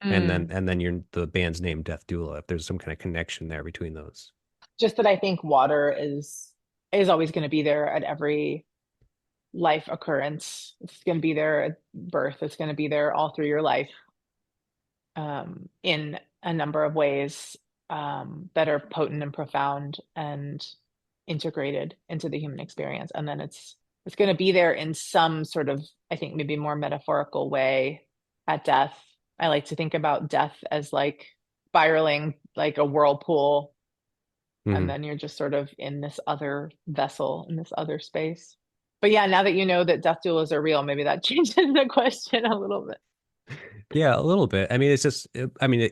And then Mm, you're the band's name Death Doula, if there's some kind of connection there between those. just that I think water is always going to be there at every life occurrence. It's going to be there at birth. It's going to be there all through your life, in a number of ways, that are potent and profound and integrated into the human experience. And then it's going to be there in some sort of, I think, maybe more metaphorical way at death. I like to think about death as like spiraling like a whirlpool, and Hmm. then you're just sort of in this other vessel, in this other space. But yeah, now that you know that death doulas are real, maybe that changes the question a little bit. Yeah, a little bit. I mean, it's just, I mean,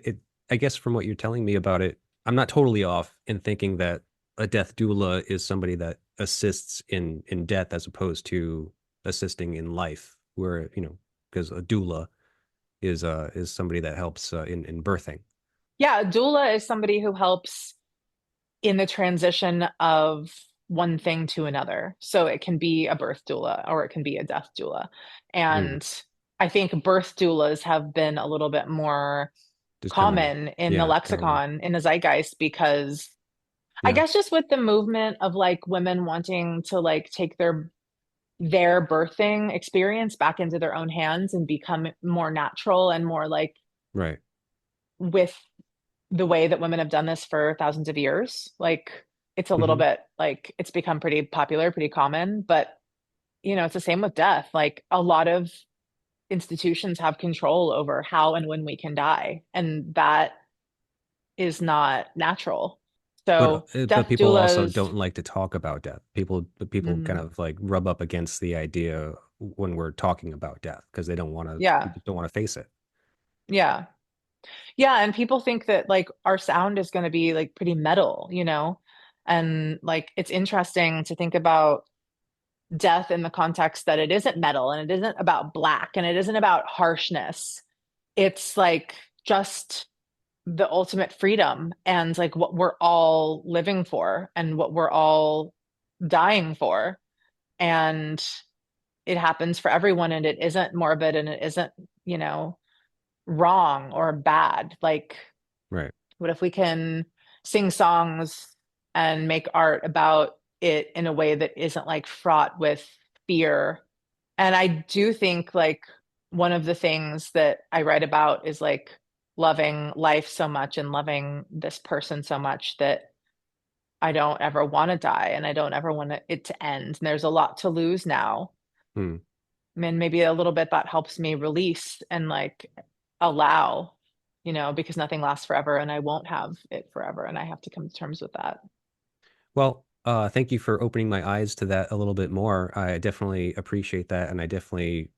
I guess from what you're telling me about it, I'm not totally off in thinking that a death doula is somebody that assists in death as opposed to assisting in life, where, because a doula is somebody that helps in birthing. Yeah, a doula is somebody who helps in the transition of one thing to another. So it can be a birth doula or it can be a death doula. Mm, And I think birth doulas have been a little bit more just coming. common in the Yeah, totally. lexicon, in the zeitgeist, because I Yeah, guess just with the movement of like women wanting to like take their birthing experience back into their own hands and become more natural and more like right. with the way that women have done this for thousands of years. Like it's a little Hmm. bit like it's become pretty popular, pretty common, but it's the same with death. Like a lot of institutions have control over how and when we can die, and that is not natural. So But death people also doulas, don't like to talk about death. People kind mm, of like rub up against the idea when we're talking about death because they yeah, just don't want to face it. yeah. Yeah, and people think that like our sound is going to be like pretty metal. And like it's interesting to think about death in the context that it isn't metal and it isn't about black and it isn't about harshness. It's like just the ultimate freedom and like what we're all living for and what we're all dying for. And it happens for everyone, and it isn't morbid and it isn't, you know, wrong or bad. Like, Right. what if we can sing songs and make art about it in a way that isn't like fraught with fear? And I do think like one of the things that I write about is like loving life so much and loving this person so much that I don't ever want to die and I don't ever want it to end. And there's a lot to lose now. Hmm. And maybe a little bit that helps me release and like allow, because nothing lasts forever and I won't have it forever. And I have to come to terms with that. Well, thank you for opening my eyes to that a little bit more. I definitely appreciate that, and I definitely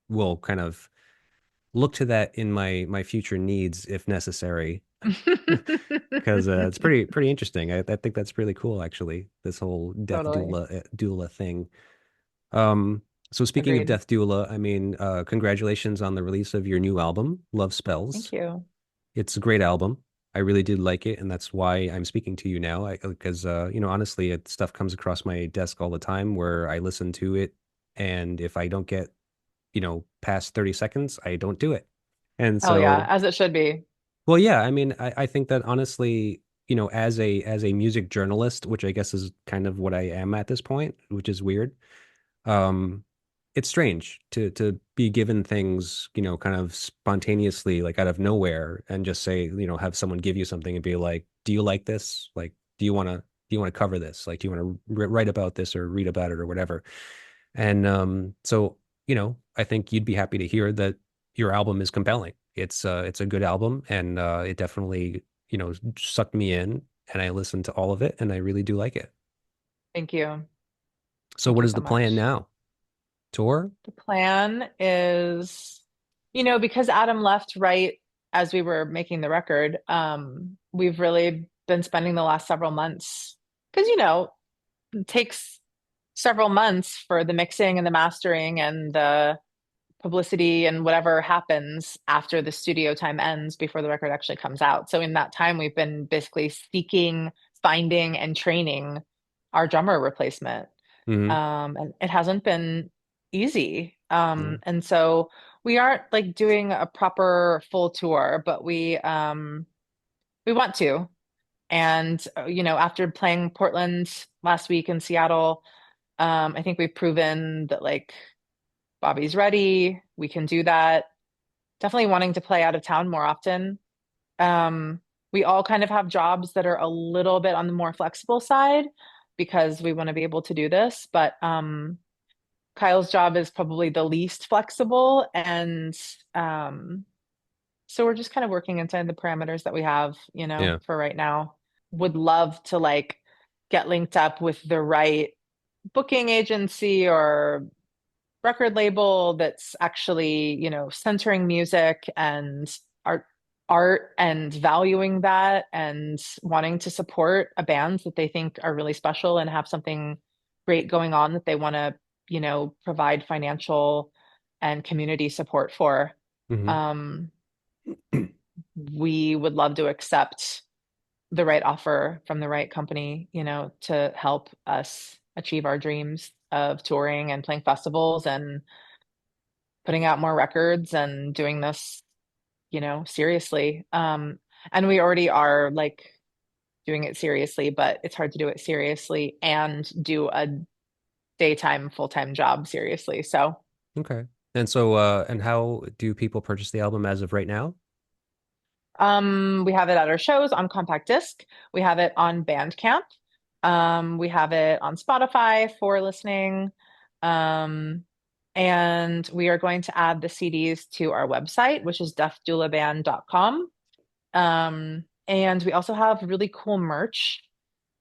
will kind of look to that in my future needs if necessary, because it's pretty interesting. I think that's really cool, actually. This whole death Totally. doula thing. Um, So speaking of Agreed. Death Doula, I mean, congratulations on the release of your new album, Love Thank Spells. you. It's a great album. I really did like it, and that's why I'm speaking to you now. Because honestly, stuff comes across my desk all the time where I listen to it, and if I don't get, past 30 seconds, I don't do it. And Hell yeah, so, as it should be. well, yeah, I mean, I think that honestly, as a music journalist, which I guess is kind of what I am at this point, which is weird. Um, it's strange to be given things, kind of spontaneously, like out of nowhere, and just say, have someone give you something and be like, "Do you like this? Like, do you want to cover this? Like, do you want to write about this or read about it or whatever?" And so I think you'd be happy to hear that your album is compelling. It's a good album, and it definitely sucked me in, and I listened to all of it, and I really do like it. Thank you. So, Thank what you is so the plan much. now? Tour? The plan is, because Adam left right as we were making the record, we've really been spending the last several months because, it takes several months for the mixing and the mastering and the publicity and whatever happens after the studio time ends before the record actually comes out. So in that time, we've been basically seeking, finding, and training our drummer replacement. Hmm. And it hasn't been easy. And so we aren't like doing a proper full tour, but we want to. And after playing Portland last week in Seattle, I think we've proven that like Bobby's ready. We can do that. Definitely wanting to play out of town more often. We all kind of have jobs that are a little bit on the more flexible side because we want to be able to do this. But Kyle's job is probably the least flexible. And so we're just kind of working inside the parameters that we have, Yeah. for right now. Would love to like get linked up with the right booking agency or record label that's actually, centering music and art and valuing that and wanting to support a band that they think are really special and have something great going on that they want to, provide financial and community support for. Hmm. Um, we would love to accept the right offer from the right company, to help us achieve our dreams of touring and playing festivals and putting out more records and doing this, seriously. And we already are like doing it seriously, but it's hard to do it seriously and do a daytime full-time job seriously. So, Okay. And so, and how do people purchase the album as of right now? we have it at our shows on compact disc. We have it on Bandcamp. We have it on Spotify for listening. Um, and we are going to add the CDs to our website, which is deathdoulaband.com. And we also have really cool merch.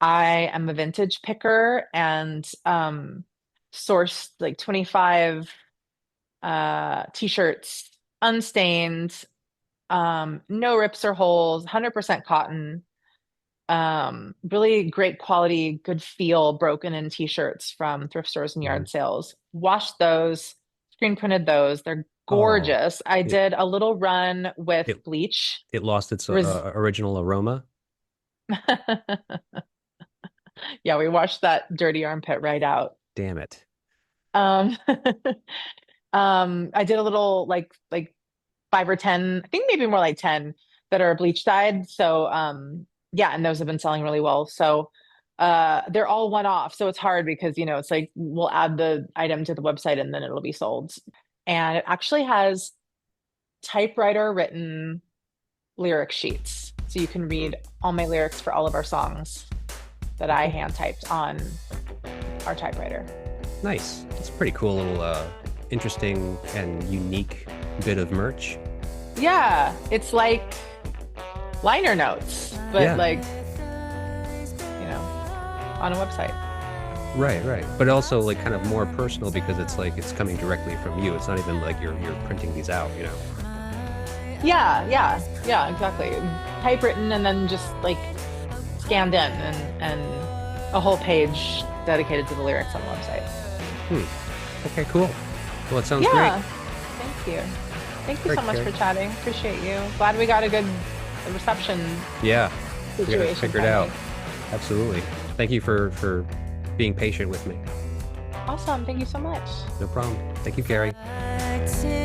I am a vintage picker and sourced like 25 t-shirts, unstained, no rips or holes, 100% cotton, really great quality, good feel broken in t-shirts from thrift stores and Mhm. yard sales. Washed those, screen printed those. They're Oh, gorgeous. I it did a little run with it bleach. it lost its Res original aroma. Yeah, we washed that dirty armpit right out. Damn it. Um, I did a little like 5 or 10, I think maybe more like 10 that are bleach dyed. So yeah, and those have been selling really well. So they're all one off. So it's hard because it's like we'll add the item to the website and then it'll be sold. And it actually has typewriter written lyric sheets. So you can read all my lyrics for all of our songs that I Okay. hand typed on our typewriter. Nice. It's a pretty cool little, interesting and unique bit of merch. Yeah, it's like liner notes, but Yeah. like, on a website. Right, right. But also like kind of more personal because it's like it's coming directly from you. It's not even like you're printing these out. Yeah, exactly. Typewritten and then just like scanned in and a whole page dedicated to the lyrics on the website. Hmm. Okay, cool. Well, it sounds Yeah. great. Thank you. Thank you Great, so much Kerry. for chatting. Appreciate you. Glad we got a good reception Yeah, we got it situation. figured out. finally. Absolutely. Thank you for being patient with me. Awesome. Thank you so much. No problem. Thank you, Kerry. Acting